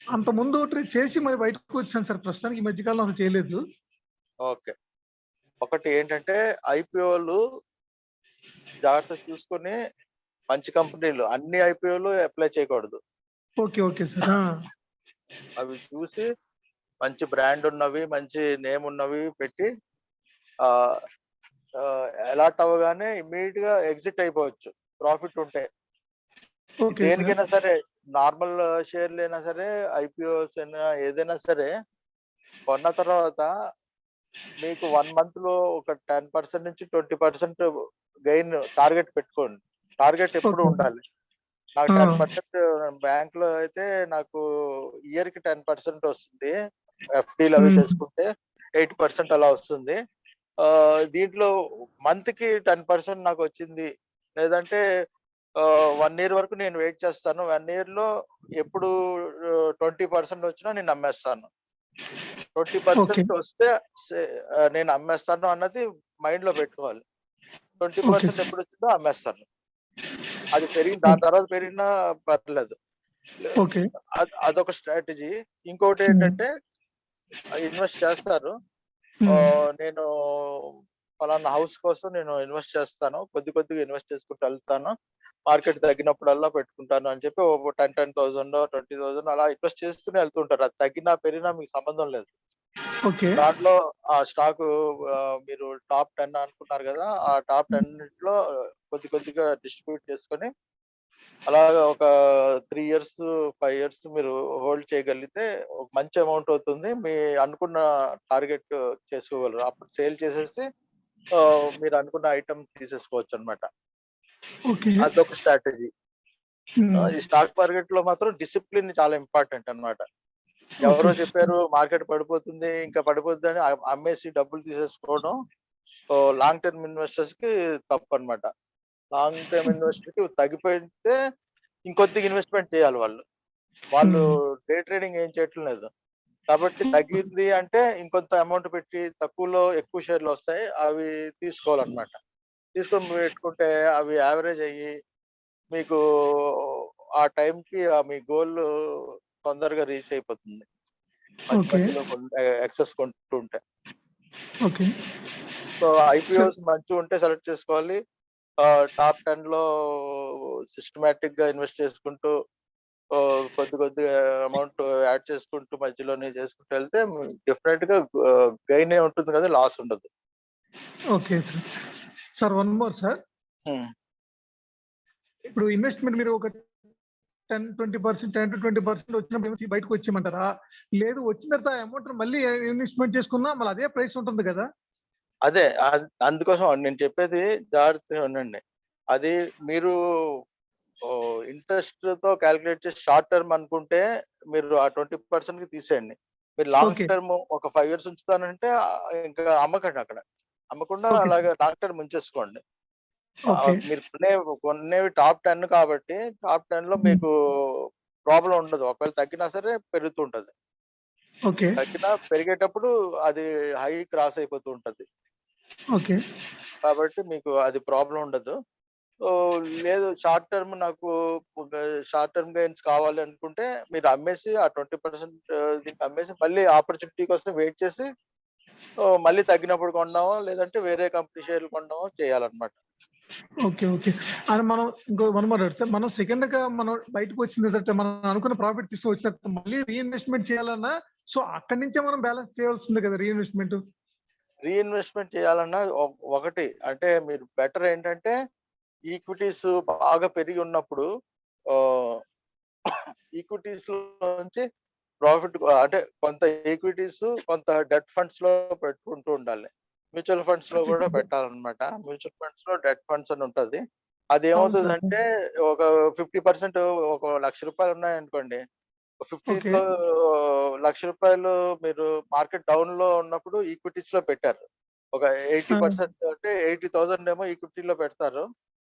అంత ముందు చేసి మరి బయటకు వచ్చాను సార్, ప్రస్తుతానికి ఈ మధ్యకాలంలో అసలు చేయలేదు. ఓకే. ఒకటి ఏంటంటే ఐపీఓలు జాగ్రత్త చూసుకొని, మంచి కంపెనీలు అన్ని ఐపీఓలు అప్లై చేయకూడదు. Okay okay sir. అవి చూసి మంచి బ్రాండ్ ఉన్నవి, మంచి నేమ్ ఉన్నవి పెట్టి అలాట్ అవ్వగానే ఇమ్మీడియట్ గా ఎగ్జిట్ అయిపోవచ్చు ప్రాఫిట్ ఉంటే. దేనికైనా సరే, నార్మల్ షేర్లు అయినా సరే, ఐపీఓస్ అయినా ఏదైనా సరే, కొన్న తర్వాత మీకు 1 month లో ఒక 10% నుంచి 20% గెయిన్ టార్గెట్ పెట్టుకోండి. టార్గెట్ ఎప్పుడు ఉండాలి. నాకు 10% బ్యాంక్ లో అయితే నాకు ఇయర్ కి 10% వస్తుంది. ఎఫ్డీలు అవి చేసుకుంటే 8% అలా వస్తుంది. దీంట్లో మంత్ కి 10% నాకు వచ్చింది, లేదంటే 1 year వరకు నేను వెయిట్ చేస్తాను. 1 year లో ఎప్పుడు 20% వచ్చినా నేను అమ్మేస్తాను. 20% వస్తే నేను అమ్మేస్తాను అన్నది మైండ్ లో పెట్టుకోవాలి. 20% ఎప్పుడు వచ్చిందో అమ్మేస్తాను. అది దాని తర్వాత పెరిగినా పర్లేదు. అదొక స్ట్రాటజీ. ఇంకోటి ఏంటంటే ఇన్వెస్ట్ చేస్తారు. నేను ఫలానా హౌస్ కోసం నేను ఇన్వెస్ట్ చేస్తాను, కొద్దిగా ఇన్వెస్ట్ చేసుకుంటూ వెళ్తాను, మార్కెట్ తగ్గినప్పుడల్లా పెట్టుకుంటాను అని చెప్పి 10,000 20,000 అలా ఇన్వెస్ట్ చేస్తూనే వెళ్తుంటారు. అది తగ్గినా పెరిగినా మీకు సంబంధం లేదు. దాంట్లో ఆ స్టాక్ మీరు టాప్ 10 అనుకున్నారు కదా, ఆ టాప్ 10 లో కొద్దిగా డిస్ట్రిబ్యూట్ చేసుకొని అలాగా ఒక 3 years 5 years మీరు హోల్డ్ చేయగలిగితే ఒక మంచి అమౌంట్ అవుతుంది. మీ అనుకున్న టార్గెట్ చేసుకోగలరు. అప్పుడు సేల్ చేసేసి మీరు అనుకున్న ఐటమ్ తీసేసుకోవచ్చు అనమాట. అదొక స్ట్రాటజీ. ఈ స్టాక్ మార్కెట్ లో మాత్రం డిసిప్లిన్ చాలా ఇంపార్టెంట్ అన్నమాట. ఎవరో చెప్పారు మార్కెట్ పడిపోతుంది, ఇంకా పడిపోతుంది అని అమ్మేసి డబ్బులు తీసేసుకోవడం లాంగ్ టర్మ్ ఇన్వెస్టర్స్ కి తప్పు అన్నమాట. లాంగ్ టర్మ్ ఇన్వెస్టర్ కి తగ్గిపోతే ఇంకొద్దిగా ఇన్వెస్ట్మెంట్ చేయాలి. వాళ్ళు డే ట్రేడింగ్ ఏం చేయటం లేదు కాబట్టి, తగ్గింది అంటే ఇంకొంత అమౌంట్ పెట్టి తక్కువలో ఎక్కువ షేర్లు వస్తాయి, అవి తీసుకోవాలన్నమాట. తీసుకొని పెట్టుకుంటే అవి యావరేజ్ అయ్యి మీకు ఆ టైంకి మీ గోల్ తొందరగా రీచ్ అయిపోతుంది. మధ్యలో ఎక్సెస్ కొంటూ ఉంటే. సో ఐపీఓస్ మంచిగా ఉంటే సెలెక్ట్ చేసుకోవాలి. టాప్ 10 లో సిస్టమేటిక్ గా ఇన్వెస్ట్ చేసుకుంటూ కొద్దిగా అమౌంట్ యాడ్ చేసుకుంటూ మధ్యలోనే చేసుకుంటూ వెళ్తే డెఫినెట్ గా గెయిన్ ఉంటుంది కదా, లాస్ ఉండదు. Okay sir. Sir one more sir. ఇప్పుడు ఇన్వెస్ట్మెంట్ మీరు ఒక 10-20% 10 to 20% వచ్చినప్పుడు బయటకు వచ్చేయమంటారా, లేదు వచ్చిన తర్వాత అమౌంట్ మళ్ళీ ఇన్వెస్ట్మెంట్ చేసుకున్నా మళ్ళీ అదే ప్రైస్ ఉంటుంది కదా? అదే అందుకోసం నేను చెప్పేది జాగ్రత్తగా ఉండండి. అది మీరు ఇంట్రెస్ట్ తో క్యాలిక్యులేట్ చేసి షార్ట్ టర్మ్ అనుకుంటే మీరు ఆ 20% కి తీసేయండి. మీరు లాంగ్ టర్మ్ ఒక 5 years ఉంచుతానంటే ఇంకా అమ్మకండి. అక్కడ అమ్మకుండా అలాగే లాంగ్ టర్మ్ ఉంచేసుకోండి. మీరు కొనేవి టాప్ 10 కాబట్టి టాప్ 10 లో మీకు ప్రాబ్లం ఉండదు. ఒకవేళ తగ్గినా సరే పెరుగుతుంటది. తగ్గినా పెరిగేటప్పుడు అది హై క్రాస్ అయిపోతూ ఉంటది. కాబట్టి మీకు అది ప్రాబ్లం ఉండదు. లేదు షార్ట్ టర్మ్ నాకు షార్ట్ టర్మ్ గెయిన్స్ కావాలి అనుకుంటే మీరు అమ్మేసి ఆ 20% దీనికి అమ్మేసి మళ్ళీ ఆపర్చునిటీ కోసం వెయిట్ చేసి మళ్ళీ తగ్గినప్పుడు కొనడమో లేదంటే వేరే కంపెనీ షేర్లు కొనడమో చేయాలన్నమాట. ఓకే. ఓకే. అని మనం ఇంకో వన్ మోర్ అడిగితే మనం సెకండ్‌గా మనం బయటకు వచ్చిన తర్వాత మనం అనుకున్న ప్రాఫిట్ తీసుకొచ్చిన తర్వాత మళ్ళీ రీఇన్వెస్ట్‌మెంట్ చేయాలన్నా సో అక్కడి నుంచే మనం బ్యాలెన్స్ చేయాల్సిందే కదా! రీఇన్వెస్ట్‌మెంట్. రీఇన్వెస్ట్మెంట్ చేయాలన్నా ఒకటి అంటే మీరు బెటర్ ఏంటంటే ఈక్విటీస్ బాగా పెరిగి ఉన్నప్పుడు ఈక్విటీస్ నుంచి ప్రాఫిట్ అంటే కొంత ఈక్విటీస్ కొంత డెట్ ఫండ్స్ లో పెట్టుకుంటూ ఉండాలి. మ్యూచువల్ ఫండ్స్ లో కూడా పెట్టాలన్నమాట. మ్యూచువల్ ఫండ్స్ లో డెట్ ఫండ్స్ అని ఉంటది. అది అవును సార్. ఏమవుతుందంటే ఒక 50% ఒక రూ. 1,00,000 ఉన్నాయనుకోండి. 50 ఓకే. రూ. 1,00,000 మీరు మార్కెట్ డౌన్ లో ఉన్నప్పుడు ఈక్విటీస్ లో పెట్టారు. ఒక ఆ! 80% అంటే 80,000 ఏమో ఈక్విటీలో పెడతారు.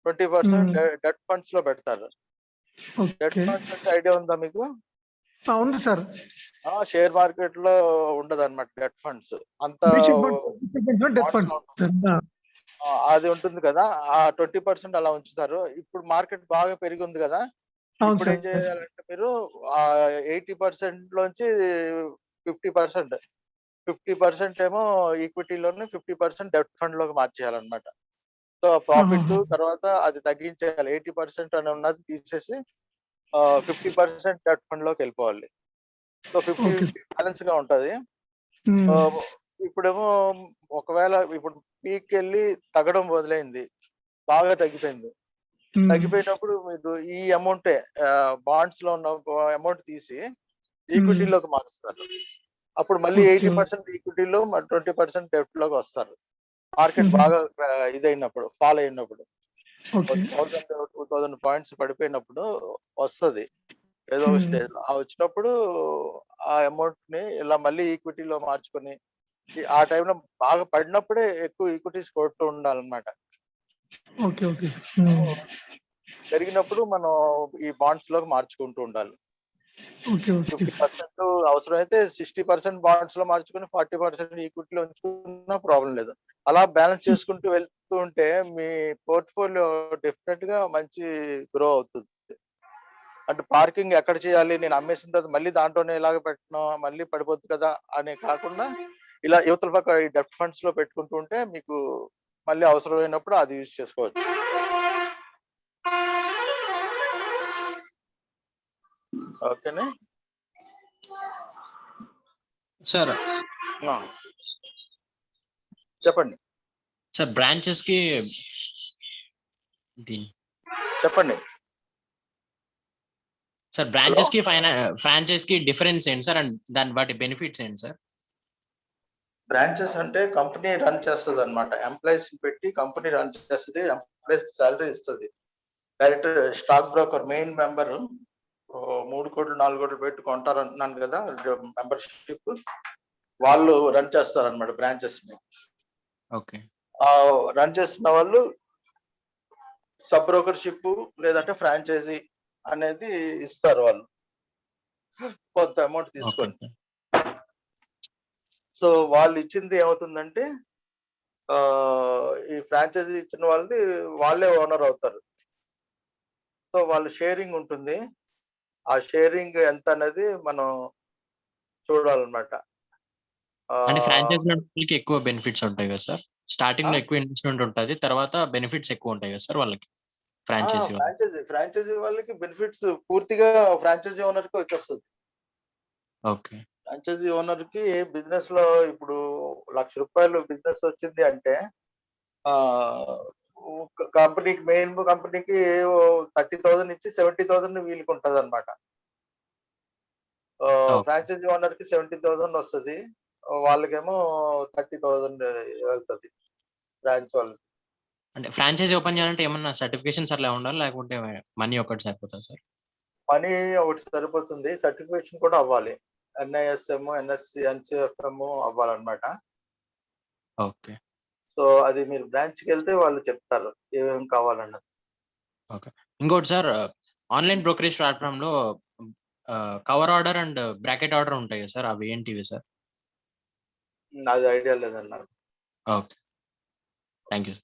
20% హ్మ్. డెట్ ఫండ్స్ లో పెడతారు. Debt okay. ఫండ్స్ అంటే ఐడియా ఉందా మీకు? ఉంది సార్. షేర్ మార్కెట్ లో ఉండదన్నమాట డెట్ ఫండ్స్. అంత mutual funds debt bonds funds లో ఉంటుంది. సార్. అది ఉంటుంది కదా! ఆ 20% అలా ఉంచుతారు. ఇప్పుడు మార్కెట్ బాగా పెరిగుంది కదా! అవును ఇప్పుడు ఏం సార్. చేయాలంటే మీరు 80% లోంచి 50% 50% ఏమో ఈక్విటీలోని 50% డెట్ ఫండ్ లోకి మార్చేయాలన్నమాట. సో ప్రాఫిట్ ఆహాహా! తర్వాత అది తగ్గించేయాలి. 80% అని ఉన్నది తీసేసి 50% డెట్ ఫండ్ లోకి వెళ్ళిపోవాలి. So 50, okay. 50 బ్యాలెన్స్ గా ఉంటది. హ్మ్. ఆహ్, ఇప్పుడేమో ఒకవేళ ఇప్పుడు పీక్‌కెళ్ళి తగ్గడం మొదలైంది. బాగా తగ్గిపోయింది. హ్మ్. తగ్గిపోయినప్పుడు మీరు ఈ అమౌంటే బాండ్స్ లో ఉన్న అమౌంట్ తీసి హ్మ్. ఈక్విటీలోకి మారుస్తారు. అప్పుడు మళ్ళీ ఓకే. 80% ఈక్విటీలో 20% డెట్ లోకి వస్తారు. మార్కెట్ హుహు. బాగా ఇదైనప్పుడు ఫాల్ అయినప్పుడు. ఓకే. 1000, 2000 పాయింట్స్ పడిపోయినప్పుడు వస్తది. ఏదో ఒక హ్మ్. స్టేజ్‌లో. వచ్చినప్పుడు ఆ అమౌంట్‌ని ఇలా మళ్ళీ ఈక్విటీలో మార్చుకొని ఆ టైంలో బాగా పడినప్పుడే ఎక్కువ ఈక్విటీస్ కొంటూ ఉండాలన్నమాట. ఓకే. ఓకే. హ్మ్. పెరిగినప్పుడు మనం ఈ బాండ్స్‌లోకి మార్చుకుంటూ ఉండాలి. ఓకే. ఓకే. 50% అవసరమైతే 60% బాండ్స్‌లో మార్చుకొని 40% ఈక్విటీలో ఉంచుకున్నా ప్రాబ్లమ్ లేదు. అలా బ్యాలెన్స్ చేసుకుంటూ వెళ్తూ ఉంటే మీ పోర్ట్‌ఫోలియో డెఫినిట్‌గా మంచి గ్రో అవుతుంది. అంటే పార్కింగ్ ఎక్కడ చేయాలి? నేను అమ్మేసిన తర్వాత మళ్ళీ దాంట్లోనే ఇలాగ పెట్టను, మళ్ళీ పడిపోద్ది కదా! అని కాకుండా ఇలా యువతల పక్క ఈ డెబ్ట్ ఫండ్స్‌లో పెట్టుకుంటూ ఉంటే మీకు మళ్ళీ అవసరమైనప్పుడు అది యూజ్ చేసుకోవచ్చు. ఓకేనా? సార్ ఆ! చెప్పండి. సార్ బ్రాంచెస్ కి దీని చెప్పండి. Sir hello! బ్రాంచెస్ కి ఫ్రాంచైజ్ కి డిఫరెన్స్ ఏంటి సార్? అండ్ దాని వాటి బెనిఫిట్స్ ఏంటి సార్? బ్రాంచెస్ అంటే కంపెనీ రన్ చేస్తదన్నమాట. ఎంప్లాయీస్‌ని పెట్టి కంపెనీ రన్ చేస్తది. ఎంప్లాయీస్‌కి సాలరీ ఇస్తది. Direct stock broker main member 3,00,00,000, 4,00,00,000 పెట్టి కొంటారంటున్నాను కదా! మెంబర్‌షిప్ వాళ్ళు రన్ చేస్తారన్నమాట బ్రాంచెస్‌ని. ఓకే. రన్ చేస్తున్న వాళ్ళు సబ్ బ్రోకర్‌షిప్ లేదంటే ఫ్రాంచైజీ అనేది ఇస్తారు వాళ్ళు. కొంత అమౌంట్ ఓకే తీసుకొని. సార్. సో వాళ్ళు ఇచ్చింది ఏమవుతుందంటే ఈ ఫ్రాంచైజీ ఇచ్చిన వాళ్ళది వాళ్ళే ఓనర్ అవుతారు. సో వాళ్ళు షేరింగ్ ఉంటుంది. ఆ షేరింగ్ ఎంత అనేది మనం చూడాలన్నమాట. అంటే ఆహ్, ఫ్రాంచైజ్ వాళ్ళకి ఎక్కువ బెనిఫిట్స్ ఉంటాయి కదా సార్? స్టార్టింగ్ ఆ! లో ఎక్కువ ఇన్వెస్ట్‌మెంట్ ఉంటది. తర్వాత బెనిఫిట్స్ ఎక్కువ ఉంటాయి కదా సార్ వాళ్ళకి? ఫ్రాంచైజీ వాళ్ళకి. ఫ్రాంచైజీ వాళ్ళకి బెనిఫిట్స్ పూర్తిగా ఫ్రాంచైజీ ఓనర్‌కే వచ్చేస్తది. ఓకే. ఫ్రాంచైజీ ఓనర్‌కి బిజినెస్‌లో ఇప్పుడు రూ. 1,00,000 బిజినెస్ వచ్చింది అంటే ఆహ్, కంపెనీకి మెయిన్ కంపెనీకి 30,000 ఇచ్చి 70,000 వీళ్ళకి ఉంటదన్నమాట. ఓకే. ఫ్రాంచైజీ ఓనర్‌కి 70,000 వస్తది. వాళ్ళకేమో 30,000 వెళ్తది బ్రాంచ్ వాళ్ళకి. అంటే ఫ్రాంచైజీ ఓపెన్ చేయాలంటే ఏమన్నా సర్టిఫికేషన్స్ అట్లా ఉండాలా? లేకుంటే మనీ ఒక్కటి సరిపోతదా సార్? మనీ ఒకటి సరిపోతుంది. సర్టిఫికేషన్ కూడా అవ్వాలి. ఎన్ఐఎస్ఎం, ఎన్ఎస్‌సి, ఎన్‌సిఎఫ్ఎం అవ్వాలన్నమాట. ఓకే. సో, అది మీరు బ్రాంచ్‌కెళ్తే వాళ్ళు చెప్తారు. ఏమేమి కావాలన్నది. ఓకే. ఇంకోటి సార్ ఆన్‌లైన్ బ్రోకరేజ్ ప్లాట్‌ఫార్మ్‌లో cover order and bracket order ఉంటాయి కదా సార్! అవి ఏంటివి సార్? అది ఐడియా లేదండి నాకు. ఓకే. Thank you.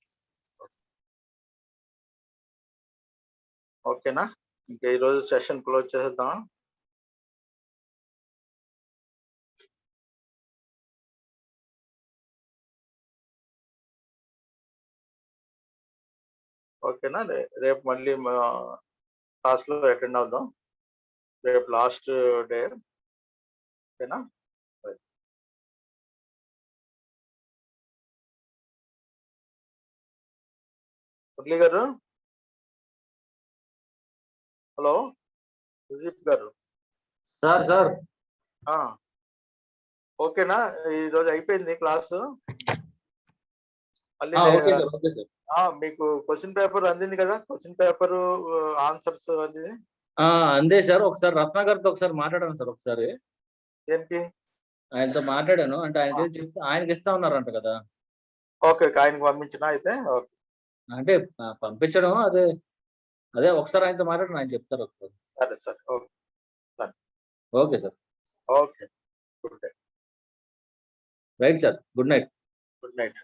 ఓకేనా? ఇంకా ఈరోజు సెషన్ క్లోజ్ చేసేద్దామా? ఓకేనా? రేపు మళ్ళీ క్లాస్ లో అటెండ్ అవుదాం. రేపు లాస్ట్ డే. ఓకేనా? మురళి గారు, హలో సుజీప్ గారు. సార్ ఆ, ఓకేనా? ఈరోజు అయిపోయింది క్లాసు. మళ్ళీ ఓకే సార్ మీకు క్వశ్చన్ పేపర్ అందింది కదా? క్వశ్చన్ పేపర్ ఆన్సర్స్ అందింది. అందే సార్. ఒకసారి రత్నాకర్తో ఒకసారి మాట్లాడాను సార్. ఒకసారి దేనికి? ఆయనతో మాట్లాడాను. అంటే ఆయన చెప్తే ఆయనకి ఇస్తా ఉన్నారంట కదా. ఓకే, ఆయనకి పంపించిన అయితే. ఓకే, అంటే పంపించడం అదే ఒకసారి ఆయనతో మాట్లాడడం ఆయన చెప్తారు ఒకసారి. సరే sir. Okay okay sir. Okay, good day. Right sir. Good night. Good night.